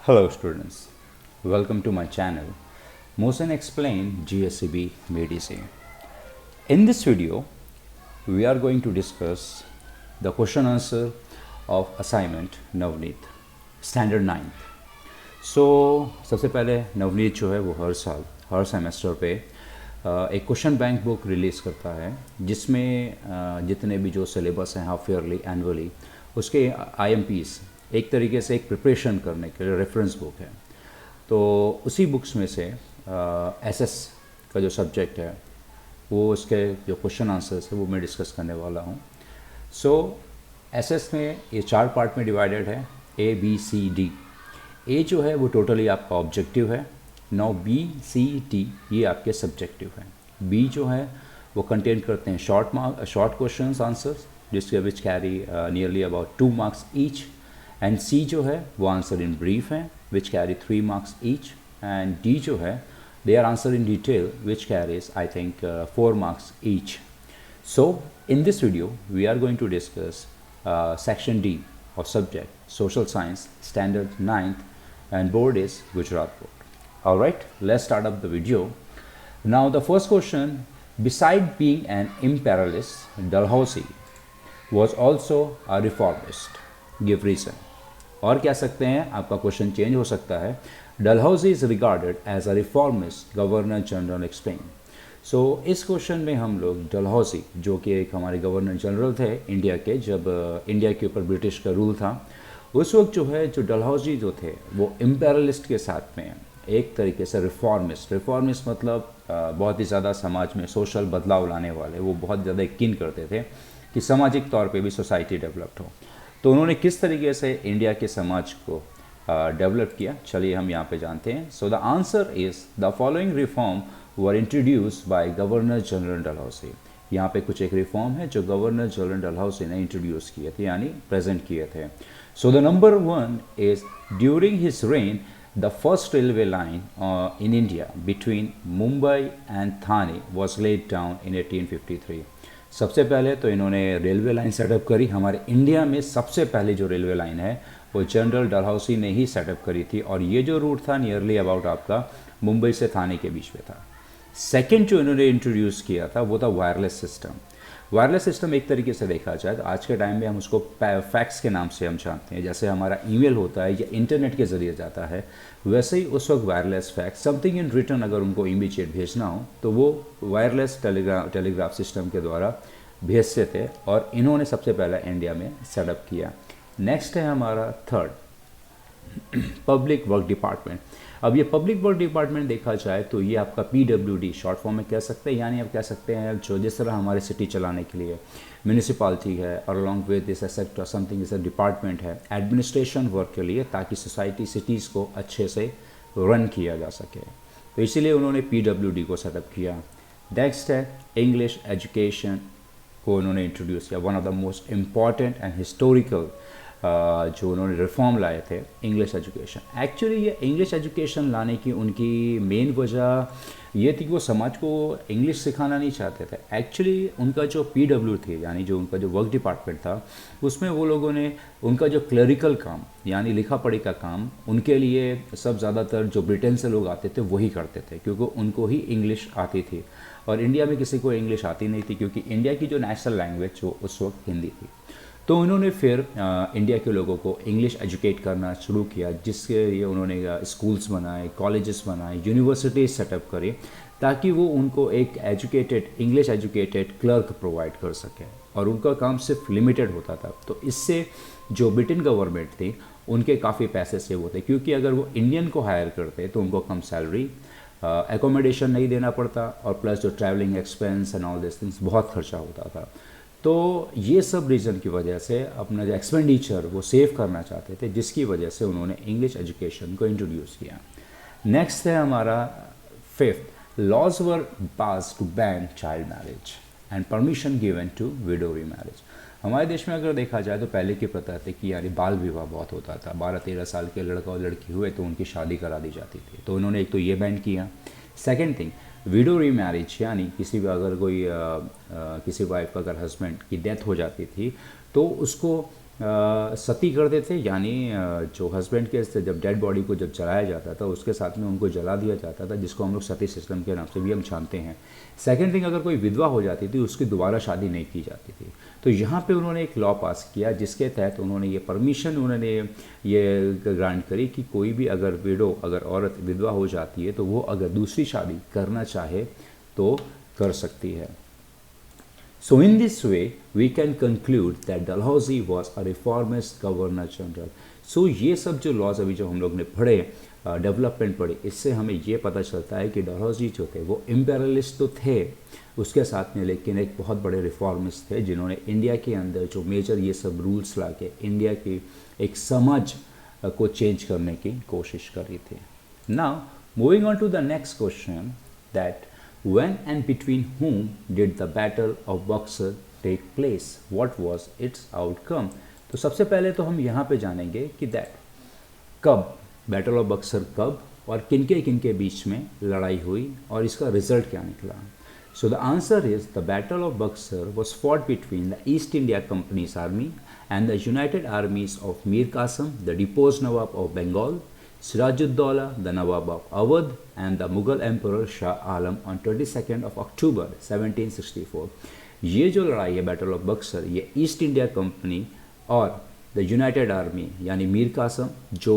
Hello students, welcome to my channel Motion Explain GSCB Medicine. In this video, we are going to discuss the question answer of assignment Navneet, standard 9th. सबसे पहले नवनीत जो है वो हर साल हर semester पे एक question bank book release करता है जिसमें जितने भी जो सिलेबस हैं हाफ ईयरली एनुअली उसके IMPs एक तरीके से एक प्रिपरेशन करने के लिए रेफरेंस बुक है। तो उसी बुक्स में से SS का जो सब्जेक्ट है वो उसके जो क्वेश्चन आंसर्स है वो मैं डिस्कस करने वाला हूँ। SS में ये 4 पार्ट में डिवाइडेड है, A B C D। A जो है वो टोटली आपका ऑब्जेक्टिव है, नाउ B C D ये आपके सब्जेक्टिव हैं। B जो है वो कंटेन करते हैं शॉर्ट क्वेश्चन आंसर्स जिसके which carry nearly about 2 marks each, and C जो है वो आंसर इन ब्रीफ है which carry 3 marks each, and D जो है they are answer in detail which carries I think 4 marks each. So in this video we are going to discuss section D of subject social science standard 9th and board is Gujarat board. Alright, let's start up the video. Now the first question, beside being an imperialist, Dalhousie was also a reformist. Give reason. और कह सकते हैं आपका question change हो सकता है, Dalhousie is regarded as a reformist governor general explain. So इस question में हम लोग डलहौजी जो कि एक हमारे गवर्नर जनरल थे इंडिया के, जब इंडिया के ऊपर ब्रिटिश का रूल था उस वक्त जो है जो डलहौजी जो थे वो इम्पेरियलिस्ट के साथ में एक तरीके से रिफॉर्मिस्ट मतलब बहुत ही ज़्यादा समाज में सोशल बदलाव लाने वाले, वो बहुत ज़्यादा यकीन करते थे कि सामाजिक तौर पे भी सोसाइटी डेवलप्ड हो. तो उन्होंने किस तरीके से इंडिया के समाज को डेवलप किया, चलिए हम यहाँ पे जानते हैं. So the answer is the following reform were introduced by governor general Dalhousie. यहाँ पे कुछ एक रिफॉर्म है जो गवर्नर जनरल डलहौसी ने इंट्रोड्यूस किए थे यानी प्रेजेंट किए थे. सो the number 1 is during his rain the first railway line in India between Mumbai and Thane was laid down in 1853. सबसे पहले तो इन्होंने रेलवे लाइन सेटअप करी. हमारे इंडिया में सबसे पहले जो रेलवे लाइन है वो जनरल डलहौसी ने ही सेटअप करी थी, और ये जो रूट था नियरली अबाउट आपका मुंबई से थाने के बीच में था. सेकेंड जो इन्होंने इंट्रोड्यूस किया था वो था वायरलेस सिस्टम. वायरलेस सिस्टम एक तरीके से देखा जाए तो आज के टाइम में हम उसको फैक्स के नाम से हम जानते हैं. जैसे हमारा ईमेल होता है या इंटरनेट के ज़रिए जाता है, वैसे ही उस वक्त wireless fax something in return अगर उनको इमीडिएट भेजना हो तो वो वायरलेस टेलीग्राफ सिस्टम के द्वारा भेजते थे, और इन्होंने सबसे पहले इंडिया में सेटअप किया. नेक्स्ट है हमारा थर्ड, पब्लिक वर्क डिपार्टमेंट. अब ये पब्लिक वर्क डिपार्टमेंट देखा जाए तो ये आपका PWD शॉर्ट फॉर्म में कह सकते हैं, यानी आप कह सकते हैं जो जिस तरह हमारे सिटी चलाने के लिए म्यूनिसिपालिटी है और along with this sector something इस डिपार्टमेंट है एडमिनिस्ट्रेशन वर्क के लिए, ताकि सोसाइटी सिटीज़ को अच्छे से रन किया जा सके. तो इसीलिए उन्होंने PWD को सेटअप किया. नेक्स्ट है इंग्लिश एजुकेशन को उन्होंने इंट्रोड्यूस किया. One of the most important and historical जो उन्होंने रिफॉर्म लाए थे इंग्लिश एजुकेशन. एक्चुअली ये इंग्लिश एजुकेशन लाने की उनकी मेन वजह ये थी कि वो समाज को इंग्लिश सिखाना नहीं चाहते थे. एक्चुअली उनका जो PW थे यानी जो उनका जो वर्क डिपार्टमेंट था उसमें वो लोगों ने उनका जो क्लरिकल काम यानी लिखा पढ़ी का काम उनके लिए सब ज़्यादातर जो ब्रिटेन से लोग आते थे वही करते थे, क्योंकि उनको ही इंग्लिश आती थी और इंडिया में किसी को इंग्लिश आती नहीं थी, क्योंकि इंडिया की जो नेशनल लैंग्वेज जो उस वक्त हिंदी थी. तो उन्होंने फिर इंडिया के लोगों को इंग्लिश एजुकेट करना शुरू किया, जिसके लिए उन्होंने स्कूल्स बनाए, कॉलेजेस बनाए, यूनिवर्सिटीज़ सेटअप करी, ताकि वो उनको एक इंग्लिश एजुकेटेड क्लर्क प्रोवाइड कर सकें. और उनका काम सिर्फ लिमिटेड होता था. तो इससे जो ब्रिटेन गवर्नमेंट थी उनके काफ़ी पैसे सेव होते, क्योंकि अगर वो इंडियन को हायर करते तो उनको कम सैलरी, एकोमोडेशन नहीं देना पड़ता, और प्लस जो travelling expense and all this things बहुत खर्चा होता था. तो ये सब रीज़न की वजह से अपना जो एक्सपेंडिचर वो सेव करना चाहते थे, जिसकी वजह से उन्होंने इंग्लिश एजुकेशन को इंट्रोड्यूस किया. नेक्स्ट है हमारा fifth, laws were pass to ban child marriage and permission given to widow remarriage. हमारे देश में अगर देखा जाए तो पहले की प्रथा थी कि यानी बाल विवाह बहुत होता था. 12-13 साल के लड़का और लड़की हुए तो उनकी शादी करा दी जाती थी, तो उन्होंने एक तो ये बैन किया. सेकेंड थिंग, विडो रीमैरिज यानी किसी भी किसी वाइफ का अगर हस्बैंड की डेथ हो जाती थी तो उसको सती करते थे, यानी जो हस्बैंड के जब डेड बॉडी को जब जलाया जाता था उसके साथ में उनको जला दिया जाता था, जिसको हम लोग सती सिस्टम के नाम से भी हम जानते हैं। सेकेंड थिंग, अगर कोई विधवा हो जाती थी उसकी दोबारा शादी नहीं की जाती थी। तो यहाँ पे उन्होंने एक लॉ पास किया जिसके तहत उन्होंने ये परमिशन उन्होंने ये ग्रांट करी कि कोई भी अगर विडो, अगर औरत विधवा हो जाती है तो वो अगर दूसरी शादी करना चाहे तो कर सकती है। So in this way, we can conclude that Dalhousie was a reformist governor general. So ये सब जो लॉज अभी जो हम लोग ने पढ़े, डेवलपमेंट पढ़े, इससे हमें ये पता चलता है कि डलहौजी जो थे वो इम्पेरियलिस्ट तो थे उसके साथ में, लेकिन एक बहुत बड़े रिफॉर्मिस्ट थे जिन्होंने इंडिया के अंदर जो मेजर ये सब रूल्स ला के इंडिया की एक समझ को चेंज करने की कोशिश करी थी। Now moving on to the next question, that when and between whom did the battle of Buxar take place? What was its outcome? तो सबसे पहले तो हम यहाँ पे जानेंगे कि दैट कब बैटल ऑफ बक्सर कब और किनके बीच में लड़ाई हुई और इसका रिजल्ट क्या निकला। So the answer is the battle of Buxar was fought between the East India company's army and the united armies of Mir Qasim, the deposed nawab of Bengal, Sirajuddaulah, the Nawab of Awadh, and the Mughal Emperor Shah Alam on 22nd of October 1764. ये जो लड़ाई है battle of Buxar, ये east India company और the United army यानी मीर कासम जो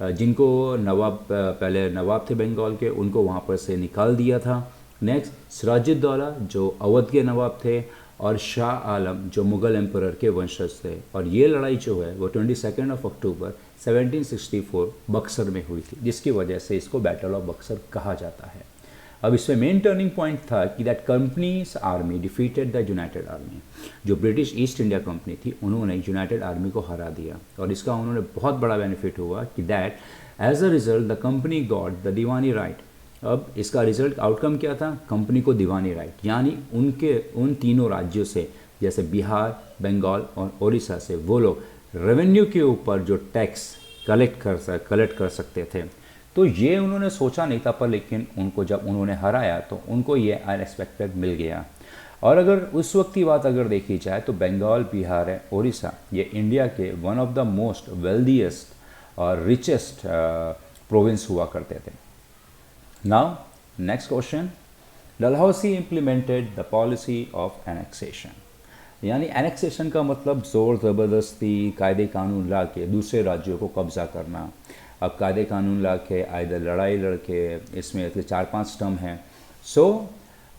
जिनको नवाब पहले नवाब थे बंगाल के, उनको वहाँ पर से निकाल दिया था। नेक्स्ट सिराजुद्दौला जो अवध के नवाब थे और शाह आलम जो मुग़ल एम्परर के वंशज थे। और ये लड़ाई जो है वो 22 ऑफ अक्टूबर 1764 बक्सर में हुई थी, जिसकी वजह से इसको बैटल ऑफ बक्सर कहा जाता है। अब इसमें मेन टर्निंग पॉइंट था कि that companies army defeated the United army. जो ब्रिटिश ईस्ट इंडिया कंपनी थी उन्होंने यूनाइटेड आर्मी को हरा दिया और इसका उन्होंने बहुत बड़ा बेनिफिट हुआ कि that as a result the company got the diwani right. अब इसका रिजल्ट आउटकम क्या था? कंपनी को दीवानी राइट, यानी उन तीनों राज्यों से जैसे बिहार, बंगाल और उड़ीसा से वो लोग रेवेन्यू के ऊपर जो टैक्स कलेक्ट कर सकते थे। तो ये उन्होंने सोचा नहीं था, पर लेकिन उनको जब उन्होंने हराया तो उनको ये अनएक्सपेक्टेड मिल गया। और अगर उस वक्त की बात अगर देखी जाए तो बंगाल, बिहार है, उड़ीसा, ये इंडिया के one of the most wealthiest और रिचेस्ट प्रोविंस हुआ करते थे। Now next question, Dalhousie implemented the policy of annexation. यानी एनेक्सेशन का मतलब ज़ोर ज़बरदस्ती कायदे कानून ला के दूसरे राज्यों को कब्ज़ा करना। अब कायदे कानून ला के आइदर लड़ाई लड़के, इसमें 4-5 टर्म हैं। सो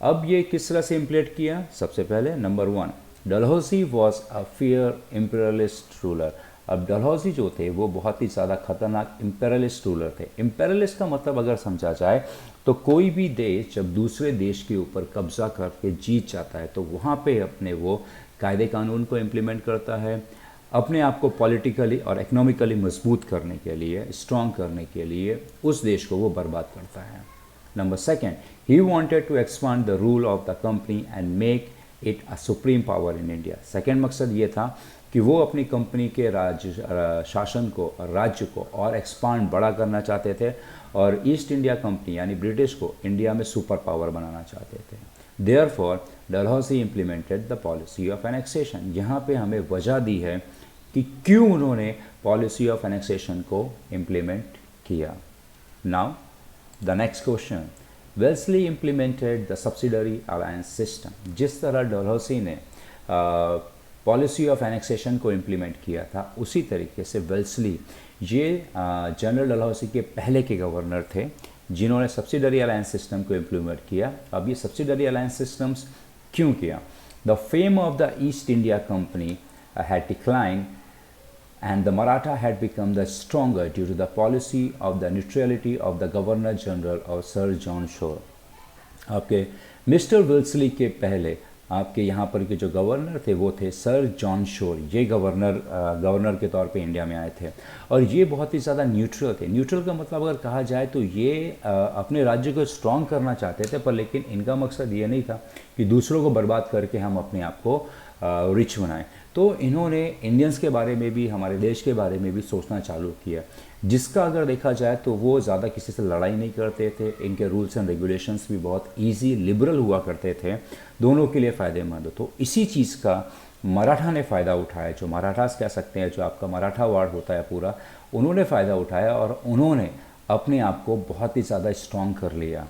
अब ये किस तरह से इम्प्लीमेंट किया? सबसे पहले number 1, Dalhousie was a fear imperialist ruler. अब डलहौसी जो थे वो बहुत ही ज़्यादा खतरनाक इम्पेरियलिस्ट रूलर थे। इम्पेरियलिस्ट का मतलब अगर समझा जाए तो कोई भी देश जब दूसरे देश के ऊपर कब्ज़ा करके जीत जाता है तो वहाँ पे अपने वो कायदे कानून को इम्प्लीमेंट करता है, अपने आप को पॉलिटिकली और इकोनॉमिकली मजबूत करने के लिए, स्ट्रॉन्ग करने के लिए उस देश को वो बर्बाद करता है। Number 2, he wanted to expand the rule of the company and make it a supreme power in India. Second मकसद ये था कि वो अपनी कंपनी के शासन को और राज्य को और एक्सपांड बड़ा करना चाहते थे और ईस्ट इंडिया कंपनी यानी ब्रिटिश को इंडिया में सुपर पावर बनाना चाहते थे। Therefore Dalhousie implemented the policy of annexation. यहाँ पे हमें वजह दी है कि क्यों उन्होंने पॉलिसी ऑफ एनेक्सेशन को इम्प्लीमेंट किया। Now the next question, Wellesley implemented the subsidiary alliance system. जिस तरह डलहौसी ने पॉलिसी ऑफ एनेक्सेशन को इम्प्लीमेंट किया था उसी तरीके से वेल्सली, ये जनरल डलहौसी के पहले के गवर्नर थे जिन्होंने सब्सिडरी अलायंस सिस्टम को इम्प्लीमेंट किया। अब ये सब्सिडरी अलायंस सिस्टम्स क्यों किया? The fame of the East India company had declined and the Maratha had become the stronger due to the policy of the neutrality of the Governor General of Sir John Shore। आपके mister विल्सली के पहले आपके यहाँ पर के जो governor थे वो थे सर जॉन शोर। ये गवर्नर के तौर पे इंडिया में आए थे और ये बहुत ही ज़्यादा न्यूट्रल थे। न्यूट्रल का मतलब अगर कहा जाए तो ये अपने राज्य को स्ट्रॉन्ग करना चाहते थे, पर लेकिन इनका मकसद ये नहीं था कि दूसरों को बर्बाद करके हम अपने आप को रिच बनाएं। तो इन्होंने इंडियंस के बारे में भी, हमारे देश के बारे में भी सोचना चालू किया, जिसका अगर देखा जाए तो वो ज़्यादा किसी से लड़ाई नहीं करते थे। इनके रूल्स एंड रेगुलेशंस भी बहुत इजी लिबरल हुआ करते थे, दोनों के लिए फ़ायदेमंद। तो इसी चीज़ का मराठा ने फ़ायदा उठाया, जो मराठास कह सकते हैं, जो आपका मराठा वाड़ होता है पूरा, उन्होंने फ़ायदा उठाया और उन्होंने अपने आप को बहुत ही ज़्यादा स्ट्रॉन्ग कर लिया।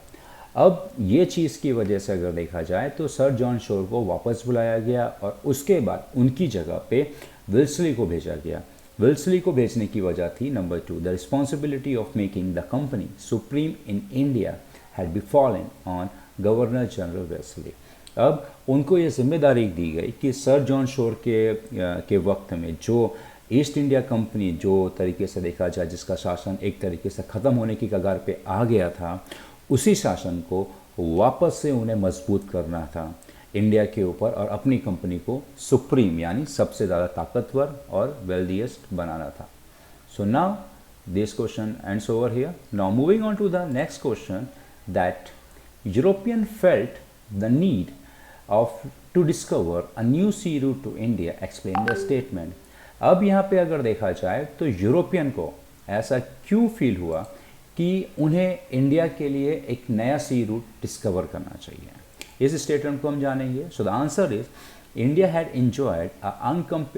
अब ये चीज़ की वजह से अगर देखा जाए तो सर जॉन शोर को वापस बुलाया गया और उसके बाद उनकी जगह पे विल्सली को भेजा गया। विल्सली को भेजने की वजह थी number 2, the responsibility of making the company supreme in India had be fallen on governor general Wellesley. अब उनको ये जिम्मेदारी दी गई कि सर जॉन शोर के वक्त में जो ईस्ट इंडिया कंपनी जो तरीके से देखा जाए जिसका शासन एक तरीके से ख़त्म होने की कगार पे आ गया था, उसी शासन को वापस से उन्हें मजबूत करना था इंडिया के ऊपर और अपनी कंपनी को सुप्रीम यानी सबसे ज़्यादा ताकतवर और वेल्दीएस्ट बनाना था। So now this question ends over here. Now moving on to the next question, that European felt the need of to discover a new sea route to India, explain the statement. अब यहाँ पे अगर देखा जाए तो European को ऐसा क्यों फील हुआ कि उन्हें इंडिया के लिए एक नया सी रूट डिस्कवर करना चाहिए, इस स्टेटमेंट को हम जानेंगे। सो the answer is India had enjoyed a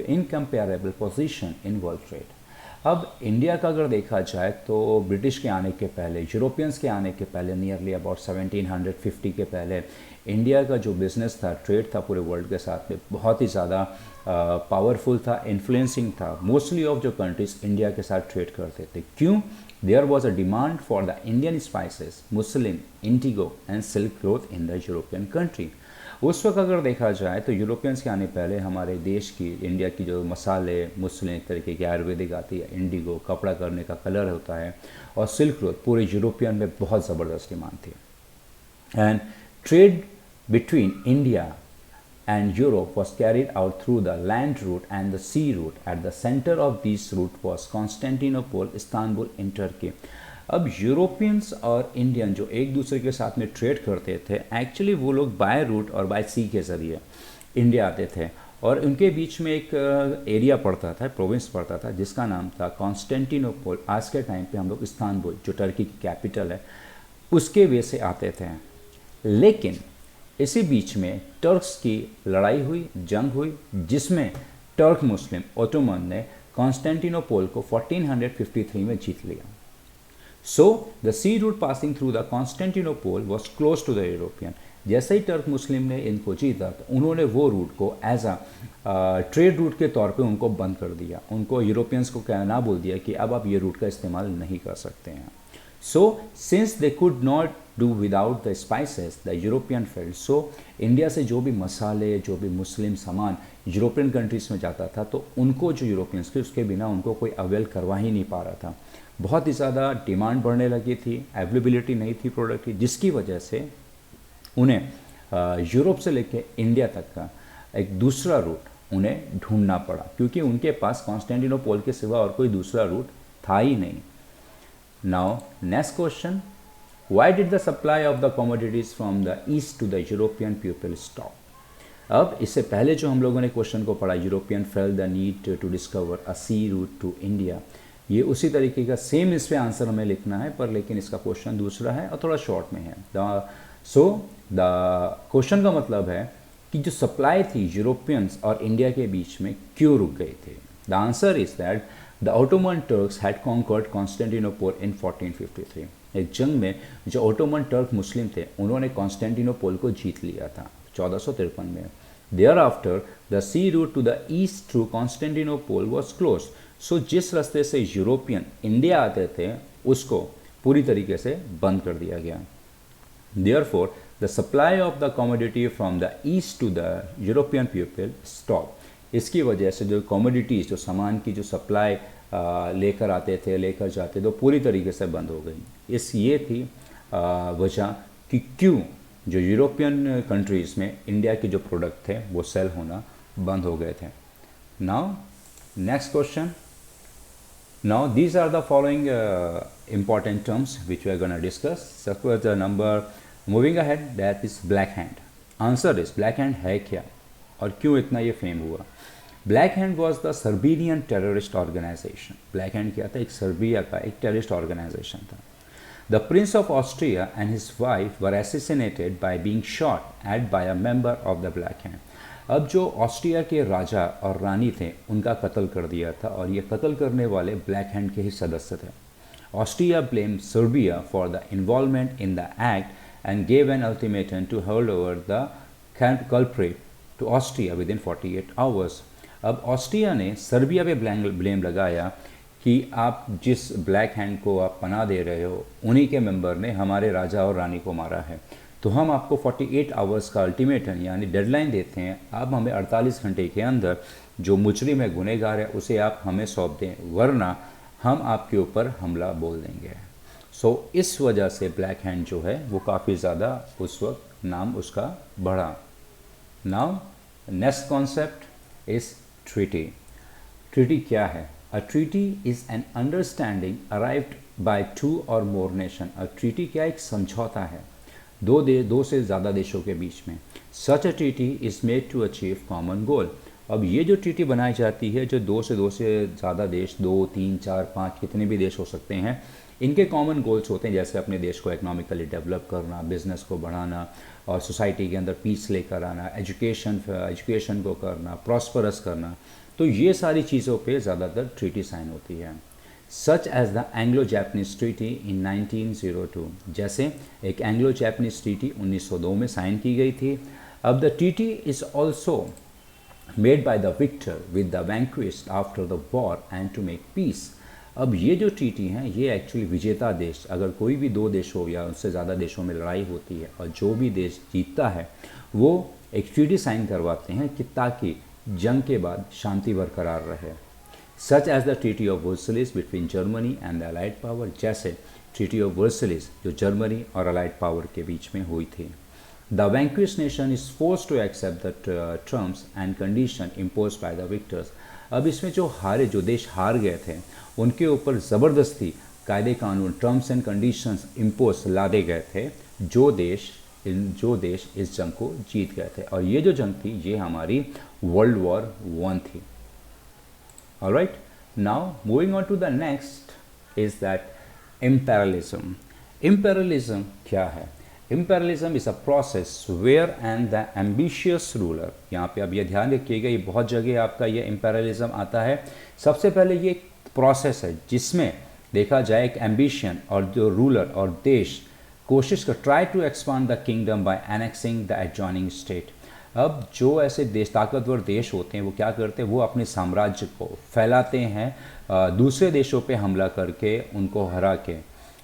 incomparable position in world trade. अब इंडिया का अगर देखा जाए तो ब्रिटिश के आने के पहले, यूरोपियंस के आने के पहले, नियरली अबाउट 1750 के पहले इंडिया का जो बिज़नेस था, ट्रेड था पूरे वर्ल्ड के साथ में बहुत ही ज़्यादा पावरफुल था, इन्फ्लुएंसिंग था। मोस्टली ऑफ जो कंट्रीज इंडिया के साथ ट्रेड करते थे, क्यों? There was a demand for the Indian spices, muslin, indigo and silk cloth in the European country. उस वक्त अगर देखा जाए तो यूरोपियंस के आने पहले हमारे देश की, इंडिया की जो मसाले, मुस्लिम तरीके की आयुर्वेदिक आती है, इंडिगो कपड़ा करने का कलर होता है, और सिल्क क्लॉथ पूरे यूरोपियन में बहुत ज़बरदस्त डिमांड थी। And trade between India and Europe was carried out through the land route and the sea route. At the center of this route was Constantinople, Istanbul in Turkey. अब Europeans और Indian जो एक दूसरे के साथ में trade करते थे, एक्चुअली वो लोग बाय रूट और बाय सी के ज़रिए इंडिया आते थे और उनके बीच में एक एरिया पड़ता था, प्रोविंस पड़ता था जिसका नाम था कॉन्स्टेंटिनोपल। आज के टाइम पे हम लोग इस्तांबुल जो टर्की की कैपिटल है उसके वे से आते थे। लेकिन इसी बीच में टर्क्स की लड़ाई हुई, जंग हुई, जिसमें टर्क मुस्लिम ओटोमन ने कॉन्स्टेंटिनोपल को 1453 में जीत लिया। So the sea route passing through the Constantinople was close to the European. जैसे ही टर्क मुस्लिम ने इनको जीता तो उन्होंने वो रूट को एज अ ट्रेड रूट के तौर पे उनको बंद कर दिया, उनको यूरोपियंस को कहना बोल दिया कि अब आप ये रूट का इस्तेमाल नहीं कर सकते हैं। So since they could not do without the spices, the European felt, so India से जो भी मसाले, जो भी मुस्लिम सामान यूरोपियन कंट्रीज़ में जाता था तो उनको जो यूरोपियंस थे उसके बिना उनको कोई अवेल करवा ही नहीं पा रहा था। बहुत ही ज़्यादा डिमांड बढ़ने लगी थी, अवेलेबिलिटी नहीं थी प्रोडक्ट की, जिसकी वजह से उन्हें यूरोप से लेके इंडिया तक का एक दूसरा रूट उन्हें ढूंढना पड़ा, क्योंकि उनके पास कॉन्स्टेंटिनोपल के सिवा और कोई दूसरा रूट था ही नहीं। Now, next question, why did the supply of the commodities from the east to the European people stop? अब इससे पहले जो हम लोगों ने क्वेश्चन को पढ़ा, European felt the need to discover a sea route to India, ये उसी तरीके का सेम इस पे आंसर हमें लिखना है, पर लेकिन इसका क्वेश्चन दूसरा है और थोड़ा शॉर्ट में है। द क्वेश्चन का मतलब है कि जो सप्लाई थी यूरोपियंस और इंडिया के बीच में क्यों रुक गए थे। The answer is that The Ottoman Turks had conquered Constantinople in 1453. एक जंग में जो ओटोमन टर्क मुस्लिम थे उन्होंने कॉन्स्टेंटिनोपल को जीत लिया था 1453 में। Thereafter, the sea route to the east through Constantinople was closed. So जिस रास्ते से यूरोपियन इंडिया आते थे उसको पूरी तरीके से बंद कर दिया गया। Therefore, the supply of the commodity from the east to the European people stopped. इसकी वजह से जो कमोडिटीज़, जो सामान की जो सप्लाई लेकर आते थे, लेकर जाते तो पूरी तरीके से बंद हो गई। ये थी वजह कि क्यों जो यूरोपियन कंट्रीज़ में इंडिया के जो प्रोडक्ट थे वो सेल होना बंद हो गए थे। Now next question, now these are the following important terms which we are going to discuss. Suppose the number moving ahead, that is black hand. Answer is black hand है क्या और क्यों इतना ये फेम हुआ। Black hand was the Serbian terrorist organisation. Black hand क्या था? एक सर्बिया का एक टेररिस्ट ऑर्गेनाइजेशन था। The prince of Austria and his wife were assassinated by being shot at by a member of the black hand. अब जो Austria के राजा और रानी थे उनका कत्ल कर दिया था, और ये कत्ल करने वाले ब्लैक हैंड के ही सदस्य थे। Austria blame Serbia for the involvement in the act and gave an ultimatum to hand over the culprit to Austria within 48 hours. अब ऑस्ट्रिया ने सर्बिया पे ब्लेम लगाया कि आप जिस ब्लैक हैंड को आप पनाह दे रहे हो उन्हीं के मेंबर ने हमारे राजा और रानी को मारा है, तो हम आपको 48 आवर्स का अल्टीमेटम यानी डेडलाइन देते हैं, आप हमें 48 घंटे के अंदर जो मुजरिम है, गुनहगार है, उसे आप हमें सौंप दें, वरना हम आपके ऊपर हमला बोल देंगे। सो इस वजह से ब्लैक हैंड जो है वो काफ़ी ज़्यादा उस वक्त नाम उसका बढ़ा। Now next concept is treaty. Treaty क्या है? A treaty is an understanding arrived by 2 or more nation. A treaty क्या? एक समझौता है दो से ज़्यादा देशों के बीच में। Such a treaty is made to achieve common goal. अब ये जो ट्रीटी बनाई जाती है, जो दो से ज़्यादा देश, 2, 3, 4, 5 कितने भी देश हो सकते हैं, इनके कॉमन गोल्स होते हैं, जैसे अपने देश को इकोनॉमिकली डेवलप करना, बिजनेस को बढ़ाना और सोसाइटी के अंदर पीस लेकर आना, एजुकेशन को करना, प्रॉस्परस करना। तो ये सारी चीज़ों पे ज़्यादातर ट्रीटी साइन होती है। Such as the Anglo Japanese treaty in 1902, जैसे एक एंग्लो जैपनीज ट्रीटी 1902 में साइन की गई थी। अब the treaty is also made by the victor with the vanquished after the war and to make peace. अब ये जो ट्रीटी हैं ये एक्चुअली विजेता देश, अगर कोई भी 2 देश हो या उससे ज़्यादा देशों में लड़ाई होती है और जो भी देश जीतता है वो एक ट्रीटी साइन करवाते हैं कि ताकि जंग के बाद शांति बरकरार रहे। Such as the treaty of Versailles between Germany and the allied power, जैसे ट्रीटी ऑफ वर्सलिस जो जर्मनी और अलाइड पावर के बीच में हुई थी। The vanquished nation is force to accept the terms and condition impose by the victors. अब इसमें जो देश हार गए थे उनके ऊपर ज़बरदस्ती कायदे कानून, टर्म्स एंड कंडीशंस इम्पोज लादे गए थे, जो देश इस जंग को जीत गए थे। और ये जो जंग थी ये हमारी वर्ल्ड वॉर 1 थी। Alright, now moving on to the next is that imperialism. Imperialism क्या है? Imperialism is a process where and the ambitious ruler, यहाँ पे अब ये ध्यान रखिएगा, ये बहुत जगह आपका ये इम्पेरियलिज्म आता है। सबसे पहले ये प्रोसेस है जिसमें देखा जाए एक एम्बिशन और जो रूलर और देश कोशिश कर try to expand the kingdom by annexing the adjoining state. अब जो ऐसे देश, ताकतवर देश होते हैं, वो क्या करते हैं, वो अपने साम्राज्य को फैलाते हैं दूसरे देशों पे हमला करके, उनको हरा के।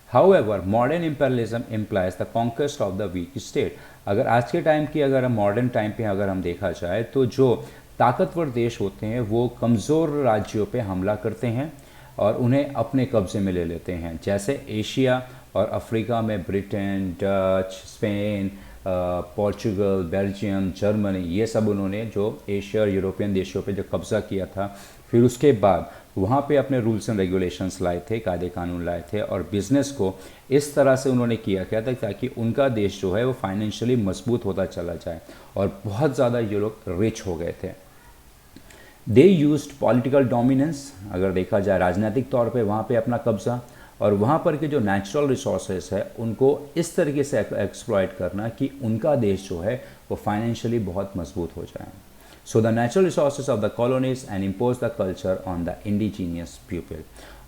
However modern imperialism implies the conquest of the weak state. अगर आज के टाइम की, अगर हम मॉडर्न टाइम पे अगर हम देखा जाए तो जो ताकतवर देश होते हैं वो कमज़ोर राज्यों पे हमला करते हैं और उन्हें अपने कब्ज़े में ले लेते हैं। जैसे एशिया और अफ्रीका में Britain, Dutch, Spain, Portugal, Belgium, Germany, ये सब उन्होंने जो एशिया और यूरोपियन देशों पे जो कब्ज़ा किया था, फिर उसके बाद वहाँ पे अपने रूल्स एंड रेगुलेशंस लाए थे, कायदे कानून लाए थे, और बिज़नेस को इस तरह से उन्होंने किया था ताकि उनका देश जो है वो फाइनेंशियली मजबूत होता चला जाए, और बहुत ज़्यादा ये लोग रिच हो गए थे। दे यूज्ड पॉलिटिकल डोमिनेंस, अगर देखा जाए राजनीतिक तौर पे वहाँ पे अपना कब्ज़ा, और वहाँ पर के जो नेचुरल रिसोर्सेज है उनको इस तरीके से एक्सप्लॉइट करना कि उनका देश जो है वो फाइनेंशियली बहुत मजबूत हो जाए। So the natural resources of the colonies and impose the culture on the indigenous people.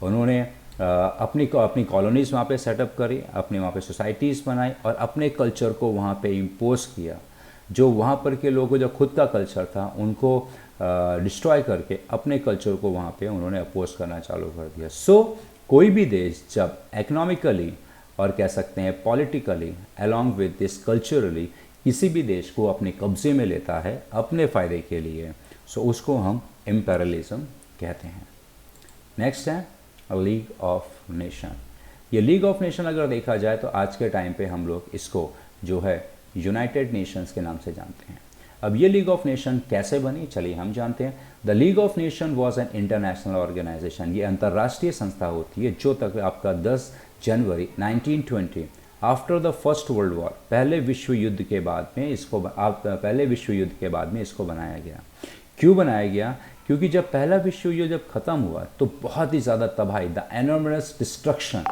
उन्होंने अपनी कॉलोनीज़ वहाँ पे सेटअप करी, अपने वहाँ पे सोसाइटीज़ बनाई और अपने कल्चर को वहाँ पे इम्पोज किया। जो वहाँ पर के लोगों जो खुद का कल्चर था उनको डिस्ट्रॉय करके अपने कल्चर को वहाँ पे उन्होंने अपोज करना चालू कर दिया। सो कोई भी देश जब इकोनॉमिकली और कह सकते हैं politically along with this culturally किसी भी देश को अपने कब्जे में लेता है अपने फ़ायदे के लिए, सो उसको हम इम्पेरियलिज्म कहते हैं। नेक्स्ट है लीग ऑफ नेशन। ये लीग ऑफ नेशन अगर देखा जाए तो आज के टाइम पे हम लोग इसको जो है यूनाइटेड नेशंस के नाम से जानते हैं। अब ये लीग ऑफ नेशन कैसे बनी, चलिए हम जानते हैं। The league of nation was an international organisation. ये अंतर्राष्ट्रीय संस्था होती है जो तक आपका 10 जनवरी 1920 after the first world war, पहले विश्व युद्ध के बाद में इसको बनाया गया। क्यों बनाया गया? क्योंकि जब पहला विश्व युद्ध जब ख़त्म हुआ तो बहुत ही ज़्यादा तबाही, the enormous destruction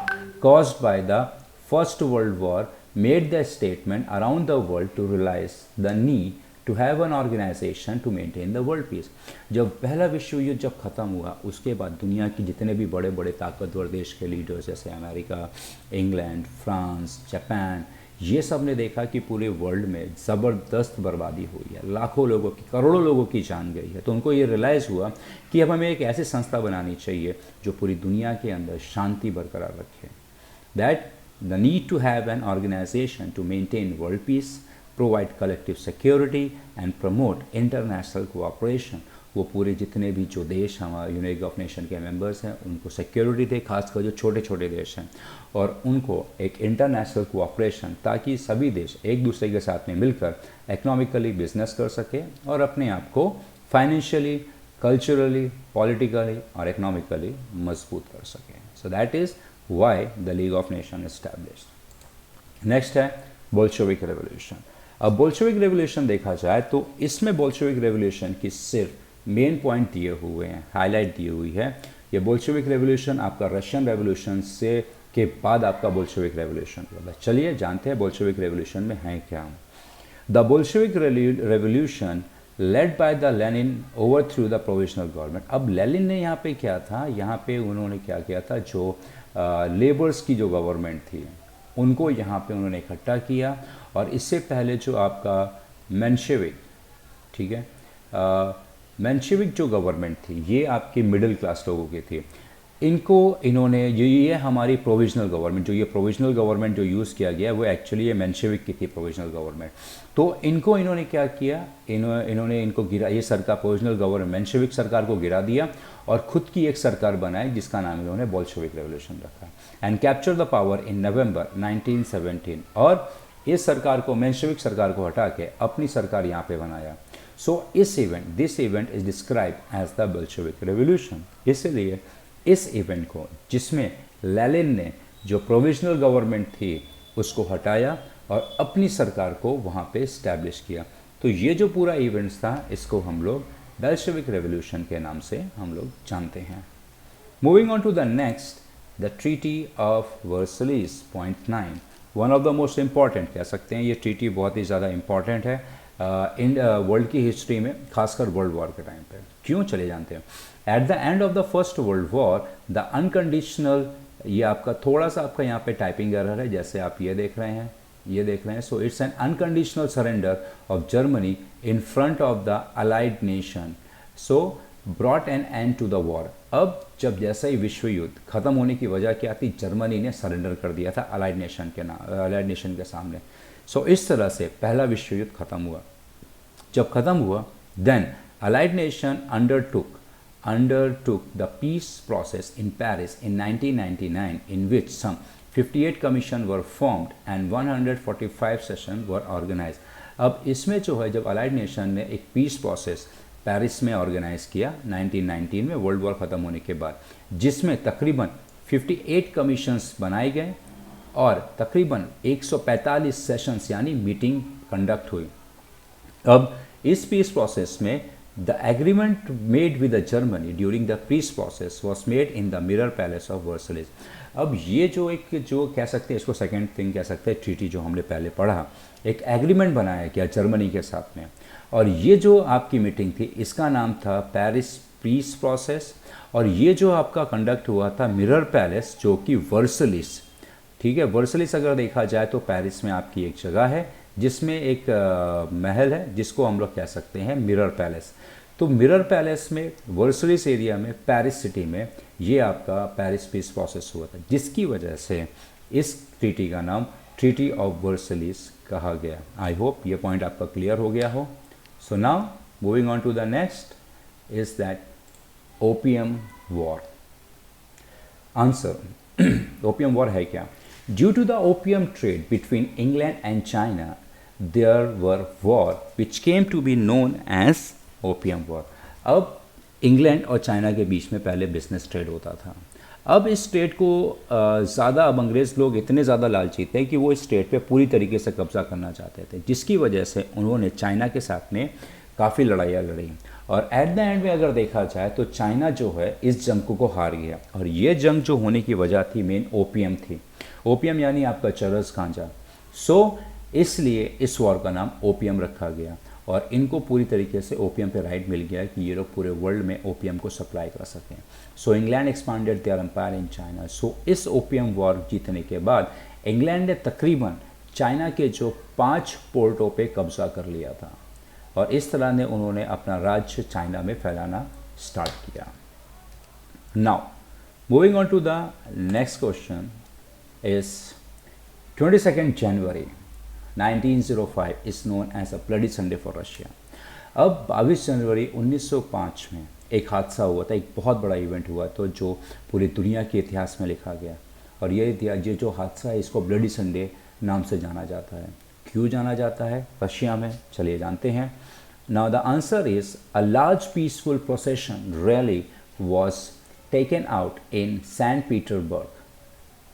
caused by the first world war made the statement around the world to realize the need to have an organisation to maintain the world peace. जब पहला विश्व युद्ध जब ख़त्म हुआ उसके बाद दुनिया की जितने भी बड़े बड़े ताकतवर देश के लीडर्स जैसे अमेरिका, इंग्लैंड, फ्रांस, जापान, ये सब ने देखा कि पूरे वर्ल्ड में ज़बरदस्त बर्बादी हुई है, लाखों लोगों की, करोड़ों लोगों की जान गई है। तो उनको ये रियलाइज़ हुआ कि अब हमें एक ऐसी संस्था बनानी चाहिए जो पूरी दुनिया के अंदर शांति बरकरार रखे। That the need to have an organisation to maintain world peace, provide collective security and promote international cooperation. वो पूरे जितने भी जो देश हमारे यूनाइटेड ऑफ नेशन के मेंबर्स हैं उनको सिक्योरिटी दे, खासकर जो छोटे छोटे देश हैं, और उनको एक इंटरनेशनल कोऑपरेशन, ताकि सभी देश एक दूसरे के साथ में मिलकर इकोनॉमिकली बिजनेस कर सके और अपने आप को फाइनेंशियली, कल्चरली, पॉलिटिकली और इकोनॉमिकली मजबूत कर सके। सो that is why the league of nation established. Next है बोल्शेविक रेवोल्यूशन। अब बोल्शेविक रेवोल्यूशन देखा जाए तो इसमें बोल्शेविक रेवोल्यूशन की सिर्फ मेन पॉइंट दिए हुए हैं, हाईलाइट दी हुई है। ये बोल्शेविक रेवोल्यूशन आपका रशियन रेवोल्यूशन से के बाद आपका बोल्शेविक रेवोल्यूशन हुआ। चलिए जानते हैं बोल्शेविक रेवोल्यूशन में है क्या। The Bolshevik revolution led by the Lenin overthrew the provisional government. अब लेनिन ने यहाँ पे क्या था, यहाँ पे उन्होंने क्या किया था, जो लेबर्स की जो गवर्नमेंट थी उनको यहाँ पे उन्होंने इकट्ठा किया। और इससे पहले जो आपका मेंशेविक, ठीक है, मेंशेविक जो गवर्नमेंट थी ये आपके मिडिल क्लास लोगों की थी। इनको इन्होंने ये हमारी प्रोविजनल गवर्नमेंट, जो ये प्रोविजनल गवर्नमेंट जो यूज़ किया गया वो एक्चुअली ये मेंशेविक की थी प्रोविजनल गवर्नमेंट। तो इनको इन्होंने क्या किया, इन्होंने इनको गिरा, ये सरकार प्रोविजनल गवर्नमेंट मेंशेविक सरकार को गिरा दिया और खुद की एक सरकार बनाई जिसका नाम इन्होंने बोल्शेविक रेवोल्यूशन रखा and capture the power in November 1917। और इस सरकार को, मेंशेविक सरकार को हटा के अपनी सरकार यहाँ पे बनाया। So this event is describe as the Bolshevik revolution. इसलिए इस इवेंट को, जिसमें लेनिन ने जो प्रोविजनल गवर्नमेंट थी उसको हटाया और अपनी सरकार को वहाँ पे इस्टेब्लिश किया, तो ये जो पूरा इवेंट्स था इसको हम लोग बोल्शेविक रेवोल्यूशन के नाम से हम लोग जानते हैं। Moving on to the next, the treaty of Versailles, point 9, one of the most important कह सकते हैं। ये ट्रीटी बहुत ही ज़्यादा इम्पॉर्टेंट है इन वर्ल्ड की हिस्ट्री में, खासकर वर्ल्ड वॉर के टाइम पे। क्यों, चले जानते हैं। Eight the end of the first world war the unconditional, ये आपका थोड़ा सा आपका यहाँ पे टाइपिंग एरर है, जैसे आप ये देख रहे हैं, so it's an unconditional surrender of Germany in front of the allied nation, so brought an end to the war. अब जब जैसा ही विश्व युद्ध खत्म होने की वजह क्या थी, जर्मनी ने सरेंडर कर दिया था अलाइड नेशन के सामने। सो इस तरह से पहला विश्व युद्ध खत्म हुआ। जब खत्म हुआ, then allied nation undertook the peace process in Paris in 1999, in which some 58 commissions were formed and 145 sessions were organized. अब इसमें जो है, जब अलाइड नेशन ने एक पीस प्रोसेस पेरिस में ऑर्गेनाइज किया 1919 में, वर्ल्ड वॉर ख़त्म होने के बाद, जिसमें तकरीबन 58 कमीशंस बनाए गए और तकरीबन 145 सेशंस यानी मीटिंग कंडक्ट हुई। अब इस पीस प्रोसेस में The agreement made with the Germany during the peace process was made in the Mirror Palace of Versailles. अब ये जो कह सकते हैं, इसको सेकेंड थिंग कह सकते हैं, ट्रीटी जो हमने पहले पढ़ा, एक एग्रीमेंट बनाया गया जर्मनी के साथ में, और ये जो आपकी मीटिंग थी इसका नाम था पेरिस पीस प्रोसेस, और ये जो आपका कंडक्ट हुआ था मिरर पैलेस, जो कि वर्सलिस, ठीक है, वर्सलिस अगर देखा जाए तो पेरिस में आपकी एक जगह है जिसमें एक महल है जिसको हम लोग कह सकते हैं मिरर पैलेस। तो मिरर पैलेस में, वर्सलिस एरिया में, पेरिस सिटी में ये आपका पेरिस पीस प्रोसेस हुआ था, जिसकी वजह से इस ट्रीटी का नाम ट्रीटी ऑफ वर्सलिस कहा गया। आई होप ये पॉइंट आपका क्लियर हो गया हो। So now moving on to the next is that opium war. Answer, opium war है क्या? Due to the opium trade between England and China, there were war which came to be known as opium war. अब England और China के बीच में पहले business trade होता था। अब इस ट्रेड को ज़्यादा, अब अंग्रेज़ लोग इतने ज़्यादा लालची थे कि वो इस ट्रेड पे पूरी तरीके से कब्जा करना चाहते थे, जिसकी वजह से उन्होंने चाइना के साथ में काफ़ी लड़ाइयाँ लड़ी, और एट द एंड में अगर देखा जाए तो चाइना जो है इस जंग को हार गया। और ये जंग जो होने की वजह थी, मेन ओपियम थी। ओपियम यानी आपका चरस गांजा। सो इसलिए इस वॉर का नाम ओपियम रखा गया। और इनको पूरी तरीके से ओपीएम पे राइट मिल गया कि ये लोग पूरे वर्ल्ड में ओपीएम को सप्लाई कर सकें। So England expanded their empire in China. So इस ओपीएम वॉर जीतने के बाद इंग्लैंड ने तकरीबन चाइना के जो 5 पोर्टों पे कब्जा कर लिया था और इस तरह ने उन्होंने अपना राज्य चाइना में फैलाना स्टार्ट किया। Now moving on to the next question is 22nd January 1905 is known as a bloody Sunday for Russia। अब 22 जनवरी 1905 में एक हादसा हुआ था, एक बहुत बड़ा इवेंट हुआ तो जो पूरी दुनिया के इतिहास में लिखा गया और ये जो हादसा है इसको ब्लडी संडे नाम से जाना जाता है। क्यों जाना जाता है रशिया में, चलिए जानते हैं। Now the answer is a large peaceful procession rally was taken out in St. Petersburg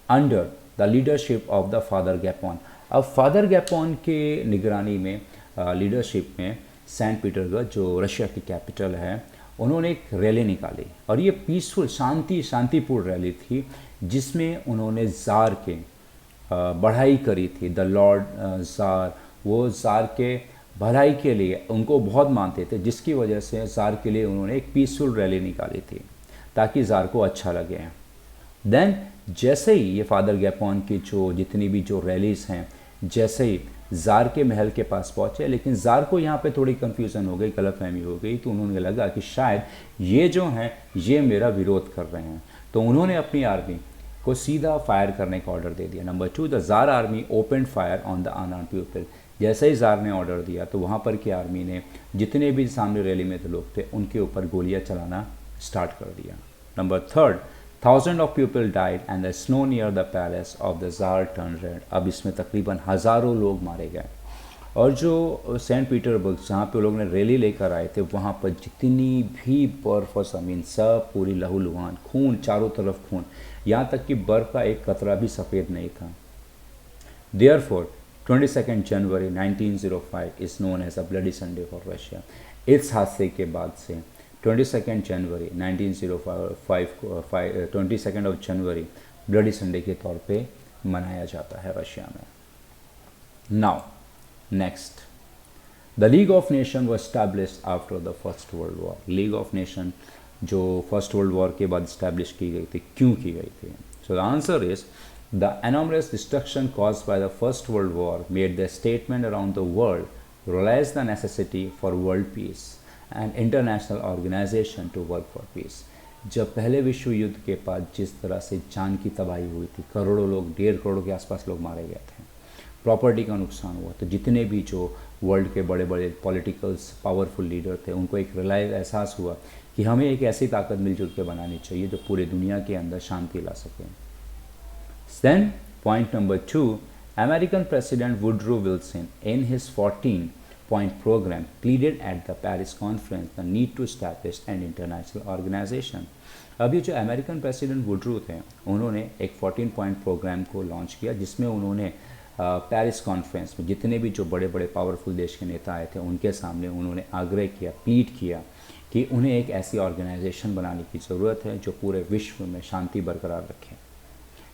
under the leadership of the Father Gapon। अब फादर गैपोन के निगरानी में लीडरशिप में सेंट पीटर्सबर्ग जो रशिया की कैपिटल है उन्होंने एक रैली निकाली और ये पीसफुल शांतिपूर्ण रैली थी जिसमें उन्होंने ज़ार के बढ़ाई करी थी। द लॉर्ड ज़ार, वो ज़ार के भलाई के लिए उनको बहुत मानते थे, जिसकी वजह से ज़ार के लिए उन्होंने एक पीसफुल रैली निकाली थी ताकि ज़ार को अच्छा लगे। देन जैसे ही ये फादर गैपोन की जो जितनी भी जो रैलीज हैं, जैसे ही ज़ार के महल के पास पहुँचे, लेकिन ज़ार को यहाँ पे थोड़ी कन्फ्यूज़न हो गई, गलतफहमी हो गई, तो उन्होंने लगा कि शायद ये जो हैं ये मेरा विरोध कर रहे हैं, तो उन्होंने अपनी आर्मी को सीधा फायर करने का ऑर्डर दे दिया। Number 2, the tsar army open fire on the unarmed people. जैसे ही ज़ार ने ऑर्डर दिया तो वहाँ पर की आर्मी ने जितने भी सामने रैली में थे लोग थे उनके ऊपर गोलियाँ चलाना स्टार्ट कर दिया। Number 3, thousand of people died and the snow near the palace of the tsar turn red. अब इसमें तकरीबन हज़ारों लोग मारे गए और जो सेंट पीटर्सबर्ग जहाँ पे लोग ने रैली लेकर आए थे वहाँ पर जितनी भी बर्फ़ और ज़मीन सब पूरी लहूलुहान, खून चारों तरफ खून, यहाँ तक कि बर्फ़ का एक कतरा भी सफ़ेद नहीं था। Therefore 22nd January 1905 is known as a bloody Sunday for Russia. इस हादसे के बाद से 22nd January 1905 को 22nd of January bloody Sunday के तौर पे मनाया जाता है रशिया में। Now next, the league of nation was established after the first world war. League of nation जो फर्स्ट वर्ल्ड वॉर के बाद इस्टेब्लिश की गई थी, क्यों की गई थी? सो the answer is the enormous destruction caused by the First World War made the statement around the world realize the necessity for world peace and international organization to work for peace। जब पहले विश्व युद्ध के बाद जिस तरह से जान की तबाही हुई थी, करोड़ों लोग, 1.5 करोड़ के आसपास लोग मारे गए थे, प्रॉपर्टी का नुकसान हुआ, तो जितने भी जो वर्ल्ड के बड़े बड़े पॉलिटिकल्स पावरफुल लीडर थे उनको एक एहसास हुआ कि हमें एक ऐसी ताकत मिलजुल के बनानी चाहिए जो पूरे दुनिया के अंदर शांति ला सके। Then point number 2, American President Woodrow Wilson in his 14-point program pleaded at the Paris conference the need to establish an international organization। अब ये जो अमेरिकन प्रेसिडेंट वुड्रो थे उन्होंने एक 14-point प्रोग्राम को लॉन्च किया जिसमें उन्होंने पेरिस कॉन्फ्रेंस में जितने भी जो बड़े बड़े पावरफुल देश के नेता आए थे उनके सामने उन्होंने आग्रह किया, प्लीड किया कि उन्हें एक ऐसी ऑर्गेनाइजेशन बनाने की ज़रूरत है जो पूरे विश्व में शांति बरकरार रखे।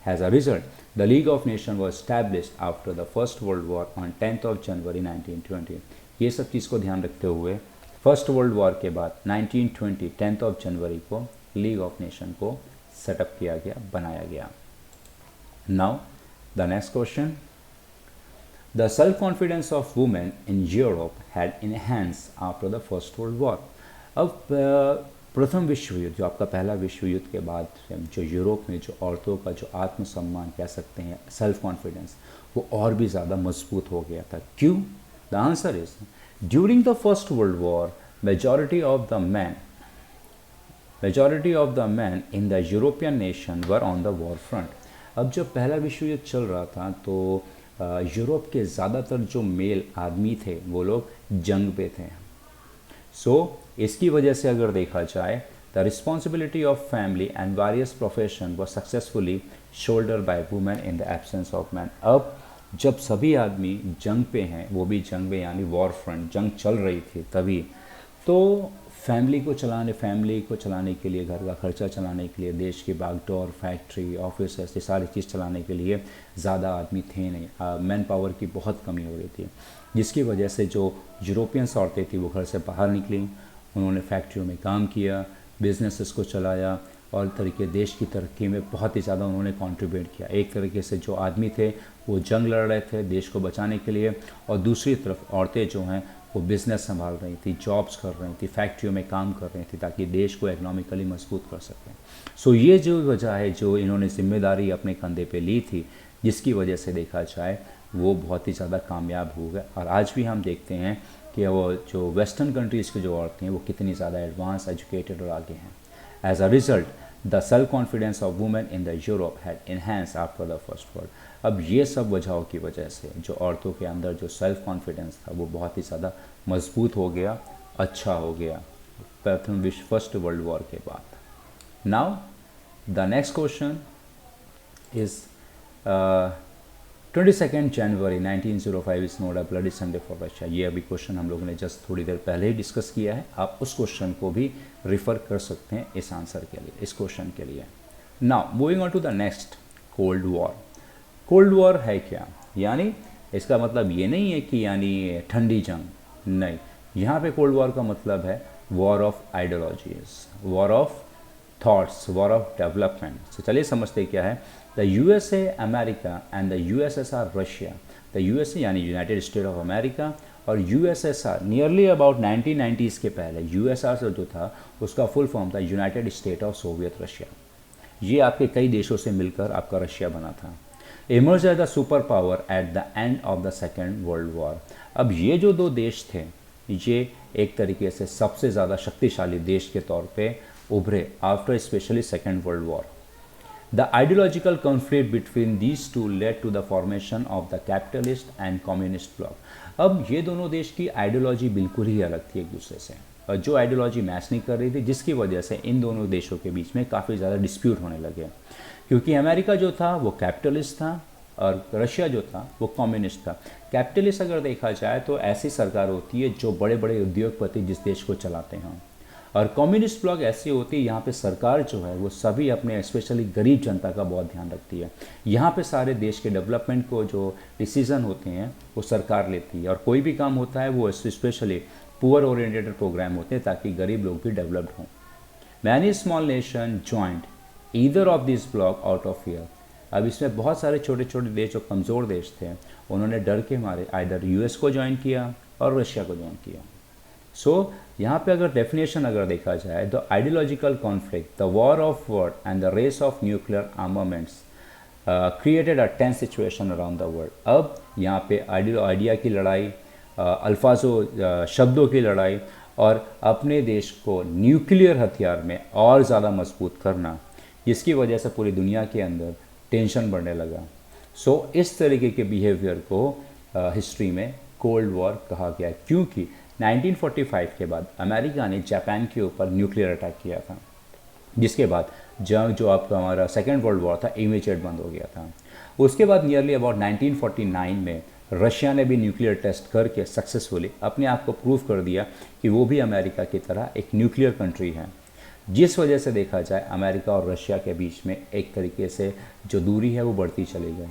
As a result, the League of Nations was established after the First World War on 10th of January 1920। ये सब चीज़ को ध्यान रखते हुए फर्स्ट वर्ल्ड वॉर के बाद 1920 10th of January को लीग ऑफ नेशन को सेटअप किया गया, बनाया गया। Now the next question, the self confidence of women in Europe had enhanced after the first world war. अब प्रथम विश्व युद्ध, जो आपका पहला विश्व युद्ध के बाद जो यूरोप में जो औरतों का जो आत्मसम्मान कह सकते हैं, सेल्फ कॉन्फिडेंस, वो और भी ज़्यादा मजबूत हो गया था। क्यों? The answer is during the first world war majority of the man in the European nation were on the war front. अब जब पहला विश्व युद्ध चल रहा था तो यूरोप के ज़्यादातर जो मेल आदमी थे वो लोग जंग पे थे। इसकी वजह से अगर देखा जाए, the responsibility of family and various profession was successfully shoulder by women in the absence of man. अब जब सभी आदमी जंग पे हैं, वो भी जंग में यानी वॉर फ्रंट, जंग चल रही थी तभी, तो फैमिली को चलाने के लिए, घर का खर्चा चलाने के लिए, देश की भागदौड़, फैक्ट्री, ऑफिस, ये सारी चीज़ चलाने के लिए ज़्यादा आदमी थे नहीं, मैन पावर की बहुत कमी हो रही थी, जिसकी वजह से जो यूरोपियंस औरतें थी वो घर से बाहर निकली, उन्होंने फैक्ट्रियों में काम किया, बिजनेसेस को चलाया और तरीके देश की तरक्की में बहुत ही ज़्यादा उन्होंने कंट्रीब्यूट किया। एक तरीके से जो आदमी थे वो जंग लड़ रहे थे देश को बचाने के लिए, और दूसरी तरफ औरतें जो हैं वो बिज़नेस संभाल रही थी, जॉब्स कर रही थी, फैक्ट्रियों में काम कर रही थी ताकि देश को इकोनॉमिकली मजबूत कर सकें। सो ये जो वजह है जो इन्होंने जिम्मेदारी अपने कंधे पे ली थी, जिसकी वजह से देखा जाए वो बहुत ही ज़्यादा कामयाब हो गए। और आज भी हम देखते हैं कि वो जो वेस्टर्न कंट्रीज़ की जो औरतें हैं वो कितनी ज़्यादा एडवांस, एजुकेटेड और आगे हैं। As a result the self confidence of women in the Europe had enhance after the first world. अब ये सब वजहों की वजह से जो औरतों के अंदर जो सेल्फ कॉन्फिडेंस था वो बहुत ही ज़्यादा मजबूत हो गया, अच्छा हो गया प्रथम फर्स्ट वर्ल्ड वॉर के बाद। Now the next question is 22 January 1905 is not a bloody Sunday for Russia. ये अभी क्वेश्चन हम लोगों ने जस्ट थोड़ी देर पहले ही डिस्कस किया है, आप उस क्वेश्चन को भी रिफ़र कर सकते हैं इस आंसर के लिए, इस क्वेश्चन के लिए। Now moving on to the next, cold war. Cold war है क्या? यानी इसका मतलब ये नहीं है कि यानी ठंडी जंग, नहीं, यहाँ पे कोल्ड वॉर का मतलब है war of ideologies, war of thoughts, war of development. तो चलिए समझते क्या है। The USA America and the USSR Russia, the USA यानी यूनाइटेड स्टेट ऑफ अमेरिका और यूएसएसआर नियरली अबाउट 1990s के पहले यूएसआर जो था उसका फुल फॉर्म था United state of Soviet Russia. ये आपके कई देशों से मिलकर आपका रशिया बना था। Emerge as the super power at the end of the second world war. अब ये जो दो देश थे ये एक तरीके से सबसे ज़्यादा शक्तिशाली देश के तौर पे उभरे after specially second world war. The ideological conflict between these two led to the formation of the capitalist and communist bloc. अब ये दोनों देश की आइडियोलॉजी बिल्कुल ही अलग थी एक दूसरे से, और जो आइडियोलॉजी मैच नहीं कर रही थी, जिसकी वजह से इन दोनों देशों के बीच में काफ़ी ज़्यादा डिस्प्यूट होने लगे, क्योंकि अमेरिका जो था वो कैपिटलिस्ट था और रशिया जो था वो कम्युनिस्ट था। कैपिटलिस्ट अगर देखा जाए तो ऐसी सरकार होती है जो बड़े बड़े उद्योगपति जिस देश को चलाते हैं, और कम्युनिस्ट ब्लॉक ऐसी होती है यहाँ पे सरकार जो है वो सभी अपने स्पेशली गरीब जनता का बहुत ध्यान रखती है। यहाँ पे सारे देश के डेवलपमेंट को जो डिसीज़न होते हैं वो सरकार लेती है, और कोई भी काम होता है वो स्पेशली पुअर ओरिएंटेड प्रोग्राम होते हैं ताकि गरीब लोग भी डेवलप्ड हों। Many small nation joint either of this block out of fear. अब इसमें बहुत सारे छोटे छोटे देश जो कमज़ोर देश थे उन्होंने डर के मारे आइदर यूएस को ज्वाइन किया और रशिया को ज्वाइन किया। सो यहाँ पे अगर डेफिनेशन अगर देखा जाए the ideological conflict, the war of word and the race of nuclear armaments created a tense situation around the world. अब यहाँ पे आइडिया की लड़ाई, अल्फाजों शब्दों की लड़ाई और अपने देश को न्यूक्लियर हथियार में और ज़्यादा मजबूत करना, जिसकी वजह से पूरी दुनिया के अंदर टेंशन बढ़ने लगा। सो इस तरीके के बिहेवियर को हिस्ट्री में कोल्ड वॉर कहा गया है, क्योंकि 1945 के बाद अमेरिका ने जापान के ऊपर न्यूक्लियर अटैक किया था, जिसके बाद जंग जो आपका हमारा सेकेंड वर्ल्ड वॉर था इमीडिएट बंद हो गया था। उसके बाद नियरली अबाउट 1949 में रशिया ने भी न्यूक्लियर टेस्ट करके सक्सेसफुली अपने आप को प्रूव कर दिया कि वो भी अमेरिका की तरह एक न्यूक्लियर कंट्री है, जिस वजह से देखा जाए अमेरिका और रशिया के बीच में एक तरीके से जो दूरी है वो बढ़ती चली गई।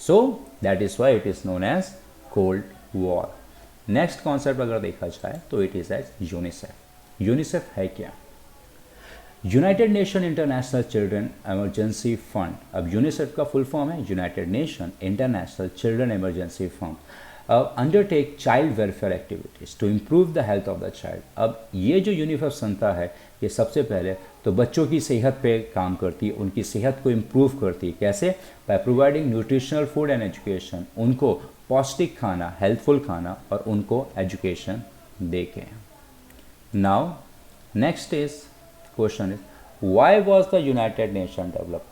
So that is why it is known as cold war. Next concept अगर देखा जाए तो it is as UNICEF. UNICEF है क्या? United Nation International Children Emergency Fund. अब यूनिसेफ का फुल फॉर्म है United Nation International Children Emergency Fund. Undertake child welfare activities to improve the health of the child. अब ये जो UNICEF संस्था है ये सबसे पहले तो बच्चों की सेहत पे काम करती है, उनकी सेहत को इम्प्रूव करती है। कैसे? By providing nutritional food and education, उनको पौष्टिक खाना, हेल्थफुल खाना और उनको एजुकेशन दे के। Now next is question is why was the United nation develop.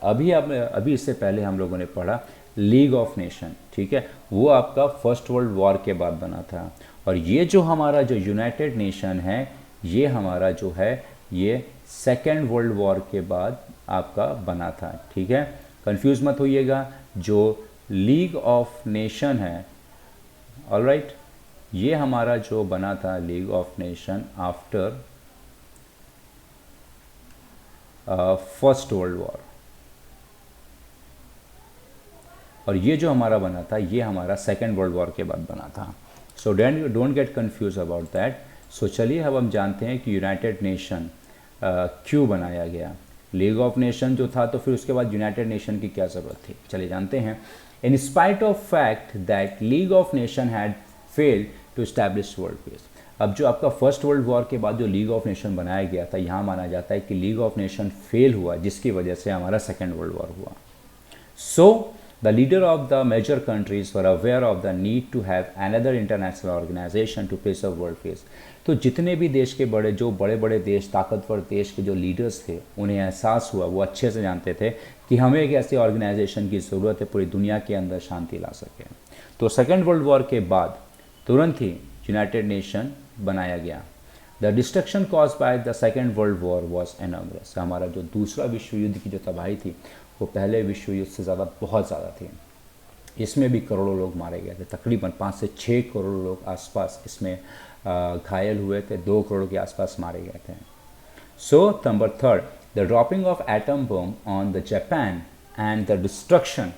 अभी इससे पहले हम लोगों ने पढ़ा लीग ऑफ नेशन, ठीक है, वो आपका फर्स्ट वर्ल्ड वॉर के बाद बना था, और ये जो हमारा जो यूनाइटेड नेशन है ये हमारा जो है ये सेकेंड वर्ल्ड वॉर के बाद आपका बना था, ठीक है, कंफ्यूज मत होइएगा। जो लीग ऑफ नेशन है, ऑलराइट, ये हमारा जो बना था league of nation after first world war, और ये जो हमारा बना था ये हमारा सेकेंड वर्ल्ड वॉर के बाद बना था। So don't get confuse about that. So चलिए अब हम जानते हैं कि यूनाइटेड नेशन क्यों बनाया गया। लीग ऑफ नेशन जो था तो फिर उसके बाद यूनाइटेड नेशन की क्या ज़रूरत थी, चलिए जानते हैं। In spite of fact that League of Nation had failed to establish world peace. अब जो आपका फर्स्ट वर्ल्ड वॉर के बाद जो लीग ऑफ नेशन बनाया गया था, यहाँ माना जाता है कि लीग ऑफ नेशन फेल हुआ, जिसकी वजह से हमारा सेकेंड वर्ल्ड वॉर हुआ। सो the leader of the major countries were aware of the need to have another international organization to preserve world peace। तो जितने भी देश के बड़े बड़े देश, ताकतवर देश के जो लीडर्स थे, उन्हें एहसास हुआ, वो अच्छे से जानते थे कि हमें एक ऐसी ऑर्गेनाइजेशन की ज़रूरत है पूरी दुनिया के अंदर शांति ला सके। तो सेकेंड वर्ल्ड वॉर के बाद तुरंत ही यूनाइटेड नेशन बनाया गया। The destruction cause by the second world war was enormous. हमारा जो दूसरा विश्व युद्ध की जो तबाही थी वो पहले विश्व युद्ध से ज़्यादा बहुत ज़्यादा थी। इसमें भी करोड़ों लोग मारे गए थे, तकरीबन 5 से 6 करोड़ लोग आसपास इसमें घायल हुए थे, 2 करोड़ के आसपास मारे गए थे। So number third, the dropping of atom bomb on the Japan and the destruction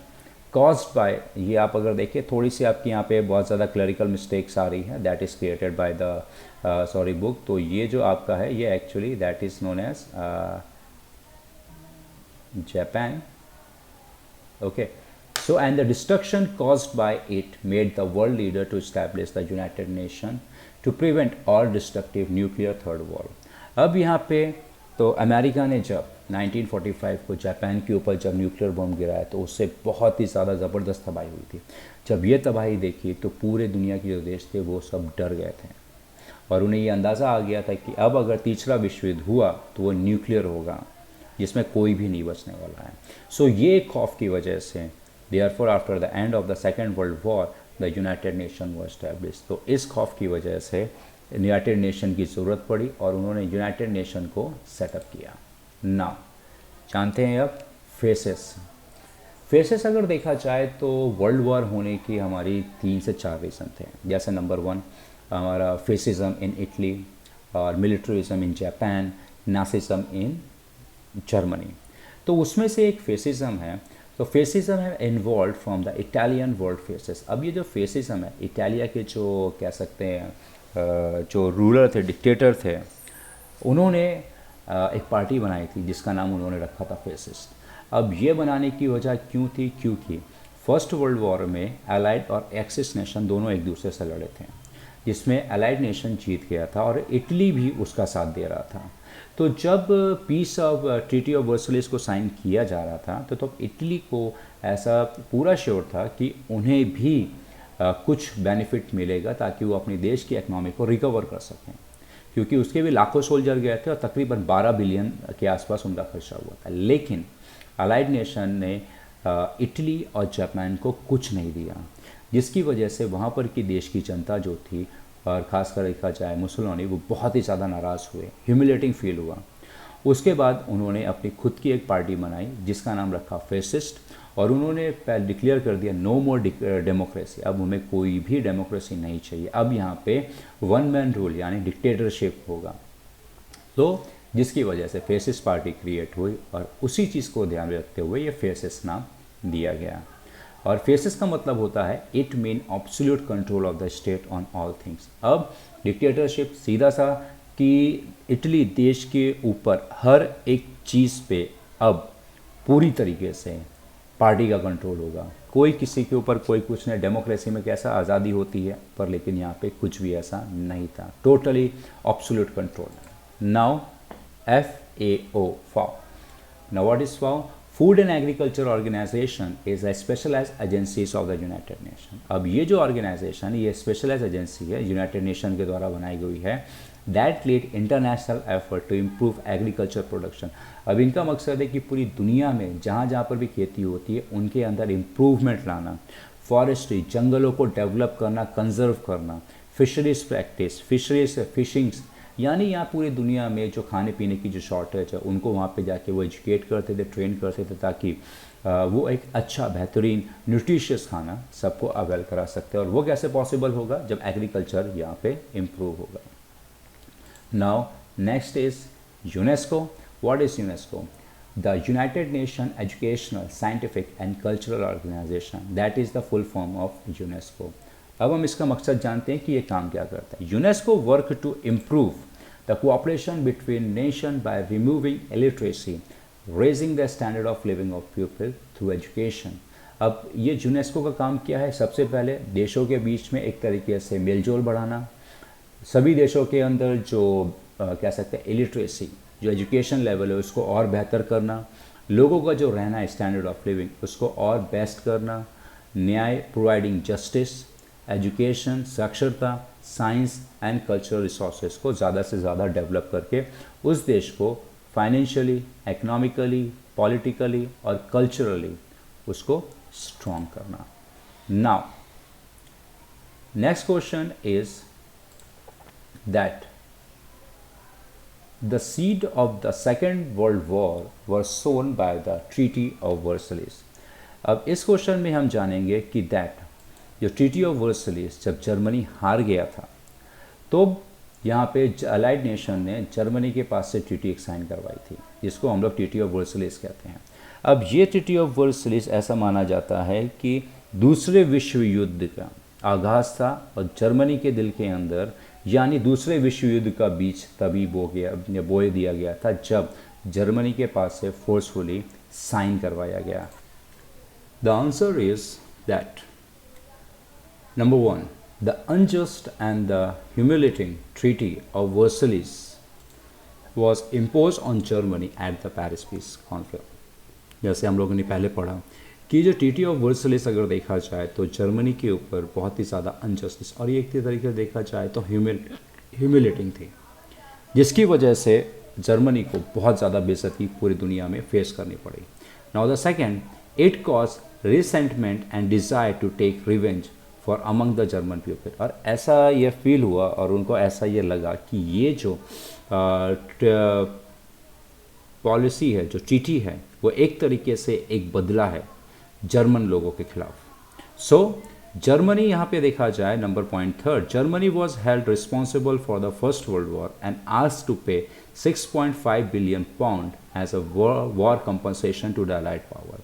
caused by, ये आप अगर देखिए थोड़ी सी आपकी यहाँ पे बहुत ज़्यादा क्लरिकल मिस्टेक्स आ रही है, that is created by the sorry book. तो ये जो आपका है ये actually that is known as Japan, okay. So and the destruction caused by it made the world leader to establish the United Nations to prevent all destructive nuclear third war। अब यहाँ पे तो अमेरिका ने जब 1945 को Japan के ऊपर जब न्यूक्लियर बम गिराया तो उससे बहुत ही ज़्यादा ज़बरदस्त तबाही हुई थी। जब ये तबाही देखी तो पूरे दुनिया के जो देश थे वो सब डर गए थे और उन्हें ये अंदाज़ा आ गया था कि अब अगर तीसरा विश्व युद्ध हुआ तो वो न्यूक्लियर होगा, जिसमें कोई भी नहीं बचने वाला है। सो ये खौफ की वजह से therefore after the end of the second world war the United nation was established. तो इस खौफ की वजह से यूनाइटेड नेशन की ज़रूरत पड़ी और उन्होंने यूनाइटेड नेशन को सेटअप किया। नाउ जानते हैं अब फेसेस अगर देखा जाए तो वर्ल्ड वॉर होने की हमारी 3 से 4 रीज़न थे। जैसे नंबर 1 हमारा फेसिज्म इन इटली और militarism in Japan, Nazism in Germany. तो उसमें से एक फेसिज्म है, तो फेसिज्म है involve from the Italian world fasces. अब ये जो फेसिज्म है, इटालिया के जो कह सकते हैं जो रूलर थे, डिक्टेटर थे, उन्होंने एक पार्टी बनाई थी जिसका नाम उन्होंने रखा था फेसिस्ट। अब ये बनाने की वजह क्यों थी? क्योंकि फर्स्ट वर्ल्ड वॉर में अलाइड और एक्सिस नेशन दोनों एक दूसरे से लड़े थे, जिसमें अलाइड नेशन जीत गया था और इटली भी उसका साथ दे रहा था। तो जब peace of treaty of Versailles को साइन किया जा रहा था तो तब इटली को ऐसा पूरा श्योर था कि उन्हें भी कुछ बेनिफिट मिलेगा ताकि वो अपने देश की इकनॉमी को रिकवर कर सकें, क्योंकि उसके भी लाखों सोल्जर गए थे और तकरीबन 12 बिलियन के आसपास उनका खर्चा हुआ था। लेकिन अलाइड नेशन ने इटली और जापान को कुछ नहीं दिया, जिसकी वजह से वहाँ पर की देश की जनता जो थी और ख़ासकर देखा जाए मुसोलिनी, वो बहुत ही ज़्यादा नाराज़ हुए, ह्यूमिलेटिंग फील हुआ। उसके बाद उन्होंने अपनी खुद की एक पार्टी बनाई जिसका नाम रखा फेसिस्ट, और उन्होंने डिक्लेयर कर दिया नो मोर डेमोक्रेसी। अब हमें कोई भी डेमोक्रेसी नहीं चाहिए, अब यहाँ पे वन मैन रूल यानी डिक्टेटरशिप होगा। तो जिसकी वजह से फेसिस्ट पार्टी क्रिएट हुई और उसी चीज़ को ध्यान में रखते हुए ये फेसिस्ट नाम दिया गया। और फेसिस्ट का मतलब होता है it mean absolute control of the state on all things. अब डिक्टेटरशिप सीधा सा कि इटली देश के ऊपर हर एक चीज़ पे अब पूरी तरीके से पार्टी का कंट्रोल होगा, कोई किसी के ऊपर कोई कुछ नहीं। डेमोक्रेसी में कैसा आज़ादी होती है, पर लेकिन यहाँ पे कुछ भी ऐसा नहीं था, totally absolute control. Now FAO, FAO. Now what is FAO? Food and Agriculture Organization is a specialized agencies of the United Nations। अब ये जो ऑर्गेनाइजेशन ये स्पेशलाइज एजेंसी है, यूनाइटेड नेशन के द्वारा बनाई गई है, that lead international effort to improve agriculture production. अब इनका मकसद है कि पूरी दुनिया में जहाँ जहाँ पर भी खेती होती है उनके अंदर इम्प्रूवमेंट लाना, फॉरेस्ट्री जंगलों को डेवलप करना, कंजर्व करना, फिशरीज प्रैक्टिस, फिशरीज फिशिंग्स, यानी यहाँ पूरी दुनिया में जो खाने पीने की जो शॉर्टेज है उनको वहाँ पे जाके वो एजुकेट करते थे, ट्रेन करते थे, ताकि वो एक अच्छा बेहतरीन न्यूट्रिशियस खाना सबको अवेल करा सकते हैं। और वो कैसे पॉसिबल होगा? जब एग्रीकल्चर यहाँ पे इम्प्रूव होगा। Now next is UNESCO. What is UNESCO? The United Nation Educational, Scientific and Cultural Organisation, that is the full form of UNESCO. अब हम इसका मकसद जानते हैं कि ये काम क्या करता है। UNESCO work to improve the cooperation between nation by removing illiteracy, raising the standard of living of people through education. अब ये यूनेस्को का काम क्या है? सबसे पहले देशों के बीच में एक तरीके से मेलजोल बढ़ाना, सभी देशों के अंदर जो कह सकते हैं इलिटरेसी, जो एजुकेशन लेवल है उसको और बेहतर करना, लोगों का जो रहना है स्टैंडर्ड ऑफ लिविंग उसको और बेस्ट करना, न्याय, प्रोवाइडिंग जस्टिस, एजुकेशन, साक्षरता, साइंस एंड कल्चरल रिसोर्सेज को ज़्यादा से ज़्यादा डेवलप करके उस देश को फाइनेंशियली, इकोनॉमिकली, पॉलिटिकली और कल्चरली उसको स्ट्रॉन्ग करना। Now next question is that the seed of the Second World War was sown by the Treaty of Versailles। अब इस क्वेश्चन में हम जानेंगे कि दैट जो ट्रीटी ऑफ वर्सलिस जब जर्मनी हार गया था तो यहाँ पे अलाइड नेशन ने जर्मनी के पास से ट्रीटी एक साइन करवाई थी, जिसको हम लोग ट्रीटी ऑफ वर्सलिस कहते हैं। अब ये ट्रीटी ऑफ वर्सलिस ऐसा माना जाता है कि दूसरे विश्व युद्ध का आगाज़ था और जर्मनी के दिल के अंदर, यानी दूसरे विश्व युद्ध का बीज तभी बोए दिया गया था जब जर्मनी के पास से फोर्सफुली साइन करवाया गया। The answer is that number 1, the unjust and the humiliating treaty of Versailles was imposed on Germany at the Paris Peace Conference। जैसे हम लोगों ने पहले पढ़ा कि जो ट्रीटी ऑफ वर्सलिस अगर देखा जाए तो जर्मनी के ऊपर बहुत ही ज़्यादा अनजस्टिस और एक तरीके से देखा जाए तो ह्यूमिलेटिंग थी, जिसकी वजह से जर्मनी को बहुत ज़्यादा बेइज्जती पूरी दुनिया में फेस करनी पड़ी। Now the second, it cause resentment and desire to take revenge for among the German people. और ऐसा ये फील हुआ और उनको ऐसा ये लगा कि ये जो पॉलिसी है, जो ट्रीटी है, वो एक तरीके से एक बदला है जर्मन लोगों के खिलाफ। सो जर्मनी यहाँ पे देखा जाए, number point 3, Germany was held responsible for the first world war and asked to pay 6.5 billion pound as a war compensation to the allied power.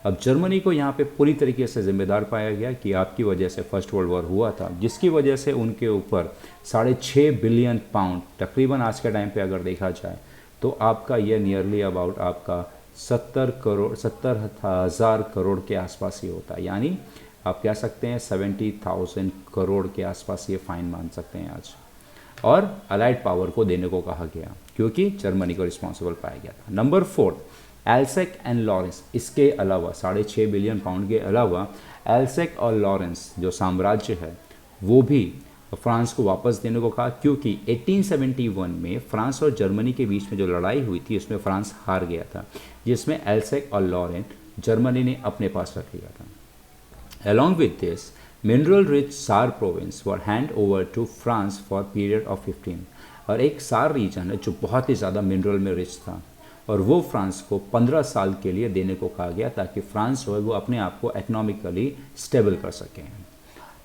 अब जर्मनी को यहाँ पे पूरी तरीके से जिम्मेदार पाया गया कि आपकी वजह से फर्स्ट वर्ल्ड वॉर हुआ था, जिसकी वजह से उनके ऊपर 6.5 बिलियन पाउंड, तकरीबन आज के टाइम पे अगर देखा जाए तो आपका ये नियरली अबाउट आपका 70,000 करोड़ के आसपास ही होता है, यानी आप कह सकते हैं 70,000 करोड़ के आसपास ये फाइन मान सकते हैं आज। और अलाइड पावर को देने को कहा गया क्योंकि जर्मनी को रिस्पॉन्सिबल पाया गया था। नंबर 4, एल्सेक एंड लॉरेंस, इसके अलावा 6.5 बिलियन पाउंड के अलावा एल्सेक और लॉरेंस जो साम्राज्य है वो भी फ्रांस को वापस देने को कहा, क्योंकि 1871 में फ्रांस और जर्मनी के बीच में जो लड़ाई हुई थी उसमें फ्रांस हार गया था, जिसमें एल्सेक और लॉरेंस जर्मनी ने अपने पास रख लिया था। Along with this, mineral rich सार province were hand over to France for period of 15। और एक सार रीजन है जो बहुत ही ज़्यादा मिनरल में रिच था और वो फ्रांस को 15 साल के लिए देने को कहा गया ताकि फ्रांस जो है वो अपने आप को इकोनॉमिकली स्टेबल कर सकें।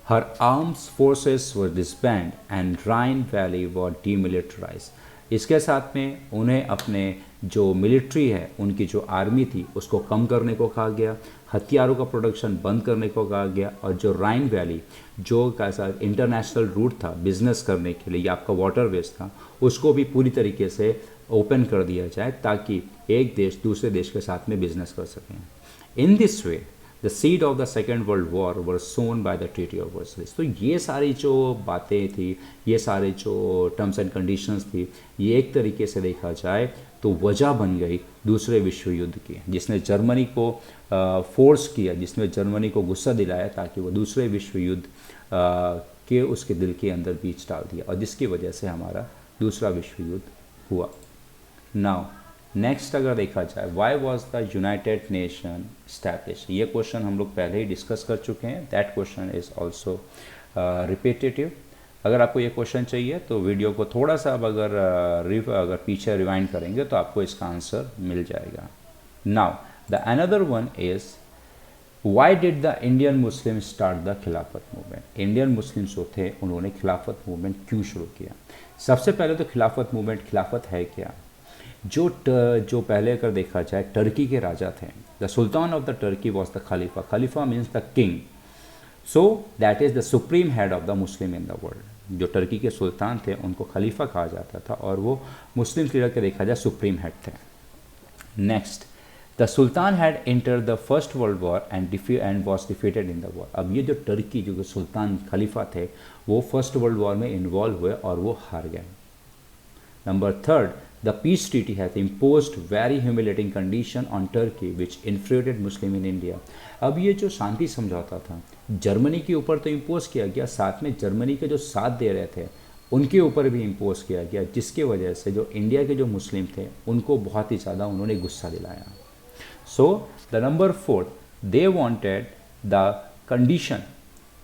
Her arms forces were disband and Rhine valley were demilitarise. इसके साथ में उन्हें अपने जो मिलिट्री है, उनकी जो आर्मी थी उसको कम करने को कहा गया, हथियारों का प्रोडक्शन बंद करने को कहा गया और जो राइन वैली जो कैसा इंटरनेशनल रूट था बिजनेस करने के लिए या आपका वाटरवेज था उसको भी पूरी तरीके से ओपन कर दिया जाए ताकि एक देश दूसरे देश के साथ में बिजनेस कर सकें। In this way the seed of the second world war were sown by the treaty of Versailles. तो ये सारी जो बातें थी, ये सारे जो टर्म्स एंड कंडीशंस थी, ये एक तरीके से देखा जाए तो वजह बन गई दूसरे विश्व युद्ध की, जिसने जर्मनी को फोर्स किया, जिसने जर्मनी को गुस्सा दिलाया ताकि वो दूसरे विश्व युद्ध के उसके दिल के अंदर बीज डाल दिया और जिसकी वजह से हमारा दूसरा विश्व युद्ध हुआ। नाउ नेक्स्ट अगर देखा जाए, why was the United nation establish, ये क्वेश्चन हम लोग पहले ही डिस्कस कर चुके हैं। That question is also repetitive. अगर आपको ये क्वेश्चन चाहिए तो वीडियो को थोड़ा सा अब अगर पीछे रिवाइंड करेंगे तो आपको इसका आंसर मिल जाएगा। Now the another one is why did the Indian Muslim start the खिलाफत मूवमेंट। इंडियन मुस्लिम्स जो थे उन्होंने खिलाफत मूवमेंट क्यों शुरू किया। सबसे पहले तो खिलाफत मूवमेंट, खिलाफत है क्या। जो पहले अगर देखा जाए टर्की के राजा थे, the sultan of the Turkey was the Khalifa, Khalifa means the king, so that is the supreme head of the Muslim in the world. जो टर्की के सुल्तान थे उनको खलीफा कहा जाता था और वो मुस्लिम लीडर के देखा जाए सुप्रीम हेड थे। Next, the sultan had enter the first world war and was defeated in the war. अब ये जो टर्की जो सुल्तान खलीफा थे वो फर्स्ट वर्ल्ड वॉर में इन्वॉल्व हुए और वो हार गए। Number third, the peace treaty has imposed very humiliating condition on Turkey which infuriated Muslim in India. अब ये जो शांति समझौता था जर्मनी के ऊपर तो इम्पोज किया गया, साथ में जर्मनी के जो साथ दे रहे थे उनके ऊपर भी इम्पोज किया गया, जिसके वजह से जो इंडिया के जो मुस्लिम थे उनको बहुत ही ज़्यादा उन्होंने गुस्सा दिलाया। So the number fourth, they wanted the condition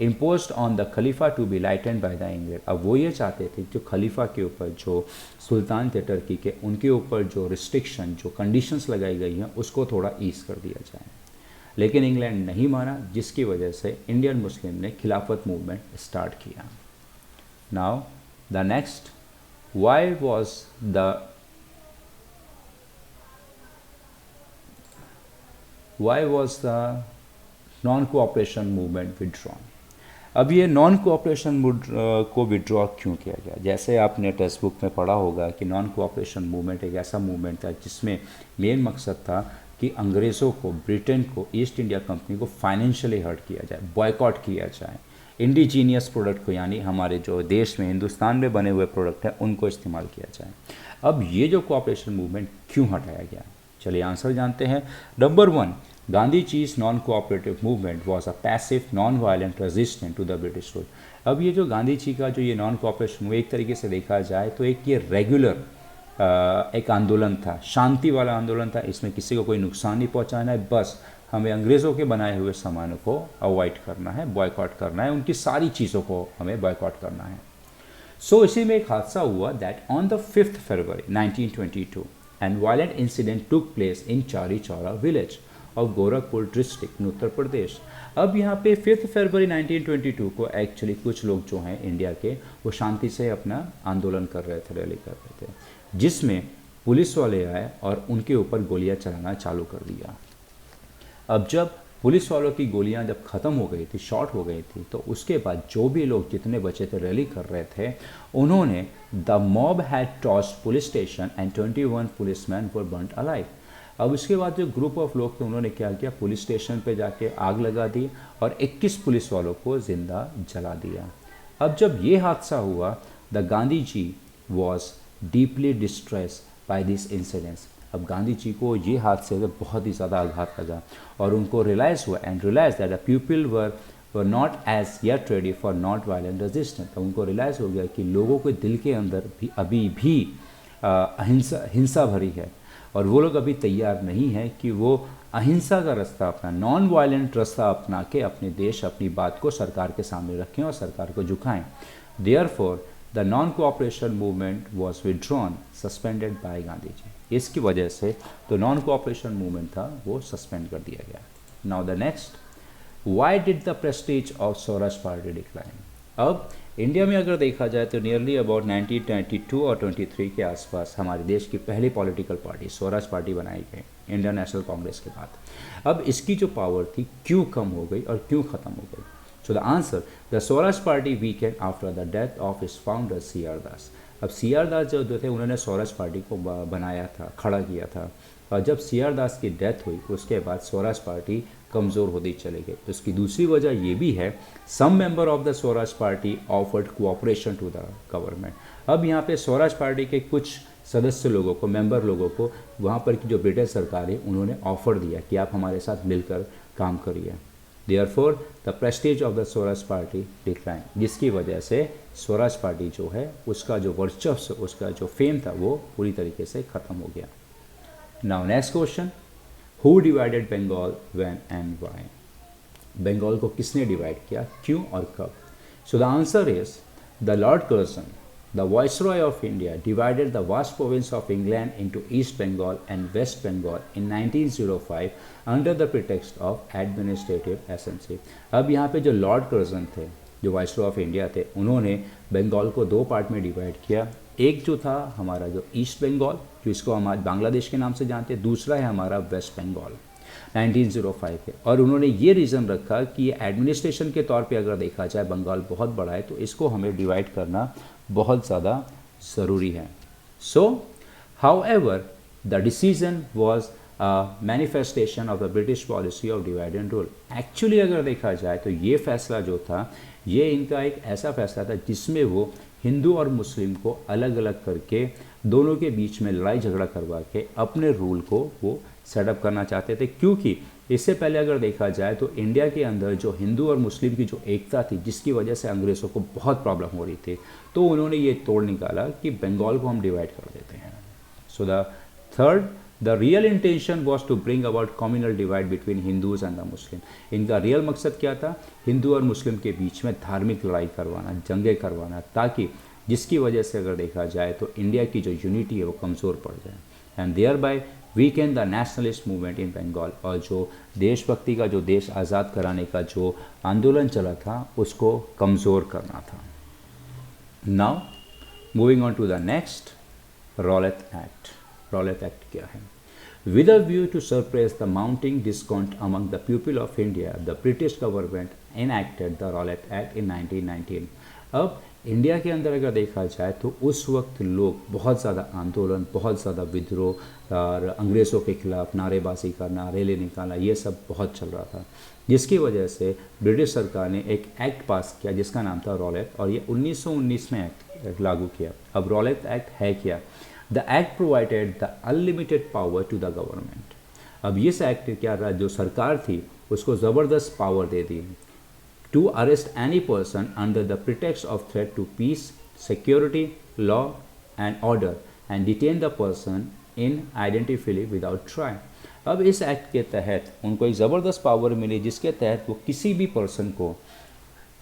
imposed on the Khalifa to be lightened by the England. अब वो ये चाहते थे जो खलीफा के ऊपर जो सुल्तान थे टर्की के, उनके ऊपर जो रिस्ट्रिक्शन जो कंडीशंस लगाई गई हैं उसको थोड़ा ईज कर दिया जाए, लेकिन इंग्लैंड नहीं माना, जिसकी वजह से इंडियन मुस्लिम ने खिलाफत मूवमेंट स्टार्ट किया। Now the next, why was the non cooperation movement withdrawn. अब ये नॉन कोऑपरेशन को विड्रॉ क्यों किया गया? जैसे आपने टेक्स्ट बुक में पढ़ा होगा कि नॉन कोऑपरेशन मूवमेंट एक ऐसा मूवमेंट था जिसमें मेन मकसद था कि अंग्रेज़ों को, ब्रिटेन को, ईस्ट इंडिया कंपनी को फाइनेंशियली हर्ट किया जाए, बॉयकॉट किया जाए, इंडिजीनियस प्रोडक्ट को यानी हमारे जो देश में हिंदुस्तान में बने हुए प्रोडक्ट हैं उनको इस्तेमाल किया जाए। अब ये जो कोऑपरेशन मूवमेंट क्यों हटाया गया, चलिए आंसर जानते हैं। Number one, Gandhiji's non-cooperative movement was a passive, non-violent resistance to the British rule। अब ये जो गांधी जी का जो ये नॉन कोऑपरेशन एक तरीके से देखा जाए तो एक ये रेगुलर एक आंदोलन था, शांति वाला आंदोलन था। इसमें किसी को कोई नुकसान नहीं पहुंचाना है, बस हमें अंग्रेज़ों के बनाए हुए सामानों को अवॉइड करना है, बॉयकॉट करना है, उनकी सारी चीज़ों को हमें बॉयकॉट करना है। सो इसी में एक हादसा हुआ that on the 5th February 1922 and violent incident took place in Chauri Chaura village of Gorakhpur district in Uttar Pradesh. अब यहाँ पे 5 फरवरी 1922 को एक्चुअली कुछ लोग जो हैं इंडिया के वो शांति से अपना आंदोलन कर रहे थे, रैली कर रहे थे, जिसमें पुलिस वाले आए और उनके ऊपर गोलियां चलाना चालू कर दिया। अब जब पुलिस वालों की गोलियां जब ख़त्म हो गई थी, शॉर्ट हो गई थी, तो उसके बाद जो भी लोग जितने बचे थे रैली कर रहे थे उन्होंने the mob had tossed police station and 21 policeman were burned alive. अब उसके बाद जो ग्रुप ऑफ लोग थे उन्होंने क्या किया, पुलिस स्टेशन पे जाके आग लगा दी और 21 पुलिस वालों को जिंदा जला दिया। अब जब ये हादसा हुआ, the Gandhi ji was deeply distress by this incidents. अब गांधी जी को ये हादसे से बहुत ही ज़्यादा आघात लगा और उनको रियलाइज़ हुआ that the people were not as yet ready for not violent resistance. तो उनको रियलाइज़ हो गया कि लोगों के दिल के अंदर भी अभी भी हिंसा भरी है और वो लोग अभी तैयार नहीं हैं कि वो अहिंसा का रास्ता अपना, नॉन वायलेंट रास्ता अपना के अपने देश, अपनी बात को सरकार के सामने रखें और सरकार को झुकाएं। Therefore the non cooperation movement was withdrawn, suspended by Gandhi ji. इसकी वजह से तो नॉन कोऑपरेशन मूवमेंट था वो सस्पेंड कर दिया गया। Now the next, why did the Prestige of Swaraj party decline. अब इंडिया में अगर देखा जाए तो नियरली अबाउट 1922 और 23 के आसपास हमारे देश की पहली पॉलिटिकल पार्टी स्वराज पार्टी बनाई गई इंडियन नेशनल कांग्रेस के बाद। अब इसकी जो पावर थी क्यों कम हो गई और क्यों ख़त्म हो गई? सो the answer, the Swaraj party weekend after the death of इस फाउंडर सी.आर. दास। अब सी.आर. दास जो थे उन्होंने स्वराज पार्टी को बनाया था, खड़ा किया था, और जब सी.आर. दास की डेथ हुई उसके बाद स्वराज पार्टी कमज़ोर होती चली गई। उसकी दूसरी वजह ये भी है, some member of the Swaraj party offered cooperation to the government. अब यहाँ पे स्वराज पार्टी के कुछ सदस्य लोगों को, मेंबर लोगों को वहाँ पर की जो ब्रिटिश सरकार है उन्होंने ऑफर दिया कि आप हमारे साथ मिलकर काम करिए। Therefore the Prestige of the Swaraj party decline, जिसकी वजह से स्वराज पार्टी जो है उसका जो वर्चस्व, उसका जो फेम था वो पूरी तरीके से ख़त्म हो गया। Now next question, who divided Bengal when and why. Bengal को किसने डिवाइड किया, क्यों और कब? So the answer is the Lord Curzon, the Viceroy of India, divided the vast province of England into East Bengal and West Bengal in 1905 under the pretext of administrative ascendancy। अब यहाँ पे जो Lord Curzon थे, जो viceroy of India थे, उन्होंने बंगाल को दो पार्ट में डिवाइड किया, एक जो था हमारा जो ईस्ट बंगाल, जो इसको हम आज बांग्लादेश के नाम से जानते हैं, दूसरा है हमारा वेस्ट बंगाल 1905 के। और उन्होंने ये रीज़न रखा कि ये एडमिनिस्ट्रेशन के तौर पे अगर देखा जाए बंगाल बहुत बड़ा है, तो इसको हमें डिवाइड करना बहुत ज़्यादा ज़रूरी है। सो however the decision was manifestation of the British policy of divide and rule. Actually अगर देखा जाए तो ये फैसला जो था, ये इनका एक ऐसा फैसला था जिसमें वो हिंदू और मुस्लिम को अलग अलग करके दोनों के बीच में लड़ाई झगड़ा करवा के अपने रूल को वो सेटअप करना चाहते थे। क्योंकि इससे पहले अगर देखा जाए तो इंडिया के अंदर जो हिंदू और मुस्लिम की जो एकता थी, जिसकी वजह से अंग्रेज़ों को बहुत प्रॉब्लम हो रही थी, तो उन्होंने ये तोड़ निकाला कि बंगाल को हम डिवाइड कर देते हैं। So the third, the real intention was to bring about communal divide between Hindus and the Muslim. इनका रियल मकसद क्या था? हिंदू और मुस्लिम के बीच में धार्मिक लड़ाई करवाना, जंगें करवाना, ताकि जिसकी वजह से अगर देखा जाए तो इंडिया की जो यूनिटी है वो कमज़ोर पड़ जाए, and thereby weakened the nationalist movement in Bengal. और जो देशभक्ति का, जो देश आज़ाद कराने का जो आंदोलन चला था, उसको कमज़ोर करना था। Now moving on to the next, Rowlatt Act. Rowlatt Act क्या है? With a view to suppress the mounting discontent among the people of India, the British government enacted the Rowlatt Act in 1919. अब India के अंदर अगर देखा जाए तो उस वक्त लोग बहुत ज़्यादा आंदोलन, बहुत ज़्यादा विद्रोह और अंग्रेज़ों के खिलाफ नारेबाजी करना, रैली निकालना, ये सब बहुत चल रहा था, जिसकी वजह से ब्रिटिश सरकार ने एक एक्ट पास किया जिसका नाम था रॉलेट, और ये 1919 में एक्ट लागू किया। अब रॉलेट एक्ट है क्या? The act provided the unlimited power to the government. अब इस एक्ट क्या रहा? जो सरकार थी उसको ज़बरदस्त power they the to arrest any person under the pretext of threat to peace, security, law and order and detain the person indefinitely without trial. अब इस एक्ट के तहत उनको एक ज़बरदस्त पावर मिली जिसके तहत वो किसी भी पर्सन को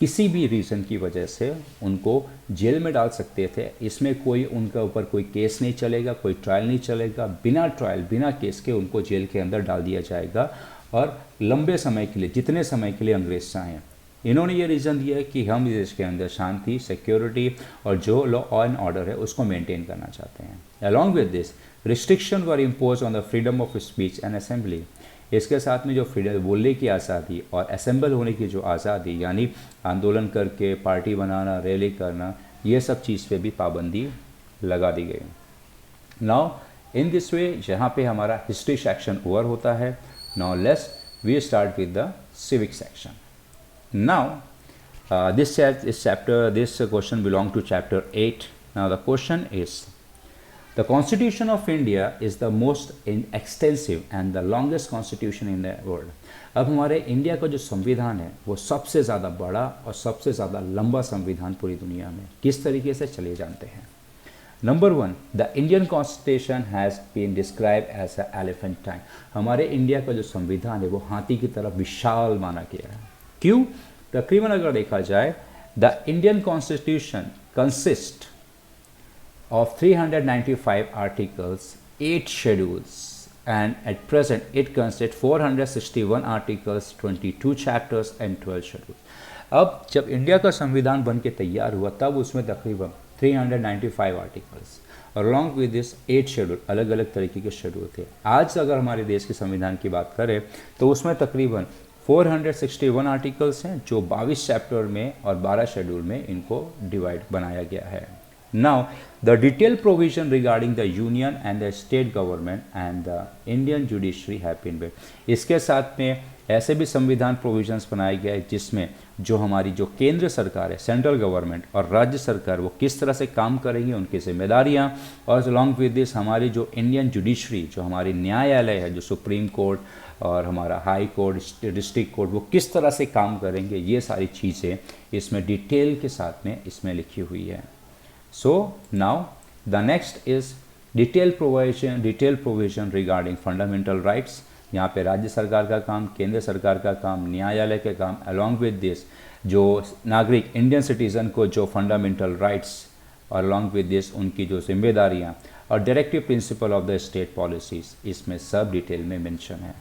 किसी भी रीज़न की वजह से उनको जेल में डाल सकते थे। इसमें कोई उनका ऊपर कोई केस नहीं चलेगा, कोई ट्रायल नहीं चलेगा, बिना ट्रायल बिना केस के उनको जेल के अंदर डाल दिया जाएगा, और लंबे समय के लिए, जितने समय के लिए अंग्रेज चाहें। इन्होंने ये रीज़न दिया है कि हम देश के अंदर शांति, सिक्योरिटी और जो लॉ एंड ऑर्डर है उसको मेंटेन करना चाहते हैं। Along with this restriction were impose on the freedom of speech and assembly. इसके साथ में जो फ्रीडम, बोलने की आज़ादी और असेंबल होने की जो आज़ादी, यानी आंदोलन करके पार्टी बनाना, रैली करना, ये सब चीज़ पे भी पाबंदी लगा दी गई। नाउ इन दिस वे यहाँ पे हमारा हिस्ट्री सेक्शन ओवर होता है। Now let's we start with the civic section. Now this question belong to chapter 8। Now the question is, The Constitution of India is the most extensive and the longest constitution in the world. अब हमारे India का जो संविधान है वो सबसे ज़्यादा बड़ा और सबसे ज़्यादा लंबा संविधान पूरी दुनिया में। किस तरीके से, चलिए जानते हैं। Number 1, the Indian constitution has been describe as a elephantine. हमारे इंडिया का जो संविधान है वो हाथी की तरह विशाल माना गया है। क्यों? तकरीबन अगर देखा जाए, the Indian constitution consist of 395 articles, 8 schedules, and at present it consists 461 articles, 22 chapters and 12 schedules. अब जब इंडिया का संविधान बन के तैयार हुआ तब उसमें तकरीबन 395 आर्टिकल्स और अलॉन्ग विद दिस 8 शेड्यूल, अलग अलग तरीके के शेड्यूल थे। आज अगर हमारे देश के संविधान की बात करें तो उसमें तकरीबन 461 आर्टिकल्स हैं जो 22 चैप्टर में और 12 शेड्यूल में इनको डिवाइड बनाया गया है। Now, the detailed provision regarding the union and the state government and the Indian judiciary have been made. इसके साथ में ऐसे भी संविधान प्रोविजंस बनाए गए जिसमें जो हमारी जो केंद्र सरकार है, सेंट्रल गवर्नमेंट, और राज्य सरकार वो किस तरह से काम करेंगी, उनकी जिम्मेदारियां, और अलॉन्ग विद दिस हमारी जो इंडियन जुडिशरी, जो हमारी न्यायालय है, जो सुप्रीम कोर्ट और हमारा हाई कोर्ट, डिस्ट्रिक्ट कोर्ट, वो किस तरह से काम करेंगे, ये सारी चीज़ें इसमें डिटेल के साथ में इसमें लिखी हुई है। So now the next is detailed provision regarding fundamental rights. यहाँ पे राज्य सरकार का काम, केंद्र सरकार का काम, न्यायालय के काम, along with this जो नागरिक इंडियन सिटीज़न को जो फंडामेंटल राइट्स और along with this उनकी जो जिम्मेदारियाँ और directive principle of the state policies, इसमें सब डिटेल में मेंशन है।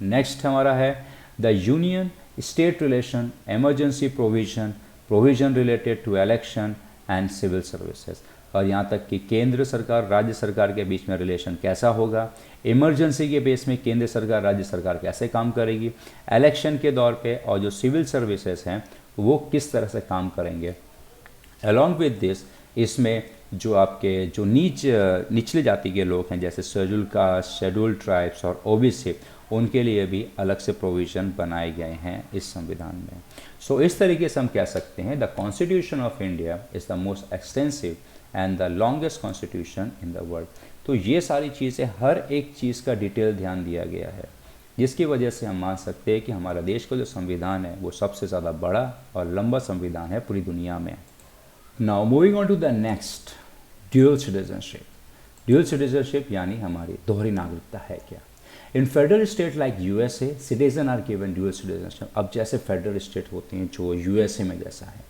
नेक्स्ट हमारा है the union state relation, emergency provision, provision related to election and civil services. और यहाँ तक कि केंद्र सरकार राज्य सरकार के बीच में रिलेशन कैसा होगा, इमरजेंसी के बेस में केंद्र सरकार राज्य सरकार कैसे काम करेगी, इलेक्शन के दौर पे और जो सिविल सर्विसेज हैं वो किस तरह से काम करेंगे। अलॉन्ग विद दिस इसमें जो आपके जो निचली जाति के लोग हैं जैसे शेड्यूल कास्ट, शेड्यूल ट्राइब्स और ओबीसी, उनके लिए भी अलग से प्रोविज़न बनाए गए हैं इस संविधान में। सो इस तरीके से हम कह सकते हैं the constitution of India is the most extensive and the longest constitution in the world. तो ये सारी चीज़ें, हर एक चीज़ का डिटेल ध्यान दिया गया है, जिसकी वजह से हम मान सकते हैं कि हमारा देश का जो संविधान है वो सबसे ज़्यादा बड़ा और लंबा संविधान है पूरी दुनिया में। Now moving on to the next, dual citizenship. Dual citizenship यानी हमारी दोहरी नागरिकता है क्या। In federal state like USA citizen are given dual citizenship. अब जैसे फेडरल स्टेट होती हैं जो यूएसए में जैसा है,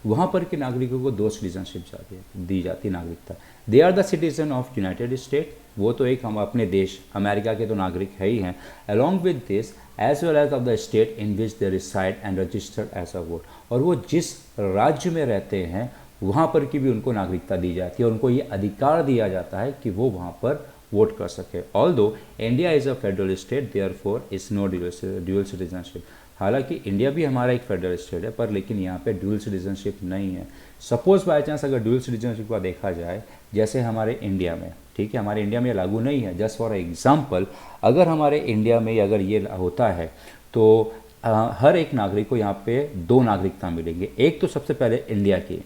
वहाँ पर के नागरिकों को दो सिटीजनशिप दी जाती नागरिकता। They are the citizen of United State, वो तो एक हम अपने देश अमेरिका के तो नागरिक है ही हैं, along with this as well as of the state in which they reside and registered as a vote. और वो जिस राज्य में रहते हैं वहाँ पर की भी उनको नागरिकता दी जाती है और उनको ये अधिकार दिया जाता है कि वो वहाँ पर वोट कर सके। Although India is a federal state therefore is no dual citizenship. हालांकि इंडिया भी हमारा एक फेडरल स्टेट है, पर लेकिन यहाँ पे ड्यूअल सिटीजनशिप नहीं है। सपोज बाय चांस अगर ड्यूअल सिटीजनशिप का देखा जाए, जैसे हमारे इंडिया में, ठीक है, हमारे इंडिया में ये लागू नहीं है। जस्ट फॉर एग्जांपल, अगर हमारे इंडिया में अगर ये होता है तो हर एक नागरिक को यहाँ पे दो नागरिकता मिलेंगे। एक तो सबसे पहले इंडिया की,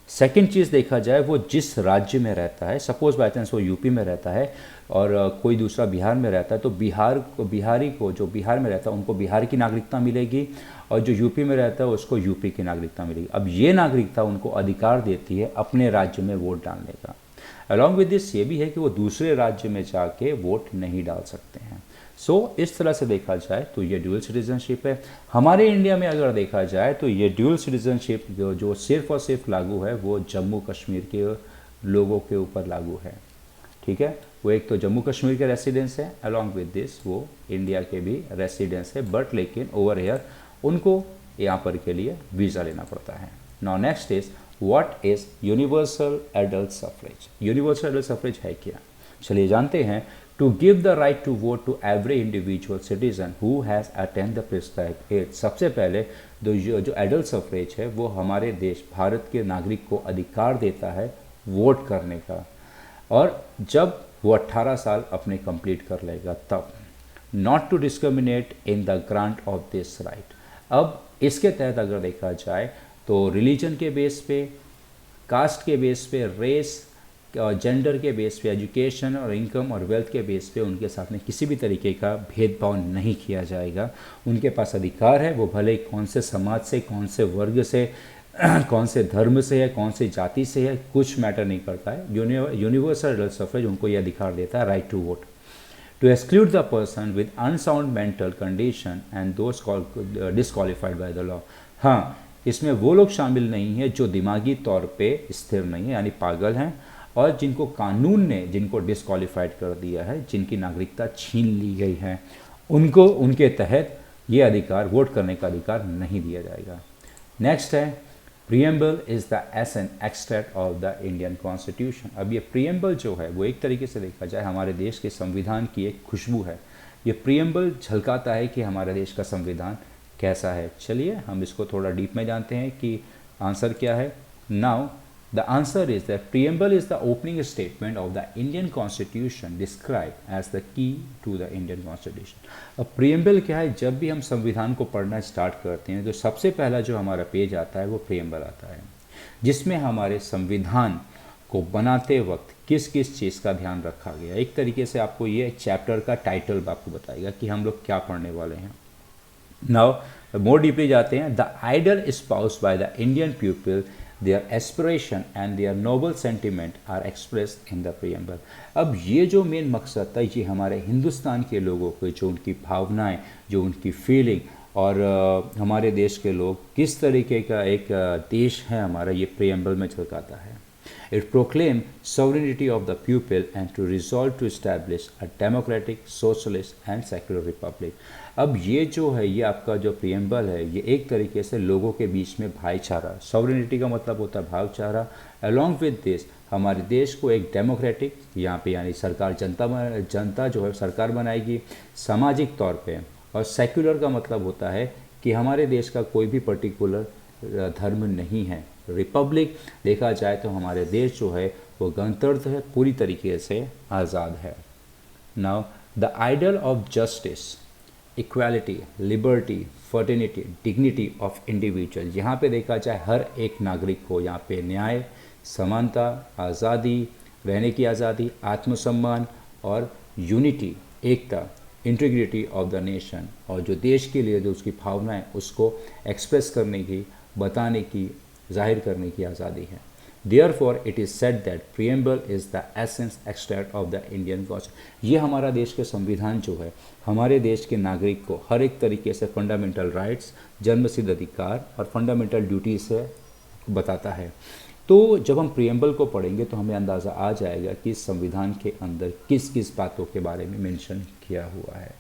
सेकंड चीज़ देखा जाए वो जिस राज्य में रहता है, सपोज बाय चांस वो यूपी में रहता है और कोई दूसरा बिहार में रहता है, तो बिहारी को जो बिहार में रहता है उनको बिहार की नागरिकता मिलेगी और जो यूपी में रहता है उसको यूपी की नागरिकता मिलेगी। अब ये नागरिकता उनको अधिकार देती है अपने राज्य में वोट डालने का। अलॉन्ग विद दिस ये भी है कि वो दूसरे राज्य में जाके वोट नहीं डाल सकते हैं। सो इस तरह से देखा जाए तो ये ड्यूअल सिटीजनशिप है। हमारे इंडिया में अगर देखा जाए तो ये ड्यूअल सिटीजनशिप जो सिर्फ और सिर्फ लागू है वो जम्मू कश्मीर के लोगों के ऊपर लागू है, ठीक है। वो एक तो जम्मू कश्मीर के रेसिडेंस है, अलॉन्ग विद दिस वो इंडिया के भी रेसिडेंस है, बट लेकिन ओवर हेयर उनको यहाँ पर के लिए वीज़ा लेना पड़ता है। Now next is what is universal adult suffrage. Universal adult suffrage है क्या, चलिए जानते हैं। To give the right to vote to every individual citizen who has attained the prescribed age। सबसे पहले जो एडल्ट सफरेज है वो हमारे देश भारत के नागरिक को अधिकार देता है वोट करने का, और जब वो 18 साल अपने कंप्लीट कर लेगा तब। Not to discriminate in the grant of this right. अब इसके तहत अगर देखा जाए तो रिलीजन के बेस पे, कास्ट के बेस पे, रेस और जेंडर के बेस पे, एजुकेशन और इनकम और वेल्थ के बेस पे उनके साथ में किसी भी तरीके का भेदभाव नहीं किया जाएगा। उनके पास अधिकार है, वो भले कौन से समाज से, कौन से वर्ग से, कौन से धर्म से है, कौन से जाति से है, कुछ मैटर नहीं करता है। यूनिवर्सल एडल्ट सफरेज उनको ये अधिकार देता है right to vote. To exclude the person with unsound mental condition and those disqualified by the law. हाँ, इसमें वो लोग शामिल नहीं है जो दिमागी तौर पे स्थिर नहीं है यानी पागल हैं, और जिनको कानून ने जिनको डिस्क्वालीफाइड कर दिया है, जिनकी नागरिकता छीन ली गई है, उनको उनके तहत ये अधिकार, वोट करने का अधिकार नहीं दिया जाएगा। नेक्स्ट है preamble is the essence extract of the Indian constitution. अब ये प्रीएम्बल जो है वो एक तरीके से देखा जाए हमारे देश के संविधान की एक खुशबू है। ये प्रीएम्बल झलकाता है कि हमारे देश का संविधान कैसा है। चलिए हम इसको थोड़ा डीप में जानते हैं कि आंसर क्या है। Now the answer is that preamble is the opening statement of the Indian Constitution described as the key to the Indian Constitution। अब preamble क्या है, जब भी हम संविधान को पढ़ना स्टार्ट करते हैं तो सबसे पहला जो हमारा पेज आता है वो preamble आता है, जिसमें हमारे संविधान को बनाते वक्त किस किस चीज़ का ध्यान रखा गया। एक तरीके से आपको ये चैप्टर का टाइटल आपको बताएगा कि हम लोग क्या पढ़ने वाले हैं। नाउ मोर डीपली जाते हैं। The ideal espoused by the Indian people, their aspiration and their noble sentiment are expressed in the preamble। अब ये जो मेन मकसद था, ये हमारे हिंदुस्तान के लोगों के जो उनकी भावनाएं, जो उनकी फीलिंग और हमारे देश के लोग किस तरीके का एक देश है हमारा, ये preamble में झलकाता है। It proclaimed sovereignty of the people and to resolve to establish a democratic, socialist and secular republic। अब ये जो है, ये आपका जो प्रीएम्बल है, ये एक तरीके से लोगों के बीच में भाईचारा, सॉवरेनिटी का मतलब होता है भाईचारा, अलॉन्ग विद दिस हमारे देश को एक डेमोक्रेटिक यहाँ पे यानी सरकार जनता जो है सरकार बनाएगी सामाजिक तौर पे, और सेक्युलर का मतलब होता है कि हमारे देश का कोई भी पर्टिकुलर धर्म नहीं है। रिपब्लिक देखा जाए तो हमारे देश जो है वो गणतंत्र है, पूरी तरीके से आज़ाद है। Now the ideal of justice, equality, liberty, fraternity, dignity of individual, यहाँ पे देखा जाए हर एक नागरिक को यहाँ पे न्याय, समानता, आज़ादी, रहने की आज़ादी, आत्मसम्मान और unity, Ekta, integrity of the nation, और जो देश के लिए जो उसकी भावना है उसको एक्सप्रेस करने की, बताने की, जाहिर करने की आज़ादी है। Therefore, it is said that preamble is the essence extract of the Indian Constitution। ये हमारा देश के संविधान जो है हमारे देश के नागरिक को हर एक तरीके से फंडामेंटल राइट्स, जन्मसिद्ध अधिकार और फंडामेंटल ड्यूटी से बताता है। तो जब हम प्रियम्बल को पढ़ेंगे तो हमें अंदाज़ा आ जाएगा कि इस संविधान के अंदर किस किस बातों के बारे में मेंशन किया हुआ है।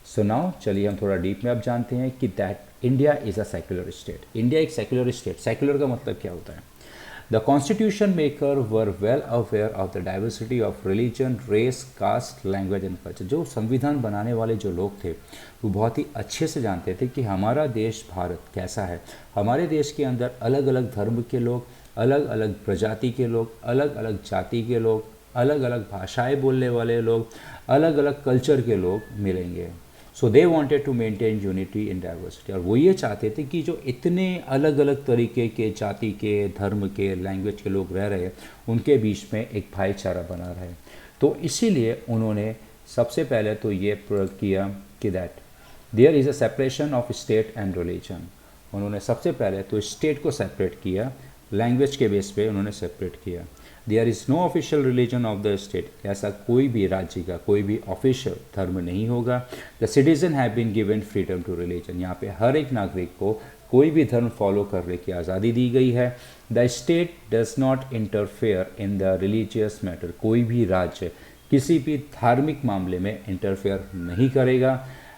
सो नाउ चलिए हम थोड़ा डीप में अब जानते हैं कि that India is a secular state. India एक सेक्युलर स्टेट, सेक्युलर का मतलब क्या होता है? The constitution maker were well aware of the diversity of religion, race, caste, language and culture. जो संविधान बनाने वाले जो लोग थे वो बहुत ही अच्छे से जानते थे कि हमारा देश भारत कैसा है। हमारे देश के अंदर अलग अलग धर्म के लोग, अलग अलग प्रजाति के लोग, अलग अलग जाति के लोग, अलग अलग भाषाएं बोलने वाले लोग, अलग अलग कल्चर के लोग मिलेंगे। So they wanted to maintain unity in diversity. और वो ये चाहते थे कि जो इतने अलग अलग तरीके के जाति के, धर्म के, लैंग्वेज के लोग रह रहे हैं उनके बीच में एक भाईचारा बना रहे। तो इसीलिए उन्होंने सबसे पहले तो ये प्रयोग किया कि that there is a separation of state and religion. उन्होंने सबसे पहले तो स्टेट को सेपरेट किया, लैंग्वेज के बेस पे उन्होंने सेपरेट किया। There is no official religion of the state, ऐसा कोई भी राज्य का कोई भी ऑफिशियल धर्म नहीं होगा। The citizen have been given freedom to religion, यहाँ पे हर एक नागरिक को कोई भी धर्म फॉलो करने की आज़ादी दी गई है। The state does not interfere in the religious matter, कोई भी राज्य किसी भी धार्मिक मामले में इंटरफेयर नहीं करेगा।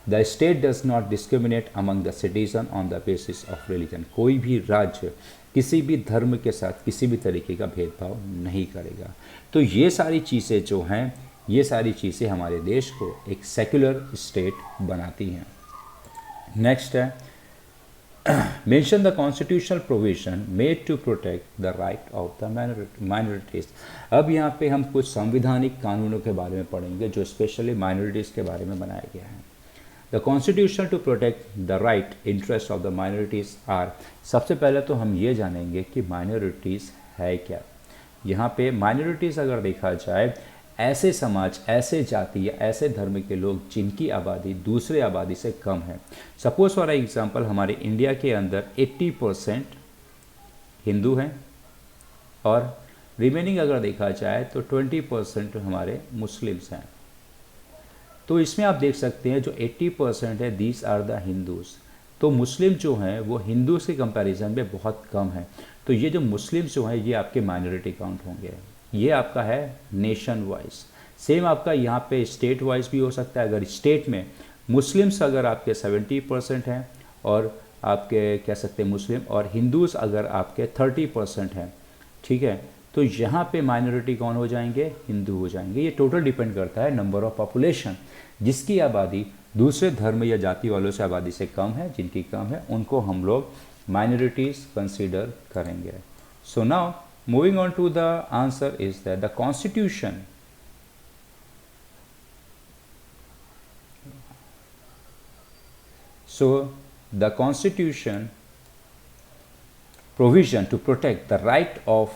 The state does not discriminate among the citizen on the basis of religion, कोई भी राज्य किसी भी धर्म के साथ किसी भी तरीके का भेदभाव नहीं करेगा। तो ये सारी चीज़ें जो हैं, ये सारी चीज़ें हमारे देश को एक सेक्युलर स्टेट बनाती हैं। नेक्स्ट है mention the constitutional provision made to protect the right of the minorities. अब यहाँ पे हम कुछ संवैधानिक कानूनों के बारे में पढ़ेंगे जो स्पेशली माइनॉरिटीज़ के बारे में बनाया गया है। The constitution to protect the right interest of the minorities are. सबसे पहले तो हम ये जानेंगे कि माइनॉरिटीज़ है क्या। यहाँ पे माइनॉरिटीज़ अगर देखा जाए ऐसे समाज, ऐसे जाति या ऐसे धर्म के लोग जिनकी आबादी दूसरे आबादी से कम है। सपोज फॉर एग्जांपल हमारे इंडिया के अंदर 80% हिंदू हैं और रिमेनिंग अगर देखा जाए तो 20% हमारे मुस्लिम्स हैं। तो इसमें आप देख सकते हैं जो 80% है दीज आर द हिंदूज़। तो मुस्लिम जो हैं वो हिंदूज़ के कंपैरिजन में बहुत कम है। तो ये जो मुस्लिम्स जो हैं ये आपके माइनॉरिटी काउंट होंगे। ये आपका है नेशन वाइज। सेम आपका यहाँ पे स्टेट वाइज भी हो सकता है। अगर स्टेट में मुस्लिम्स अगर आपके 70% हैं और आपके कह सकते हैं मुस्लिम, और हिंदूज़ अगर आपके 30% हैं, ठीक है, तो यहाँ पे माइनॉरिटी कौन हो जाएंगे? हिंदू हो जाएंगे। ये टोटल डिपेंड करता है नंबर ऑफ पॉपुलेशन। जिसकी आबादी दूसरे धर्म या जाति वालों से आबादी से कम है, जिनकी कम है, उनको हम लोग माइनॉरिटीज़ कंसीडर करेंगे। So now moving on to the answer is that the constitution the constitution provision to protect the right of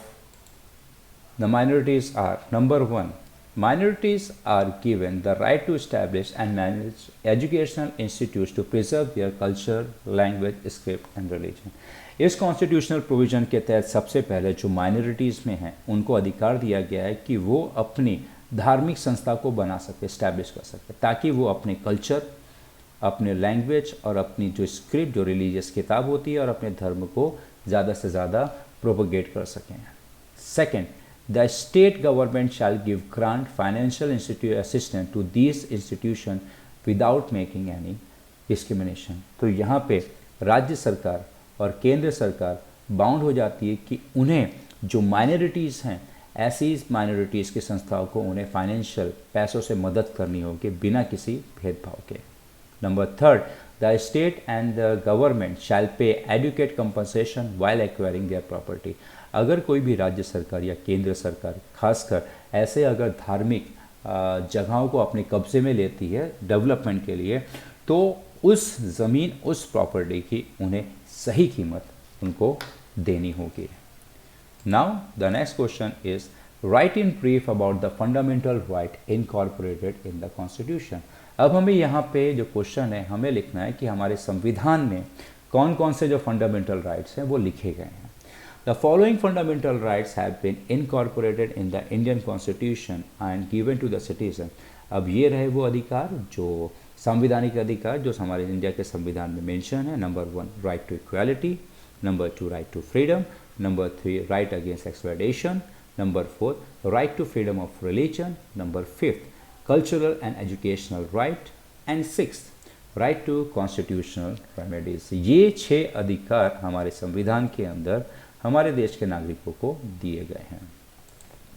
the minorities are: number 1, minorities are given the right to establish and manage educational institutes to preserve their culture, language, script and religion। इस constitutional provision के तहत सबसे पहले जो minorities में हैं उनको अधिकार दिया गया है कि वो अपनी धार्मिक संस्था को बना सके, इस्टेब्लिश कर सके, ताकि वो अपने कल्चर, अपने लैंग्वेज और अपनी जो स्क्रिप्ट, जो रिलीजियस किताब होती है, और अपने धर्म को ज़्यादा से ज़्यादा प्रोपगेट कर सकें। Second, the state government shall give grant financial assistance to these institution without making any discrimination. तो यहाँ पे राज्य सरकार और केंद्र सरकार बाउंड हो जाती है कि उन्हें जो माइनॉरिटीज़ हैं ऐसी माइनॉरिटीज़ की संस्थाओं को उन्हें फाइनेंशियल पैसों से मदद करनी होगी बिना किसी भेदभाव के। Number third, the state and the government shall pay adequate compensation while acquiring their property. अगर कोई भी राज्य सरकार या केंद्र सरकार खासकर ऐसे अगर धार्मिक जगहों को अपने कब्जे में लेती है डेवलपमेंट के लिए, तो उस ज़मीन, उस प्रॉपर्टी की उन्हें सही कीमत उनको देनी होगी। Now the next question is right in brief about the fundamental right incorporated in the constitution. अब हमें यहाँ पे जो क्वेश्चन है हमें लिखना है कि हमारे संविधान में कौन कौन से जो फंडामेंटल राइट्स हैं वो लिखे गए हैं। The following fundamental rights have been incorporated in the Indian constitution and given to the citizen. अब ये रहे वो अधिकार, जो संवैधानिक अधिकार जो हमारे इंडिया के संविधान में मेंशन है। Number 1 right to equality, number 2 right to freedom, number 3 right against exploitation, number 4 right to freedom of religion, number 5 cultural and educational right, and 6 right to constitutional remedies. ये 6 अधिकार हमारे संविधान के अंदर हमारे देश के नागरिकों को दिए गए हैं।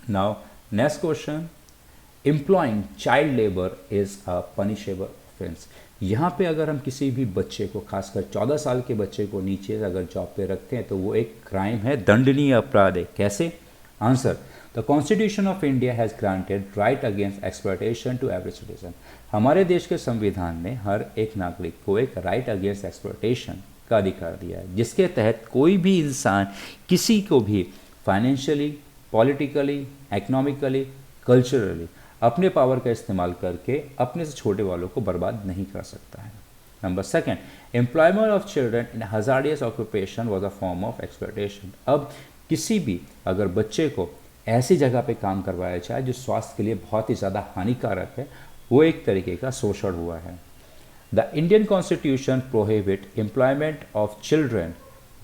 Now next question, employing child labour is a punishable offence. यहाँ पे अगर हम किसी भी बच्चे को, खासकर 14 साल के बच्चे को नीचे अगर जॉब पे रखते हैं तो वो एक क्राइम है, दंडनीय अपराध है। कैसे? Answer, the constitution of India has granted right against exploitation to every citizen. हमारे देश के संविधान ने हर एक नागरिक को एक राइट अगेंस्ट एक्सप्लॉयटेशन का अधिकार दिया है, जिसके तहत कोई भी इंसान किसी को भी फाइनेंशियली, पॉलिटिकली, इकोनॉमिकली, कल्चरली अपने पावर का इस्तेमाल करके अपने से छोटे वालों को बर्बाद नहीं कर सकता है। Number 2, employment of children in hazardous occupation was a form of exploitation. अब किसी भी अगर बच्चे को ऐसी जगह पे काम करवाया जाए जो स्वास्थ्य के लिए बहुत ही ज़्यादा हानिकारक है, वो एक तरीके का शोषण हुआ है। The Indian constitution prohibit employment of children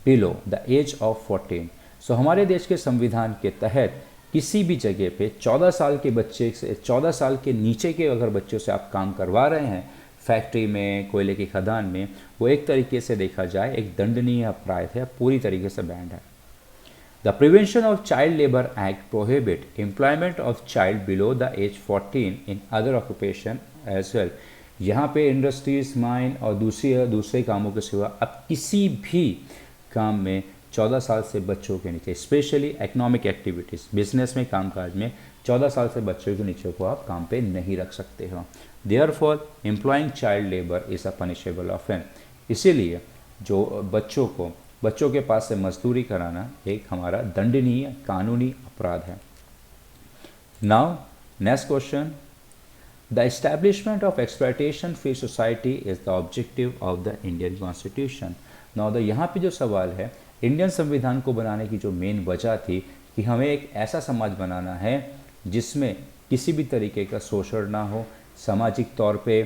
below the age of 14। सो हमारे देश के संविधान के तहत किसी भी जगह पे 14 साल के बच्चे से, 14 साल के नीचे के अगर बच्चों से आप काम करवा रहे हैं फैक्ट्री में, कोयले की खदान में, वो एक तरीके से देखा जाए एक दंडनीय अपराध है, पूरी तरीके से बैंड है। The prevention of child labour act prohibit employment of child below the age 14 in other occupation as well. यहाँ पे इंडस्ट्रीज, माइन और दूसरे कामों के सिवा अब किसी भी काम में 14 साल से बच्चों के नीचे, स्पेशली इकोनॉमिक एक्टिविटीज़, बिजनेस में, कामकाज में 14 साल से बच्चों के नीचे को आप काम पे नहीं रख सकते हो। Therefore employing child labour is a punishable offence. इसीलिए जो बच्चों के पास से मजदूरी कराना एक हमारा दंडनीय कानूनी अपराध है। Now next question, the establishment of exploitation free society is the objective of the Indian constitution. Now यहाँ पे जो सवाल है, इंडियन संविधान को बनाने की जो मेन वजह थी कि हमें एक ऐसा समाज बनाना है जिसमें किसी भी तरीके का शोषण ना हो, सामाजिक तौर पे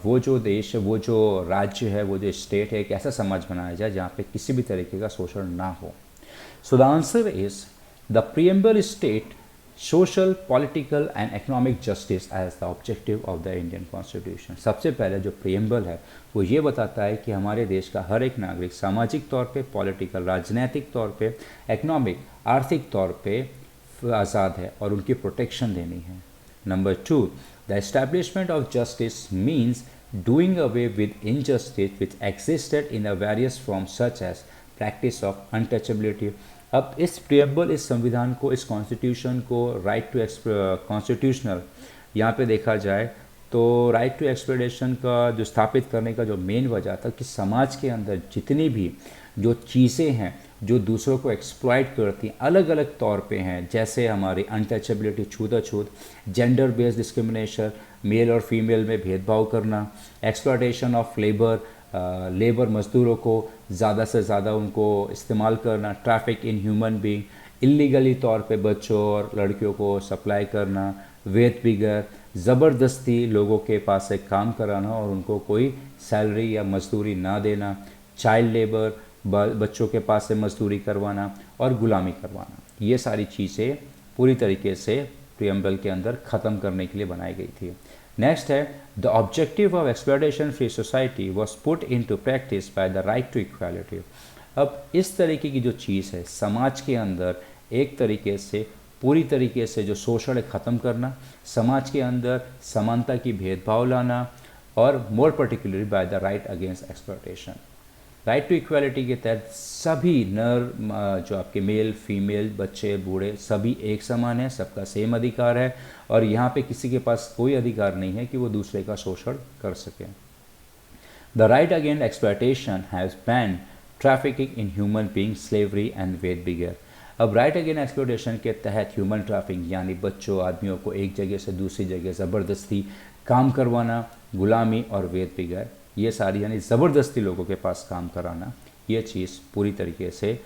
वो जो देश है, वो जो राज्य है, वो जो स्टेट है, एक ऐसा समाज बनाया जाए जहाँ पे किसी भी तरीके का शोषण ना हो। So the answer is the preamble state social, political and economic justice as the objective of the Indian constitution. सबसे पहले जो प्रीएम्बल है वो ये बताता है कि हमारे देश का हर एक नागरिक सामाजिक तौर पे, पॉलिटिकल, राजनीतिक तौर पे, इकोनॉमिक, आर्थिक तौर पे आज़ाद है और उनकी प्रोटेक्शन देनी है। Number 2, the establishment of justice means doing away with injustice which existed in a various form such as practice of untouchability. अब इस प्रीएम्बल, इस संविधान को, इस कॉन्स्टिट्यूशन को राइट टू कॉन्स्टिट्यूशनल यहाँ पे देखा जाए तो राइट टू एक्सप्लॉयटेशन का जो स्थापित करने का जो मेन वजह था कि समाज के अंदर जितनी भी जो चीज़ें हैं जो दूसरों को एक्सप्लॉइट करती हैं, अलग अलग तौर पे हैं, जैसे हमारी अनटचेबिलिटी, छूताछूत, जेंडर बेस्ड डिस्क्रिमिनेशन, मेल और फीमेल में भेदभाव करना, एक्सप्लॉयटेशन ऑफ लेबर मजदूरों को ज़्यादा से ज़्यादा उनको इस्तेमाल करना, traffic in human being, illegally तौर पे बच्चों और लड़कियों को सप्लाई करना, वेद बिगर, ज़बरदस्ती लोगों के पास से काम कराना और उनको कोई सैलरी या मजदूरी ना देना, चाइल्ड लेबर, बच्चों के पास से मजदूरी करवाना और गुलामी करवाना, ये सारी चीज़ें पूरी तरीके से प्रीएम्बल के अंदर ख़त्म करने के लिए बनाई गई थी। नेक्स्ट है, the objective of exploitation free society was put into practice by the right to equality. अब इस तरीके की जो चीज़ है समाज के अंदर एक तरीके से पूरी तरीके से जो शोषण है ख़त्म करना, समाज के अंदर समानता की भेदभाव लाना, और more particularly by the right against exploitation. Right to equality के तहत सभी नर जो आपके मेल फीमेल बच्चे बूढ़े सभी एक समान है, सबका सेम अधिकार है, और यहाँ पे किसी के पास कोई अधिकार नहीं है कि वो दूसरे का शोषण कर सके। The right against exploitation has ban trafficking in human being, slavery and veth begar. अब राइट अगेंस्ट एक्सप्लॉयटेशन के तहत ह्यूमन ट्रैफिकिंग यानी बच्चों आदमियों को एक जगह से दूसरी जगह ज़बरदस्ती काम करवाना, गुलामी और वेत बिगर, ये सारी यानी ज़बरदस्ती लोगों के पास काम कराना, ये चीज़ पूरी तरीके से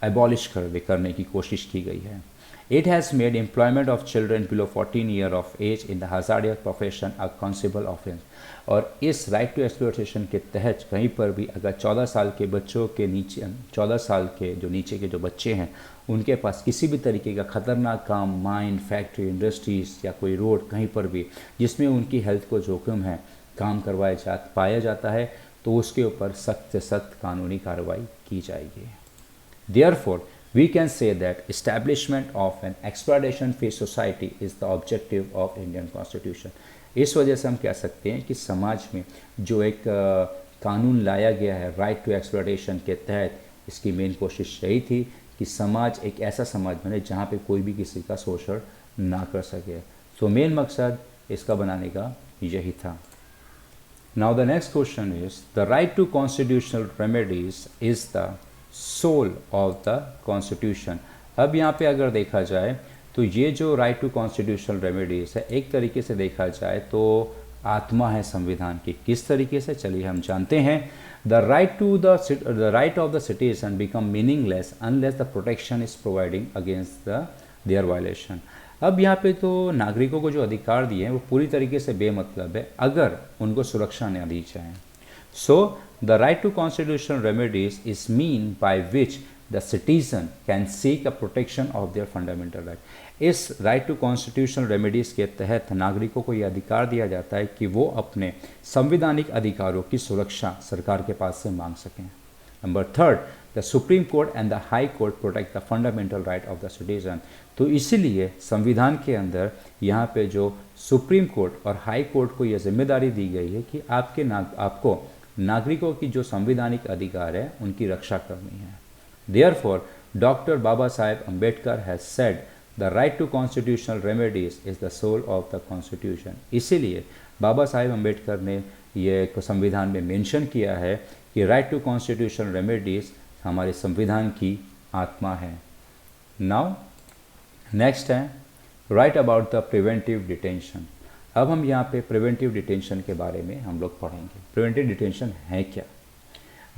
एबॉलिश करने की कोशिश की गई है। It has made employment of children below 14 year of age in the hazardous profession a cognizable offence. और इस राइट टू एक्सप्लॉयटेशन के तहत कहीं पर भी अगर 14 साल के बच्चों के नीचे 14 साल के जो नीचे के जो बच्चे हैं उनके पास किसी भी तरीके का ख़तरनाक काम, माइन, फैक्ट्री, इंडस्ट्रीज़ या कोई रोड कहीं पर भी जिसमें उनकी हेल्थ को जोखिम है काम पाया जाता है, तो उसके ऊपर सख्त से सख्त कानूनी कार्रवाई की जाएगी। Therefore, we can say that establishment of an exploitation-free society is the objective of Indian Constitution. इस वजह से हम कह सकते हैं कि समाज में जो एक कानून लाया गया है राइट टू एक्सप्लॉयटेशन के तहत, इसकी मेन कोशिश यही थी कि समाज एक ऐसा समाज बने जहाँ पे कोई भी किसी का शोषण ना कर सके। सो मेन मकसद इसका बनाने का यही था। Now the next question is, the right to constitutional remedies is the soul of the constitution. अब यहाँ पे अगर देखा जाए तो ये जो राइट टू कॉन्स्टिट्यूशनल रेमेडीज है एक तरीके से देखा जाए तो आत्मा है संविधान की। किस तरीके से, चलिए हम जानते हैं। The right of the citizen become meaningless unless the protection is providing against their violation. अब यहाँ पे तो नागरिकों को जो अधिकार दिए हैं वो पूरी तरीके से बेमतलब है अगर उनको सुरक्षा न दी जाए। So the right to constitutional remedies is mean by which the citizen can seek a protection of their fundamental right. इस राइट टू कॉन्स्टिट्यूशनल रेमेडीज के तहत नागरिकों को यह अधिकार दिया जाता है कि वो अपने संवैधानिक अधिकारों की सुरक्षा सरकार के पास से मांग सकें। Number third, the supreme court and the high court protect the fundamental right of the citizen. तो इसीलिए संविधान के अंदर यहाँ पे जो सुप्रीम कोर्ट और हाई कोर्ट को यह जिम्मेदारी दी गई है कि आपको नागरिकों की जो संवैधानिक अधिकार है उनकी रक्षा करनी है। Therefore doctor Baba Saheb Ambedkar has said the right to constitutional remedies is the soul of the constitution. इसीलिए बाबा साहेब अम्बेडकर ने ये संविधान में मेंशन किया है कि राइट टू कॉन्स्टिट्यूशनल रेमेडीज हमारे संविधान की आत्मा है। नाउ नेक्स्ट है right about the preventive detention. अब हम यहाँ पे प्रिवेंटिव डिटेंशन के बारे में हम लोग पढ़ेंगे। प्रिवेंटिव डिटेंशन है क्या?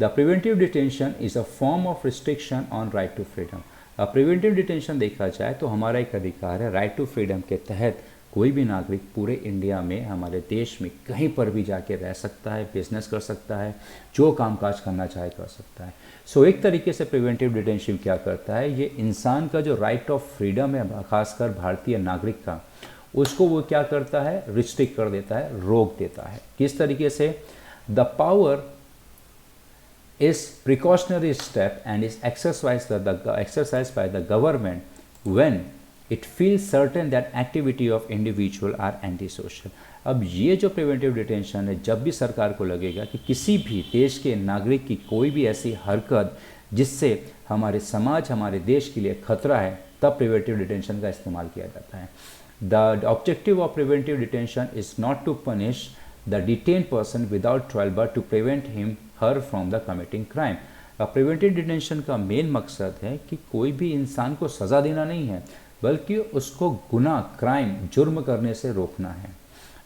The preventive detention is a form of restriction on right to freedom. अब प्रिवेंटिव डिटेंशन देखा जाए तो हमारा एक अधिकार है राइट टू फ्रीडम के तहत कोई भी नागरिक पूरे इंडिया में हमारे देश में कहीं पर भी जाके रह सकता है, बिजनेस कर सकता है, जो कामकाज करना चाहे कर सकता है। सो एक तरीके से प्रिवेंटिव डिटेंशन क्या करता है, ये इंसान का जो राइट ऑफ फ्रीडम है खासकर भारतीय नागरिक का, उसको वो क्या करता है, रिस्ट्रिक्ट कर देता है, रोक देता है। किस तरीके से? The power is precautionary step and is exercised by the government when it feels certain that activity of individual are antisocial। अब ये जो प्रिवेंटिव डिटेंशन है, जब भी सरकार को लगेगा कि किसी भी देश के नागरिक की कोई भी ऐसी हरकत जिससे हमारे समाज हमारे देश के लिए खतरा है, तब प्रिवेंटिव डिटेंशन का इस्तेमाल किया जाता है। The objective of preventive detention is not to punish the detain person without trial but to prevent him her from the committing crime. Preventive detention का मेन मकसद है कि कोई भी इंसान को सज़ा देना नहीं है, बल्कि उसको गुनाह, क्राइम, जुर्म करने से रोकना है।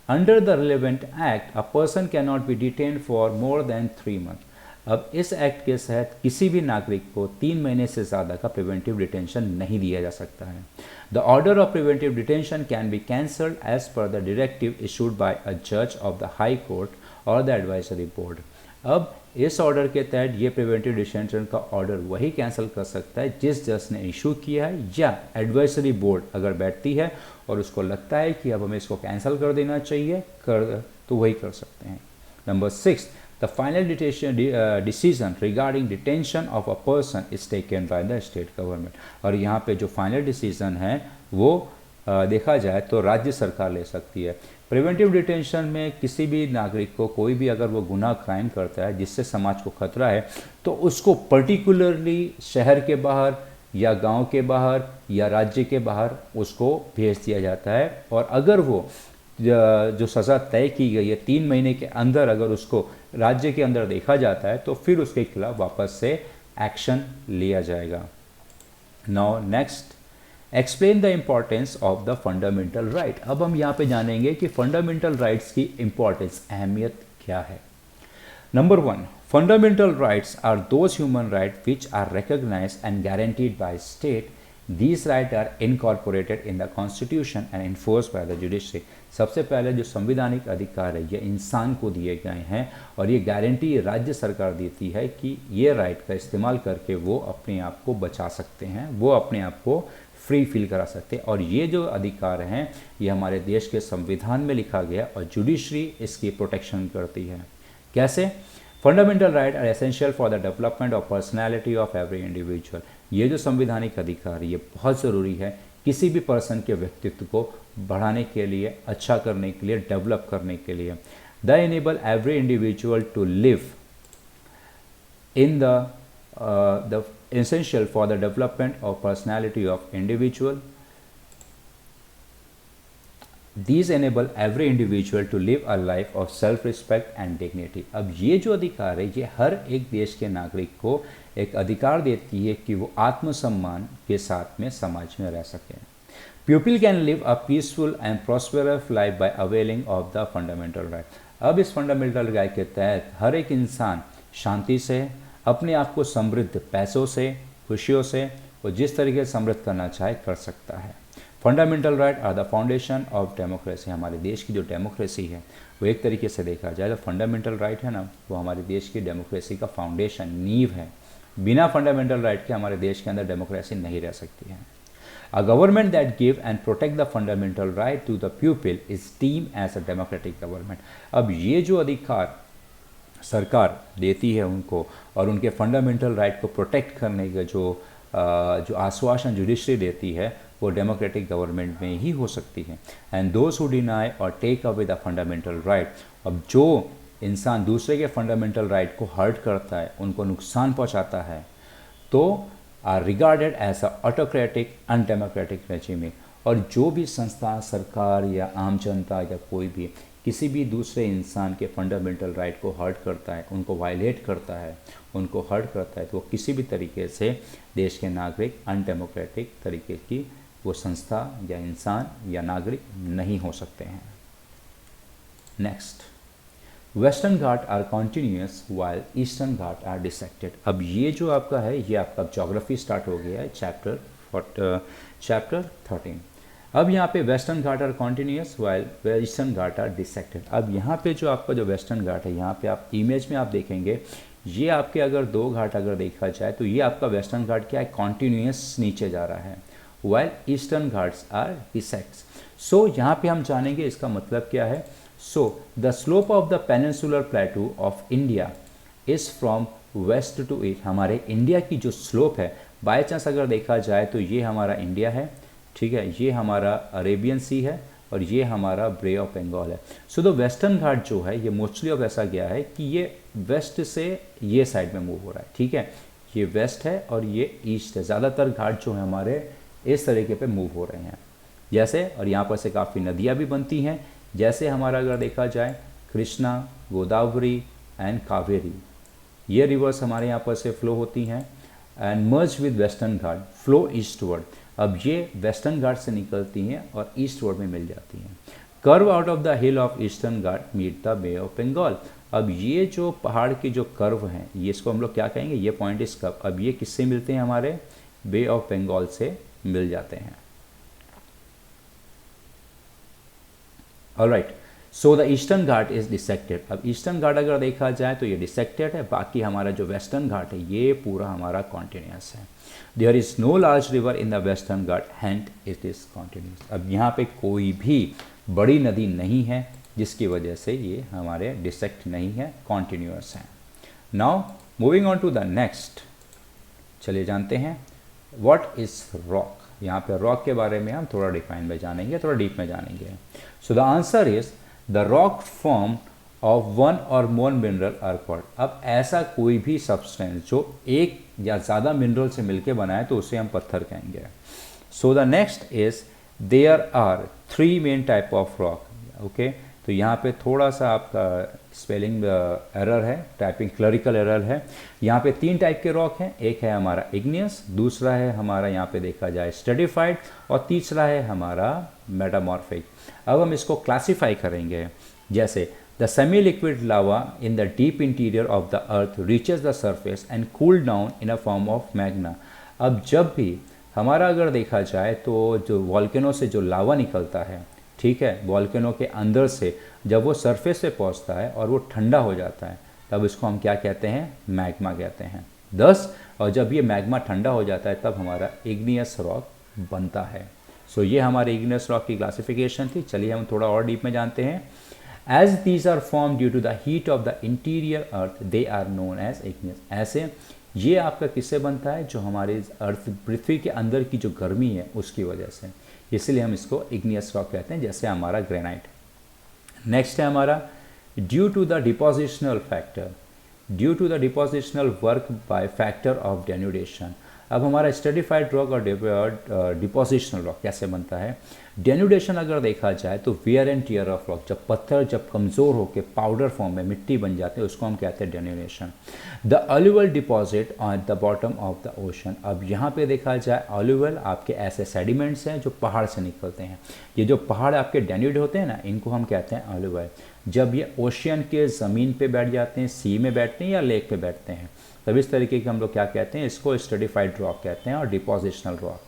Under the relevant act a person can not be detain for more than 3 month. अब इस एक्ट के तहत किसी भी नागरिक को 3 महीने से ज़्यादा का प्रिवेंटिव डिटेंशन नहीं दिया जा सकता है। The order of preventive detention can be cancelled as per the directive issued by a जज ऑफ द हाई कोर्ट और द एडवाइजरी बोर्ड। अब इस ऑर्डर के तहत ये प्रिवेंटिव डिटेंशन का ऑर्डर वही कैंसिल कर सकता है जिस जज ने इशू किया है, या एडवाइजरी बोर्ड अगर बैठती है और उसको लगता है कि अब हमें इसको कैंसिल कर देना चाहिए, तो वही कर सकते हैं। Number 6, the final decision regarding detention of a person is taken by the state government. और यहाँ पे जो फाइनल डिसीजन है वो देखा जाए तो राज्य सरकार ले सकती है। प्रिवेंटिव डिटेंशन में किसी भी नागरिक को, कोई भी अगर वो गुनाह क्राइम करता है जिससे समाज को खतरा है, तो उसको पर्टिकुलरली शहर के बाहर या गांव के बाहर या राज्य के बाहर उसको भेज दिया जाता है। और अगर वो जो सज़ा तय की गई है 3 महीने के अंदर अगर उसको राज्य के अंदर देखा जाता है तो फिर उसके खिलाफ वापस से एक्शन लिया जाएगा। Now next, explain the importance of the fundamental right. अब हम यहाँ पे जानेंगे कि फंडामेंटल राइट्स की इम्पॉर्टेंस, अहमियत क्या है। Number 1, fundamental rights are those human rights which are recognized and guaranteed by state. These rights are incorporated in the constitution and enforced by the judiciary. सबसे पहले जो संवैधानिक अधिकार है ये इंसान को दिए गए हैं और ये गारंटी राज्य सरकार देती है कि ये राइट का इस्तेमाल करके वो अपने आप को बचा सकते हैं, वो अपने आप को फ्री फील करा सकते हैं। और ये जो अधिकार हैं ये हमारे देश के संविधान में लिखा गया और जुडिशरी इसकी प्रोटेक्शन करती है। कैसे? Fundamental right are essential for the development of personality of every individual. ये जो संवैधानिक अधिकार ये बहुत ज़रूरी है किसी भी पर्सन के व्यक्तित्व को बढ़ाने के लिए, अच्छा करने के लिए, डेवलप करने के लिए। The enable every individual to live in the essential for the development of personality of individual. These enable every individual to live a life of self-respect and dignity. अब ये जो अधिकार है ये हर एक देश के नागरिक को एक अधिकार देती है कि वो आत्मसम्मान के साथ में समाज में रह सकें। People can live a peaceful and prosperous life by availing of the fundamental right. अब इस फंडामेंटल राइट के तहत हर एक इंसान शांति से अपने आप को समृद्ध पैसों से, खुशियों से वो जिस तरीके से समृद्ध करना चाहे कर सकता है। Fundamental right are the foundation of democracy. हमारे देश की जो डेमोक्रेसी है वो एक तरीके से देखा जाए तो फंडामेंटल राइट है ना, वो हमारे देश की डेमोक्रेसी का फाउंडेशन, नींव है। बिना फंडामेंटल राइट के हमारे देश के अंदर डेमोक्रेसी नहीं रह सकती है। A government that give and protect the fundamental right to the people is deemed as a democratic government. अब ये जो अधिकार सरकार देती है उनको और उनके फंडामेंटल राइट को प्रोटेक्ट करने का जो आश्वासन जुडिशरी देती है वो डेमोक्रेटिक गवर्नमेंट में ही हो सकती है। एंड दोज हु डिनाई और take away the fundamental right, अब जो इंसान दूसरे के फंडामेंटल राइट को हर्ट करता है, उनको नुकसान पहुंचाता है, तो are regarded as a autocratic undemocratic regime. और जो भी संस्था, सरकार या आम जनता या कोई भी किसी भी दूसरे इंसान के फंडामेंटल राइट को हर्ट करता है, उनको वायलेट करता है, उनको हर्ट करता है, तो वो किसी भी तरीके से देश के नागरिक अनडेमोक्रेटिक तरीके की वो संस्था या इंसान या नागरिक नहीं हो सकते हैं। Next, Western Ghat are continuous while Eastern Ghat are dissected. अब ये जो आपका है ये आपका ज्योग्राफी स्टार्ट हो गया है चैप्टर 13। अब यहाँ पे Western Ghat are continuous while Eastern Ghat are dissected. अब यहाँ पे जो आपका जो वेस्टर्न घाट है, यहाँ पे आप इमेज में आप देखेंगे ये आपके अगर 2 घाट अगर देखा जाए तो ये आपका वेस्टर्न घाट क्या है, कॉन्टीन्यूस नीचे जा रहा है, while Eastern Ghats are dissects. So यहाँ पे हम जानेंगे इसका मतलब क्या है। So the slope of the peninsular plateau of India is from west to east. हमारे इंडिया की जो स्लोप है, बाई चांस अगर देखा जाए तो ये हमारा इंडिया है, ठीक है, ये हमारा अरेबियन सी है और ये हमारा बे ऑफ बंगाल है। सो द वेस्टर्न घाट जो है ये मोस्टली ऑफ ऐसा गया है कि ये वेस्ट से ये साइड में मूव हो रहा है, ठीक है, ये वेस्ट है और ये ईस्ट है। ज़्यादातर घाट जो है हमारे इस तरीके पे मूव हो रहे हैं जैसे, और यहाँ पर से काफ़ी नदियाँ भी बनती हैं, जैसे हमारा अगर देखा जाए कृष्णा, गोदावरी एंड कावेरी, ये रिवर्स हमारे यहाँ पर से फ्लो होती हैं and merge with western Ghat, flow eastward. अब ये वेस्टर्न घाट से निकलती हैं और ईस्टवर्ड में मिल जाती हैं। Curve out of the hill of Eastern Ghat meet the Bay of Bengal. अब ये जो पहाड़ के जो कर्व हैं ये इसको हम लोग क्या कहेंगे, ये पॉइंट इस कर्व, अब ये किससे मिलते हैं, हमारे बे ऑफ बंगाल से मिल जाते हैं। Alright, so the Eastern Ghat is dissected. अब ईस्टर्न घाट अगर देखा जाए तो ये डिसेक्टेड है, बाकी हमारा जो वेस्टर्न घाट है ये पूरा हमारा कॉन्टिन्यूस है। There is no large river in the Western Ghat and it is continuous. अब यहाँ पे कोई भी बड़ी नदी नहीं है जिसकी वजह से ये हमारे डिसेक्ट नहीं है, कॉन्टिन्यूस है। Now moving on to the next, चलिए जानते हैं व्हाट इज रॉक। यहाँ पे रॉक के बारे में हम थोड़ा डिफाइन में जानेंगे, थोड़ा डीप में जानेंगे। सो the answer is the rock form of one और मोर मिनरल आर कॉल्ड। अब ऐसा कोई भी सब्सटेंस जो एक या ज़्यादा मिनरल से मिलकर बना है तो उसे हम पत्थर कहेंगे। So the next is there are 3 main type of rock. Okay, तो यहाँ पे थोड़ा सा आपका स्पेलिंग एरर है, टाइपिंग क्लरिकल एरर है। यहाँ पे 3 टाइप के रॉक हैं, एक है हमारा इग्नियस, दूसरा है हमारा यहाँ पे देखा जाए स्ट्रेटिफाइड, और तीसरा है हमारा मेटामॉर्फिक। अब हम इसको क्लासीफाई करेंगे। जैसे the semi liquid lava in the deep interior of the earth reaches the surface and cool down in a form of Magna. अब जब भी हमारा अगर देखा जाए तो जो वॉल्केनो से जो लावा निकलता है, ठीक है, वॉल्केनो के अंदर से जब वो सरफेस पे पहुंचता है और वो ठंडा हो जाता है, तब इसको हम क्या कहते हैं, मैग्मा कहते हैं। और जब ये मैग्मा ठंडा हो जाता है तब हमारा इग्नियस रॉक बनता है। सो ये हमारे इग्नियस रॉक की क्लासिफिकेशन थी। चलिए हम थोड़ा और डीप में जानते हैं। As these are form due to the heat of the interior earth they are known as igneous. ऐसे ये आपका किससे बनता है, जो हमारे अर्थ पृथ्वी के अंदर की जो गर्मी है उसकी वजह से, इसलिए हम इसको इग्नियस रॉक कहते हैं, जैसे हमारा ग्रेनाइट। नेक्स्ट है हमारा due to the depositional factor, due to the depositional work by factor of denudation. अब हमारा स्ट्रेटिफाइड रॉक और डिपोजिशनल रॉक कैसे बनता है। डेन्यूडेशन अगर देखा जाए तो wear and tear of rock, जब पत्थर जब कमज़ोर होकर पाउडर फॉर्म में मिट्टी बन जाते हैं उसको हम कहते हैं denudation. The alluvial deposit on the bottom of the ocean. अब यहाँ पे देखा जाए अलुवल आपके ऐसे सेडिमेंट्स हैं जो पहाड़ से निकलते हैं। ये जो पहाड़ आपके डेन्यूड होते हैं ना, इनको हम कहते हैं अलुवल। जब ये ओशियन के ज़मीन पे बैठ जाते हैं, सी में बैठते हैं या लेक पे बैठते हैं, तब इस तरीके के हम लोग क्या कहते हैं, इसको स्ट्रेटिफाइड रॉक कहते हैं और depositional rock.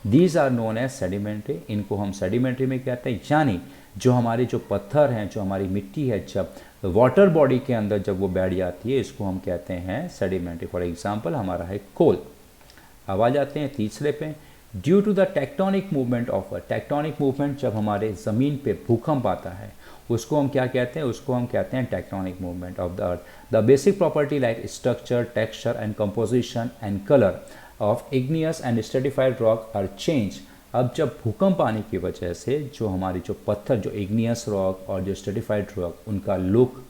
These are known as sedimentary, इनको हम सेडिमेंट्री में कहते हैं। यानी जो हमारे जो पत्थर हैं, जो हमारी मिट्टी है, जब वाटर बॉडी के अंदर जब वो बैठ जाती है, इसको हम कहते हैं सेडिमेंट्री। फॉर एग्जांपल हमारा है कोल। अब आ जाते हैं तीसरे पे, due to the tectonic movement of earth. Tectonic movement जब हमारे ज़मीन पे भूकंप आता है उसको हम क्या कहते हैं, उसको हम कहते हैं tectonic movement of the earth. The basic property like structure, texture and composition and colour of igneous and stratified rock are change. अब जब भूकंप आने की वजह से जो हमारी जो पत्थर, जो इग्नियस रॉक और जो स्ट्रेटिफाइड रॉक, उनका लुक,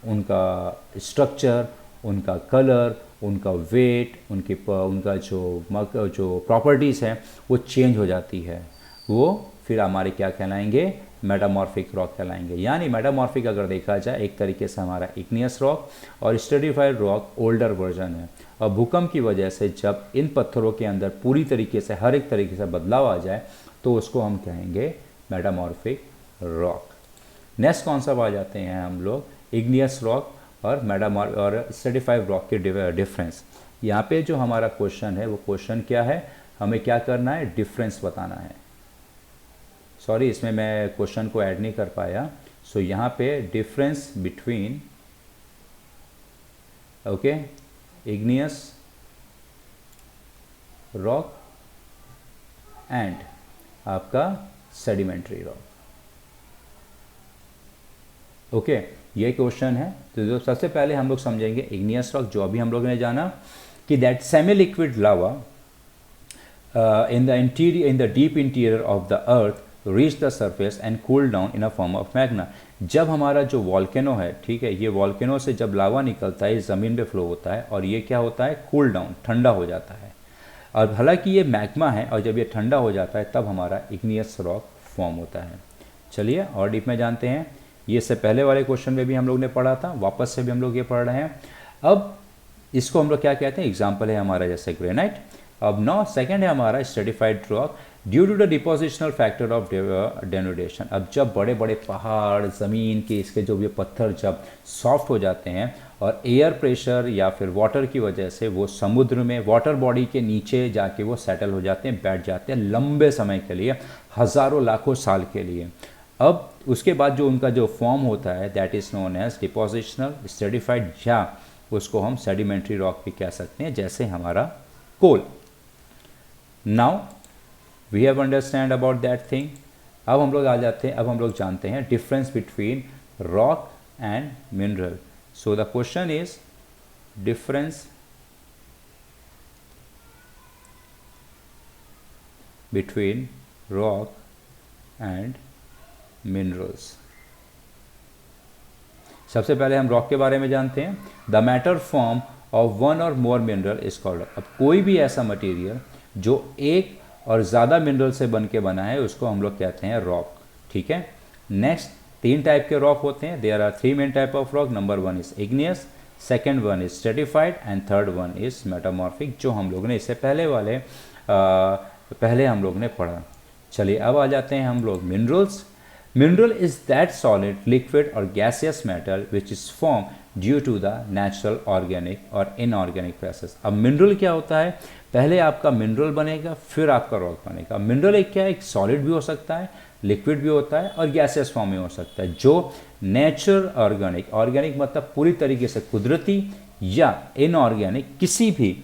उनका स्ट्रक्चर, उनका कलर, उनका वेट, उनका जो प्रॉपर्टीज़ हैं वो चेंज हो जाती है, वो फिर हमारे क्या कहलाएंगे, मेटामॉर्फिक रॉक कहलाएंगे। यानी मेटामॉर्फिक अगर देखा जाए एक तरीके से हमारा इग्नियस रॉक और स्ट्रेटिफाइड रॉक ओल्डर वर्जन है। और भूकंप की वजह से जब इन पत्थरों के अंदर पूरी तरीके से हर एक तरीके से बदलाव आ जाए तो उसको हम कहेंगे मेटामॉर्फिक रॉक। नेक्स्ट कॉन्सेप्ट आ जाते हैं हम लोग, इग्नियस रॉक और स्ट्रेटिफाइड रॉक के डिफरेंस। यहाँ पे जो हमारा क्वेश्चन है वो क्वेश्चन क्या है, हमें क्या करना है, डिफरेंस बताना है। सॉरी, इसमें मैं क्वेश्चन को ऐड नहीं कर पाया। सो यहाँ पे difference between okay igneous rock and आपका सेडिमेंट्री रॉक। ओके, ये क्वेश्चन है। तो सबसे पहले हम लोग समझेंगे इग्नियस रॉक, जो अभी हम लोगों ने जाना कि that semi liquid lava in the deep interior of the earth reach the surface and cool down in a form of magma। जब हमारा जो वॉल्केनो है, ठीक है, ये वॉल्केनो से जब लावा निकलता है ज़मीन पे फ्लो होता है और ये क्या होता है, कूल डाउन, ठंडा हो जाता है। और हालांकि ये मैग्मा है और जब ये ठंडा हो जाता है तब हमारा इग्नियस रॉक फॉर्म होता है। चलिए और डीप में जानते हैं। ये इससे पहले वाले क्वेश्चन में भी हम लोग ने पढ़ा था, वापस से भी हम लोग ये पढ़ रहे हैं। अब इसको हम लोग क्या कहते हैं, एग्जाम्पल है हमारा जैसे ग्रेनाइट। अब नौ सेकेंड है हमारा stratified rock due to the depositional factor of denudation. अब जब बड़े बड़े पहाड़, ज़मीन के इसके जो भी पत्थर जब सॉफ्ट हो जाते हैं और एयर प्रेशर या फिर वाटर की वजह से वो समुद्र में वाटर बॉडी के नीचे जाके वो सेटल हो जाते हैं, बैठ जाते हैं लंबे समय के लिए, हज़ारों लाखों साल के लिए। अब उसके बाद जो उनका जो फॉर्म होता है that is known as depositional stratified, या उसको हम सेडिमेंट्री रॉक भी कह सकते हैं, जैसे हमारा coal. Now we have understand about that thing. अब हम लोग आ जाते हैं, अब हम लोग जानते हैं difference between rock and mineral. So the question is difference between rock and minerals. सबसे पहले हम रॉक के बारे में जानते हैं। The matter form of one और मोर मिनरल इज कॉल्ड। अब कोई भी ऐसा मटेरियल जो एक और ज़्यादा मिनरल से बन के बना है उसको हम लोग कहते हैं रॉक। ठीक है। नेक्स्ट, 3 टाइप के रॉक होते हैं। There are 3 main type of rock. Number 1 is igneous, second one is stratified and third one is metamorphic, जो हम लोग ने इससे पहले हम लोग ने पढ़ा। चलिए अब आ जाते हैं हम लोग minerals. Mineral is that solid, liquid और gaseous matter which is form due to the natural organic और इनऑर्गेनिक प्रोसेस। अब मिनरल क्या होता है? पहले आपका मिनरल बनेगा फिर आपका रॉक बनेगा। मिनरल एक क्या है? एक सॉलिड भी हो सकता है, लिक्विड भी होता है और गैसियस फॉर्म में हो सकता है, जो नेचुरल ऑर्गेनिक, ऑर्गेनिक मतलब पूरी तरीके से कुदरती, या इनऑर्गेनिक किसी भी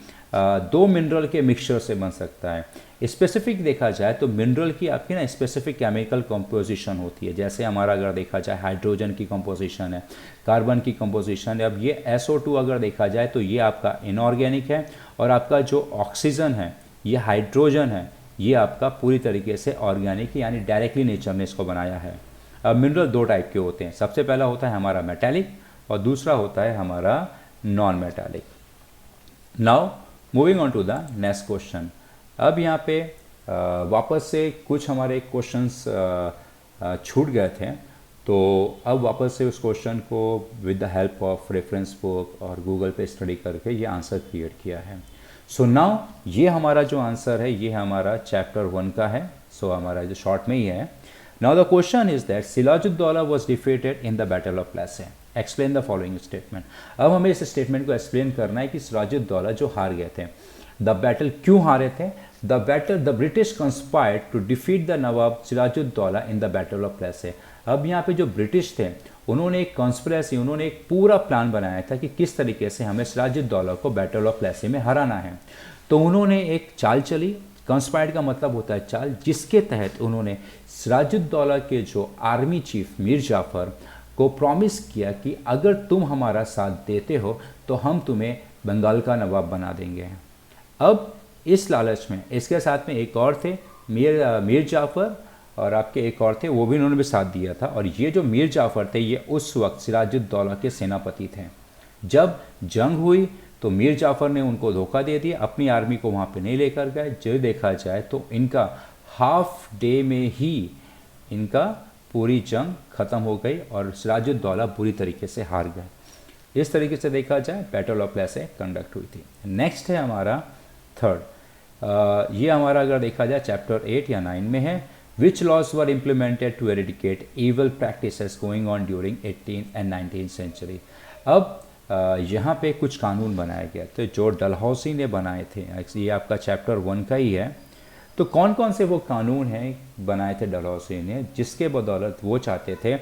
2 मिनरल के मिक्सचर से बन सकता है। स्पेसिफिक देखा जाए तो मिनरल की आपकी ना स्पेसिफिक केमिकल कंपोजिशन होती है। जैसे हमारा अगर देखा जाए हाइड्रोजन की कंपोजिशन है, कार्बन की कंपोजिशन है। अब ये SO2 अगर देखा जाए तो ये आपका इनऑर्गेनिक है, और आपका जो ऑक्सीजन है, ये हाइड्रोजन है, ये आपका पूरी तरीके से ऑर्गेनिक, यानी डायरेक्टली नेचर ने इसको बनाया है। अब मिनरल 2 टाइप के होते हैं। सबसे पहला होता है हमारा मेटालिक और दूसरा होता है हमारा non metallic. Now moving on to the next question. अब यहाँ पे वापस से कुछ हमारे क्वेश्चंस छूट गए थे, तो अब वापस से उस क्वेश्चन को with the help of reference book और गूगल पे स्टडी करके ये आंसर क्रिएट किया है। सो नाउ ये हमारा जो आंसर है ये हमारा चैप्टर 1 का है। सो हमारा जो शॉर्ट में ही है। Now the question is that Siraj-ud-Daulah was defeated in the battle of Plassey. Explain the following statement. अब हमें इस स्टेटमेंट को एक्सप्लेन करना है कि सिराजुद्दौला जो हार गए थे, द बैटल क्यों हारे थे। The British conspired to defeat the Nawab Siraj-ud-Daulah in the battle of Plassey. अब यहाँ पे जो ब्रिटिश थे उन्होंने एक कॉन्स्पिरेसी, उन्होंने एक पूरा प्लान बनाया था कि किस तरीके से हमें सिराजुद्दौला को बैटल ऑफ प्लेसी में हराना है। तो उन्होंने एक चाल चली। कंस्पायर्ड का मतलब होता है चाल, जिसके तहत उन्होंने सिराजुद्दौला के जो आर्मी चीफ मीर जाफ़र को प्रॉमिस किया कि अगर तुम हमारा साथ देते हो तो हम तुम्हें बंगाल का नवाब बना देंगे। अब इस लालच में इसके साथ में एक और थे मीर जाफ़र, और आपके एक और थे, वो भी इन्होंने भी साथ दिया था। और ये जो मीर जाफ़र थे ये उस वक्त सिराजुद्दौला के सेनापति थे। जब जंग हुई तो मीर जाफ़र ने उनको धोखा दे दिया, अपनी आर्मी को वहाँ पे नहीं लेकर गए। जो देखा जाए तो इनका हाफ डे में ही इनका पूरी जंग ख़त्म हो गई और सिराजुद्दौला बुरी तरीके से हार गए। इस तरीके से देखा जाए बैटल ऑफ प्लेसी कंडक्ट हुई थी। नेक्स्ट है हमारा थर्ड। ये हमारा अगर देखा जाए चैप्टर 8 या 9 में है। Which laws were implemented to eradicate evil practices going on during 18th and 19th century. अब यहाँ पे कुछ कानून बनाए गए थे जो डलहौसी ने बनाए थे। ये आपका चैप्टर 1 का ही है। तो कौन कौन से वो कानून हैं बनाए थे डलहौसी ने, जिसके बदौलत वो चाहते थे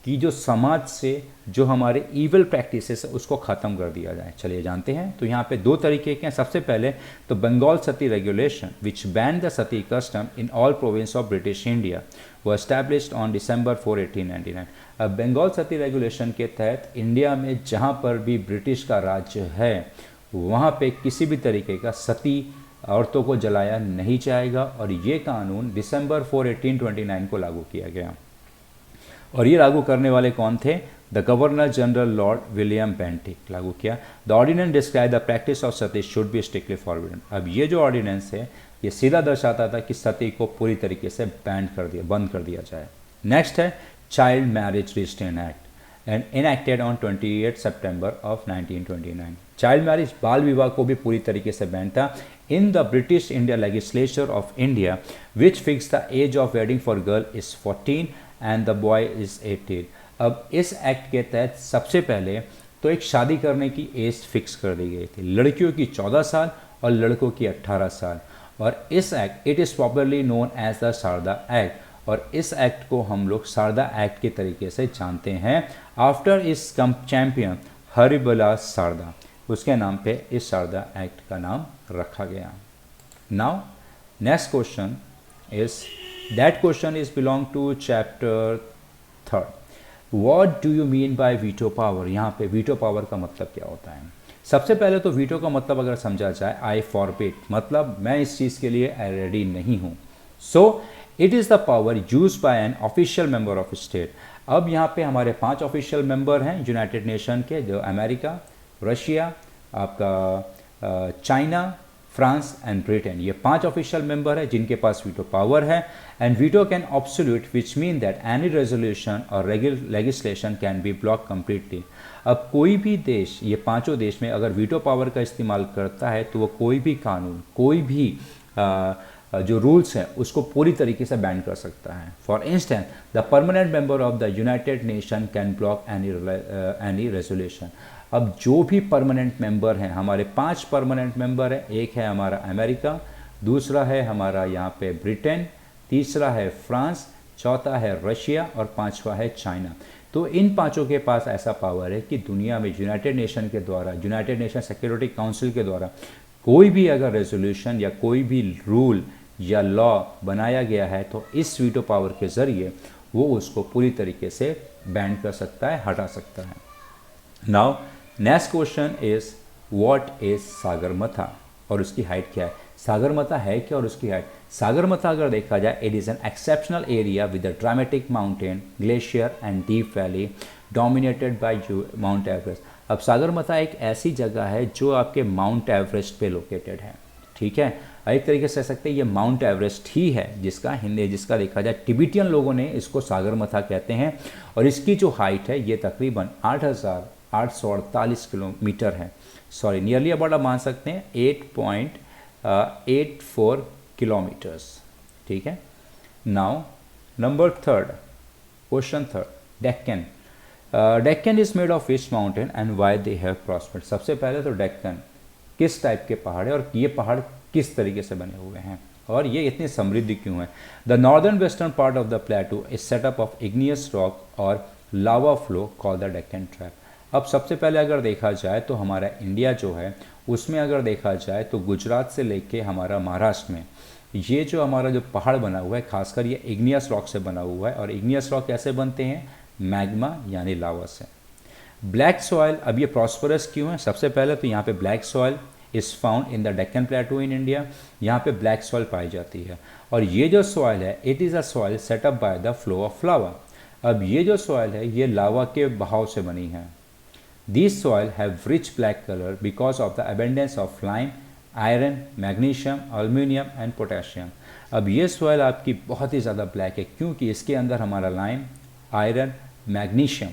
कि जो समाज से जो हमारे ईवल प्रैक्टिसेस है उसको ख़त्म कर दिया जाए। चलिए जानते हैं। तो यहाँ पे 2 तरीके के हैं। सबसे पहले तो Bengal sati regulation which ban the sati custom in all province of British India वो एस्टैब्लिश्ड ऑन December 4, 1899। अब बंगाल सती रेगुलेशन के तहत इंडिया में जहाँ पर भी ब्रिटिश का राज्य है वहाँ पे किसी भी तरीके का सती औरतों को जलाया नहीं जाएगा, और ये कानून December 4, 1829 को लागू किया गया। और ये लागू करने वाले कौन थे? The governor general lord William Bentinck लागू किया। The ordinance describe the practice of sati should be strictly forbidden. अब ये जो ऑर्डिनेंस है ये सीधा दर्शाता था कि सती को पूरी तरीके से बंद कर दिया जाए। नेक्स्ट है child marriage restrain act and enacted on 28 September of 1929। Child marriage, बाल विवाह को भी पूरी तरीके से बैन था। In the British India legislature of India which fix the age of wedding for girl is 14 and the boy is 18। अब इस एक्ट के तहत सबसे पहले तो एक शादी करने की एज फिक्स कर दी गई थी। लड़कियों की 14 साल और लड़कों की 18 साल। और इस act it is popularly known as the Sarda act, और इस एक्ट को हम लोग शारदा एक्ट के तरीके से जानते हैं। आफ्टर इस चैंपियन हरिबिलास शारदा, उसके नाम पे इस शारदा एक्ट का नाम रखा गया। Now next question is that question is belong to chapter 3। What do you mean by veto power. यहाँ पे वीटो पावर का मतलब क्या होता है? सबसे पहले तो वीटो का मतलब अगर समझा जाए, आई फॉरबिड, मतलब मैं इस चीज़ के लिए रेडी नहीं हूँ। So it is the power use by an official member of state. अब यहाँ पे हमारे 5 ऑफिशियल मेंबर हैं यूनाइटेड नेशन के, जो अमेरिका, रशिया, आपका चाइना, फ्रांस एंड ब्रिटेन, ये 5 ऑफिशियल मेंबर है जिनके पास वीटो पावर है। And veto can absolute which mean that any resolution और legislation can be block completely. अब कोई भी देश, ये 5 देश में अगर वीटो पावर का इस्तेमाल करता है तो वो कोई भी कानून, कोई भी जो रूल्स हैं उसको पूरी तरीके से बैन कर सकता है। For instance the permanent member of the United nation can block any resolution. अब जो भी परमानेंट मेंबर हैं, हमारे 5 परमानेंट मेंबर हैं, एक है हमारा अमेरिका, दूसरा है हमारा यहाँ पे ब्रिटेन, तीसरा है फ्रांस, चौथा है रशिया और 5वां है चाइना। तो इन 5 के पास ऐसा पावर है कि दुनिया में यूनाइटेड नेशन के द्वारा, यूनाइटेड नेशन सिक्योरिटी काउंसिल के द्वारा कोई भी अगर रेजोल्यूशन या कोई भी रूल या लॉ बनाया गया है तो इस वीटो पावर के ज़रिए वो उसको पूरी तरीके से बैन कर सकता है, हटा सकता है। Now next question is what is Sagarmatha और उसकी हाइट क्या है। सागरमथा है क्या और उसकी हाइट। सागरमथा अगर देखा जाए, it is an exceptional area with a dramatic mountain, glacier and deep valley dominated by mount Everest. अब सागरमथा एक ऐसी जगह है जो आपके माउंट एवरेस्ट पे लोकेटेड है, ठीक है। एक तरीके से कह सकते हैं ये माउंट एवरेस्ट ही है, जिसका देखा जाए टिबेटियन लोगों ने इसको सागरमथा कहते हैं। और इसकी जो हाइट है ये तकरीबन 8,848 किलोमीटर है, सॉरी नियरली अबाउट आप मान सकते हैं 8.84 किलोमीटर्स, ठीक है। Now number 3, question 3, Deccan. Deccan is made of which mountain and why they have prospered. सबसे पहले तो डेक्कन किस टाइप के पहाड़ है और ये पहाड़ किस तरीके से बने हुए हैं और ये इतनी समृद्ध क्यों है। The northern western part of the plateau is setup of igneous rock और lava flow called the Deccan trap. अब सबसे पहले अगर देखा जाए तो हमारा इंडिया जो है उसमें अगर देखा जाए तो गुजरात से लेके हमारा महाराष्ट्र में ये जो हमारा जो पहाड़ बना हुआ है खासकर ये इग्नियस रॉक से बना हुआ है। और इग्नियस रॉक कैसे बनते हैं, मैग्मा यानी लावा से। ब्लैक सॉइल, अब ये प्रॉस्परस क्यों है। सबसे पहले तो यहाँ पे black soil is found in the Deccan प्लेटू in India, यहाँ पे ब्लैक सॉइल पाई जाती है। और ये जो सॉइल है it is a soil setup by the flow of lava. अब ये जो सॉइल है ये लावा के बहाव से बनी है। This soil have rich black colour because of the abundance of lime, iron, magnesium, aluminium and potassium. अब ये सॉइल आपकी बहुत ही ज़्यादा ब्लैक है क्योंकि इसके अंदर हमारा लाइम, आयरन, मैग्नीशियम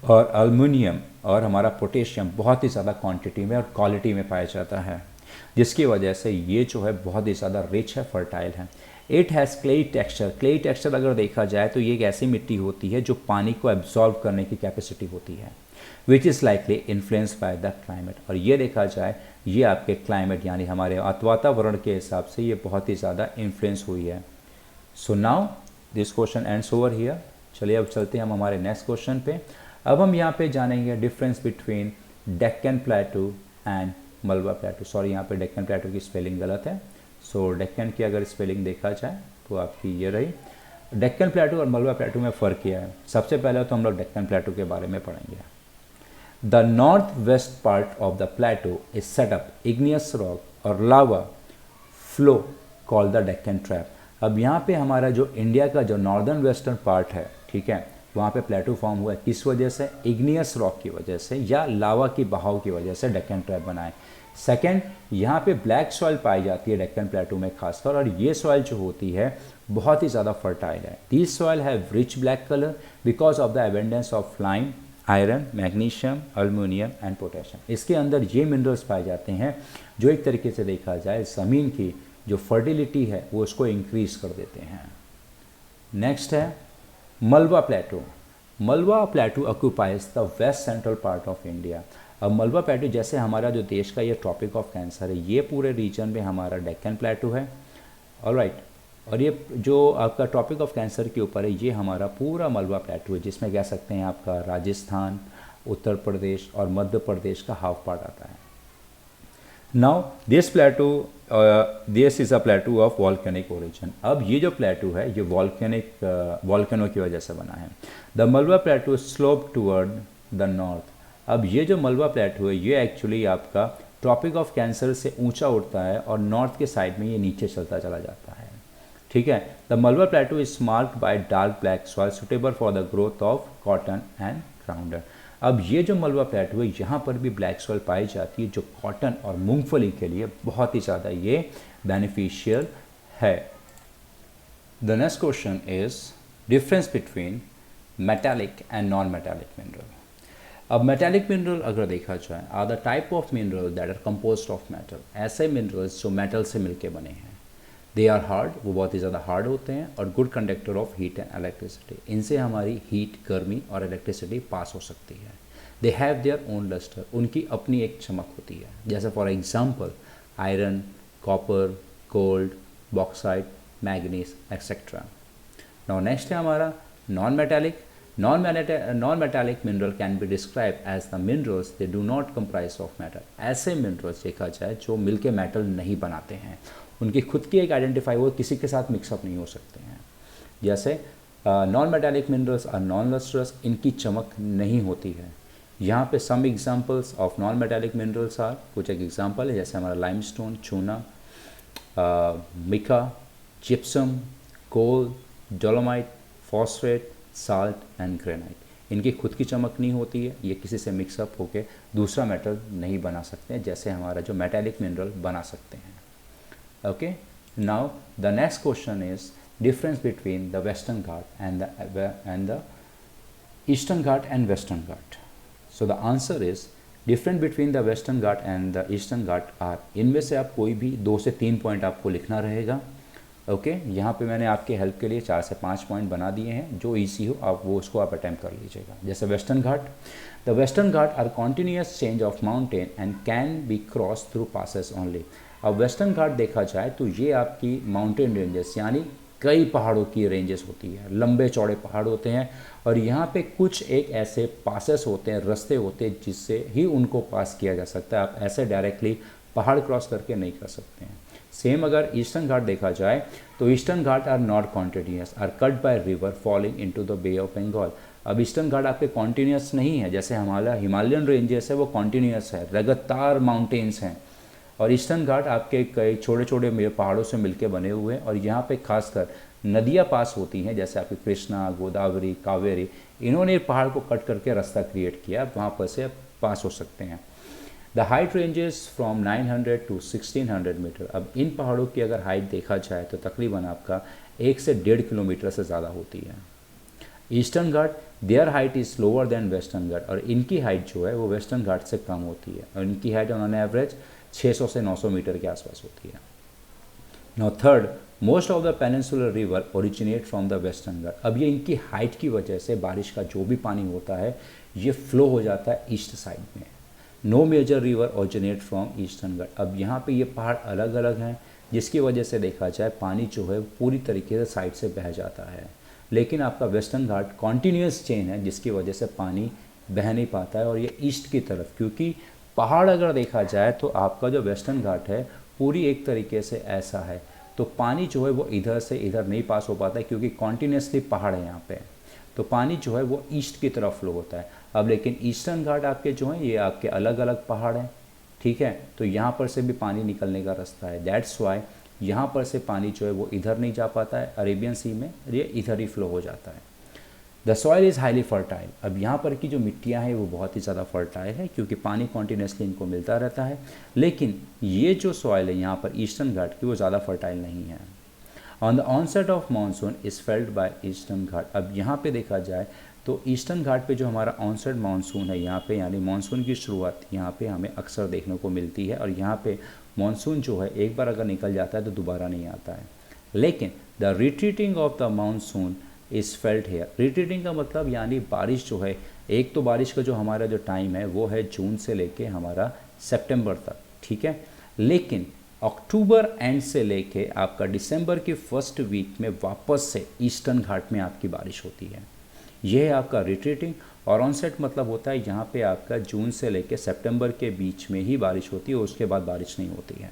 और एल्युमिनियम और हमारा पोटेशियम बहुत ही ज़्यादा क्वांटिटी में और क्वालिटी में पाया जाता है, जिसकी वजह से ये जो है बहुत ही ज़्यादा रिच है, फर्टाइल है। It has clayey texture. Clayey texture अगर देखा जाए तो ये एक ऐसी मिट्टी होती है जो पानी को एब्जॉर्व करने की कैपेसिटी होती है, which is likely influence by the climate. और ये देखा जाए ये आपके क्लाइमेट यानी हमारे वातावरण के हिसाब से ये बहुत ही ज़्यादा इन्फ्लुएंस हुई है। सो now this question ends over here. चलिए अब चलते हैं हम हमारे नेक्स्ट क्वेश्चन पे। अब हम यहाँ पे जानेंगे डिफरेंस बिटवीन डेक्कन प्लेटू एंड मलबा प्लेटू। सॉरी यहाँ पे डेक्कन प्लेटू की स्पेलिंग गलत है। सो डेक्कन की अगर स्पेलिंग देखा जाए तो आपकी ये रही। डेक्कन प्लेटू और मलबा प्लेटू में फ़र्क क्या है। सबसे पहले तो हम लोग डेक्कन प्लेटू के बारे में पढ़ेंगे। The north west part of the plateau is setup igneous rock और lava flow called the Deccan trap. अब यहाँ पे हमारा जो इंडिया का जो नॉर्दर्न वेस्टर्न पार्ट है, ठीक है, वहाँ पे प्लेटू फॉर्म हुआ है किस वजह से, इग्नियस रॉक की वजह से या लावा की बहाव की वजह से डेक्कन ट्रैप बनाए। सेकंड, यहाँ पे ब्लैक सॉइल पाई जाती है डेक्कन प्लेटू में खासकर, और ये सॉइल जो होती है बहुत ही ज़्यादा फर्टाइल है। This soil have rich black colour because of the abundance of lime, iron, magnesium, aluminium and potassium. इसके अंदर ये मिनरल्स पाए जाते हैं जो एक तरीके से देखा जाए ज़मीन की जो फर्टिलिटी है वो उसको इंक्रीज कर देते हैं। नेक्स्ट है Malwa plateau. Malwa plateau occupies the west central part of India. अब मलबा प्लेटू जैसे हमारा जो देश का ये ट्रॉपिक ऑफ कैंसर है, ये पूरे रीजन में हमारा डेक्कन प्लेटू है, ऑलराइट। और ये जो आपका ट्रॉपिक ऑफ कैंसर के ऊपर है ये हमारा पूरा मलबा प्लेटू है, जिसमें कह सकते हैं आपका राजस्थान, उत्तर प्रदेश और मध्य प्रदेश का हाफ पार्ट आता है। Now this प्लेटू this is a प्लेटू of volcanic origin. अब ये जो प्लेटू है ये वॉल्केनो की वजह से बना है। द मलबा प्लेटू स्लोप टूवर्ड द नॉर्थ। अब ये जो मलबा प्लेटू है ये एक्चुअली आपका ट्रॉपिक ऑफ कैंसर से ऊंचा उठता है और नॉर्थ के साइड में ये नीचे चलता चला जाता है। ठीक है। द मलबा प्लेटू is marked by dark black soil suitable for the growth of cotton and grounder. अब ये जो मलबा प्लेटू है यहाँ पर भी ब्लैक सॉइल पाई जाती है जो कॉटन और मूंगफली के लिए बहुत ही ज़्यादा ये बेनिफिशियल है। The next question is difference between metallic and non metallic mineral. अब मेटालिक मिनरल अगर देखा जाए are the type of mineral that are composed of metal, ऐसे मिनरल्स जो मेटल से मिलके बने हैं। दे आर हार्ड, वो बहुत ही ज़्यादा हार्ड होते हैं और good conductor of heat and electricity, इनसे हमारी हीट, गर्मी और इलेक्ट्रिसिटी पास हो सकती है। They have their own lustre, उनकी अपनी एक चमक होती है, जैसे for example iron, copper, gold, bauxite, manganese etcetera. Now next है हमारा non metallic. Non-metallic mineral can be described as the minerals they do not comprise of metal। ऐसे minerals देखा जाए जो मिलके मेटल नहीं बनाते हैं, उनकी खुद की एक आइडेंटिफाई, वो किसी के साथ मिक्सअप नहीं हो सकते हैं। जैसे नॉन मेटालिक मिनरल्स और नॉन लस्ट्रस, इनकी चमक नहीं होती है। यहाँ पे some examples of non metallic minerals are, कुछ एक एग्जांपल है जैसे हमारा लाइमस्टोन, चूना, mica, gypsum, coal, dolomite, phosphate, salt and granite. इनकी खुद की चमक नहीं होती है, ये किसी से मिक्सअप होकर दूसरा मेटल नहीं बना सकते हैं जैसे हमारा जो मेटालिक मिनरल बना सकते हैं। Okay, now the next question is difference between the Western Ghat and the Eastern Ghat and Western Ghat. So the answer is different between the Western Ghat and the Eastern Ghat are, इनमें से आप कोई भी 2 से 3 पॉइंट आपको लिखना रहेगा। ओके, यहाँ पे मैंने आपके हेल्प के लिए 4 से 5 पॉइंट बना दिए हैं, जो इजी हो आप वो उसको आप अटैम्प्ट कर लीजिएगा। जैसे Western Ghat, the Western Ghat are continuous change of mountain and can be cross through passes only. अब वेस्टर्न घाट देखा जाए तो ये आपकी माउंटेन रेंजेस यानी कई पहाड़ों की रेंजेस होती है, लंबे चौड़े पहाड़ होते हैं और यहाँ पे कुछ एक ऐसे पासेस होते हैं, रास्ते होते हैं जिससे ही उनको पास किया जा सकता है। आप ऐसे डायरेक्टली पहाड़ क्रॉस करके नहीं कर सकते हैं। सेम अगर ईस्टर्न घाट देखा जाए तो Eastern Ghat are not continuous, are cut by river falling into the Bay of Bengal. अब ईस्टर्न घाट आपके कॉन्टिन्यूस नहीं है, जैसे हमारा हिमालयन रेंजेस है वो कॉन्टिन्यूस है, लगातार माउंटेन्स हैं, और ईस्टर्न घाट आपके कई छोटे छोटे पहाड़ों से मिलके बने हुए हैं और यहाँ पे खासकर नदियाँ पास होती हैं, जैसे आपकी कृष्णा, गोदावरी, कावेरी, इन्होंने पहाड़ को कट करके रास्ता क्रिएट किया, वहाँ पर से पास हो सकते हैं। The height ranges from 900 to 1600 metre. अब इन पहाड़ों की अगर हाइट देखा जाए तो तकरीबन आपका 1 से 1.5 किलोमीटर से ज़्यादा होती है। Eastern Ghat, their height is lower than Western Ghat, और इनकी हाइट जो है वो वेस्टर्न घाट से कम होती है और इनकी हाइट ऑन एवरेज 600 से 900 मीटर के आसपास होती है। Now third, most of the peninsular river originate from the Western Ghat. अब ये इनकी हाइट की वजह से बारिश का जो भी पानी होता है ये फ्लो हो जाता है ईस्ट साइड में। No major river originate from Eastern Ghat. अब यहाँ पे ये पहाड़ अलग अलग हैं जिसकी वजह से देखा जाए पानी जो है पूरी तरीके से साइड से बह जाता है, लेकिन आपका वेस्टर्न घाट कॉन्टीन्यूस चेन है जिसकी वजह से पानी बह नहीं पाता है और ये ईस्ट की तरफ, क्योंकि पहाड़ अगर देखा जाए तो आपका जो वेस्टर्न घाट है पूरी एक तरीके से ऐसा है, तो पानी जो है वो इधर से इधर नहीं पास हो पाता है क्योंकि कॉन्टीन्यूसली पहाड़ है यहाँ पे, तो पानी जो है वो ईस्ट की तरफ फ्लो होता है। अब लेकिन ईस्टर्न घाट आपके जो हैं ये आपके अलग अलग पहाड़ हैं, ठीक है, तो यहाँ पर से भी पानी निकलने का रास्ता है, दैट्स वाई यहाँ पर से पानी जो है वो इधर नहीं जा पाता है अरेबियन सी में, ये इधर ही फ्लो हो जाता है। The soil is highly fertile. अब यहाँ पर की जो मिट्टियाँ हैं वो बहुत ही ज़्यादा फर्टाइल है क्योंकि पानी कॉन्टीन्यूसली इनको मिलता रहता है, लेकिन ये जो सॉइल है यहाँ पर ईस्टर्न घाट की वो ज़्यादा फर्टाइल नहीं है। On the onset of monsoon is failed by Eastern Ghat. अब यहाँ पे देखा जाए तो ईस्टर्न घाट पे जो हमारा ऑनसेट मानसून है यहाँ पे यानी मानसून की शुरुआत यहाँ पे हमें अक्सर देखने को मिलती है और यहाँ पे मानसून जो है एक बार अगर निकल जाता है तो दोबारा नहीं आता है। लेकिन the retreating of the monsoon is felt here. Retreating का मतलब यानी बारिश जो है, एक तो बारिश का जो हमारा जो टाइम है वो है जून से लेके हमारा सितंबर तक, ठीक है, लेकिन अक्टूबर एंड से लेके आपका दिसंबर की फर्स्ट वीक में वापस से ईस्टर्न घाट में आपकी बारिश होती है। यह है आपका रिट्रीटिंग। और ऑनसेट मतलब होता है यहाँ पे आपका जून से लेके सितंबर के बीच में ही बारिश होती है, उसके बाद बारिश नहीं होती है।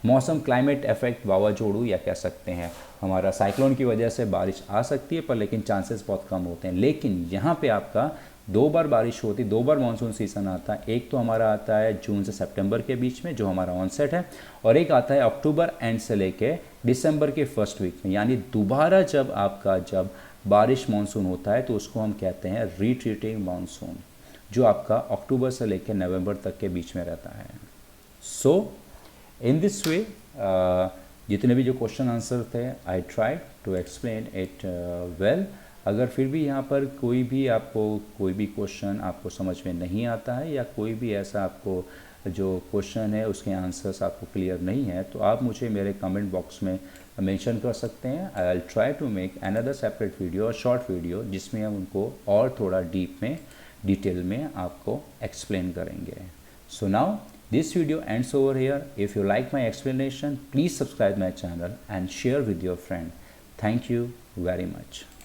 मौसम क्लाइमेट इफेक्ट वावाजोड़ू या कह सकते हैं हमारा साइक्लोन की वजह से बारिश आ सकती है पर लेकिन चांसेस बहुत कम होते हैं, लेकिन यहाँ पे आपका दो बार बारिश होती, दो बार मानसून सीज़न आता है। एक तो हमारा आता है जून से सितंबर के बीच में जो हमारा ऑनसेट है, और एक आता है अक्टूबर एंड से लेके दिसंबर के फर्स्ट वीक में। यानी दोबारा जब बारिश मानसून होता है तो उसको हम कहते हैं रिट्रीटिंग मानसून, जो आपका अक्टूबर से लेकर नवंबर तक के बीच में रहता है। सो इन दिस वे जितने भी जो क्वेश्चन आंसर थे, I try to explain it well. अगर फिर भी यहाँ पर कोई भी क्वेश्चन आपको समझ में नहीं आता है, या कोई भी ऐसा आपको जो क्वेश्चन है उसके आंसर्स आपको क्लियर नहीं है, तो आप मुझे मेरे कमेंट बॉक्स में मेंशन कर सकते हैं। I will try to make another separate video और शॉर्ट वीडियो जिसमें हम उनको और थोड़ा डिटेल में आपको एक्सप्लेन करेंगे। So now this video ends over here. If you like my explanation, please subscribe my channel and share with your friend. Thank you very much.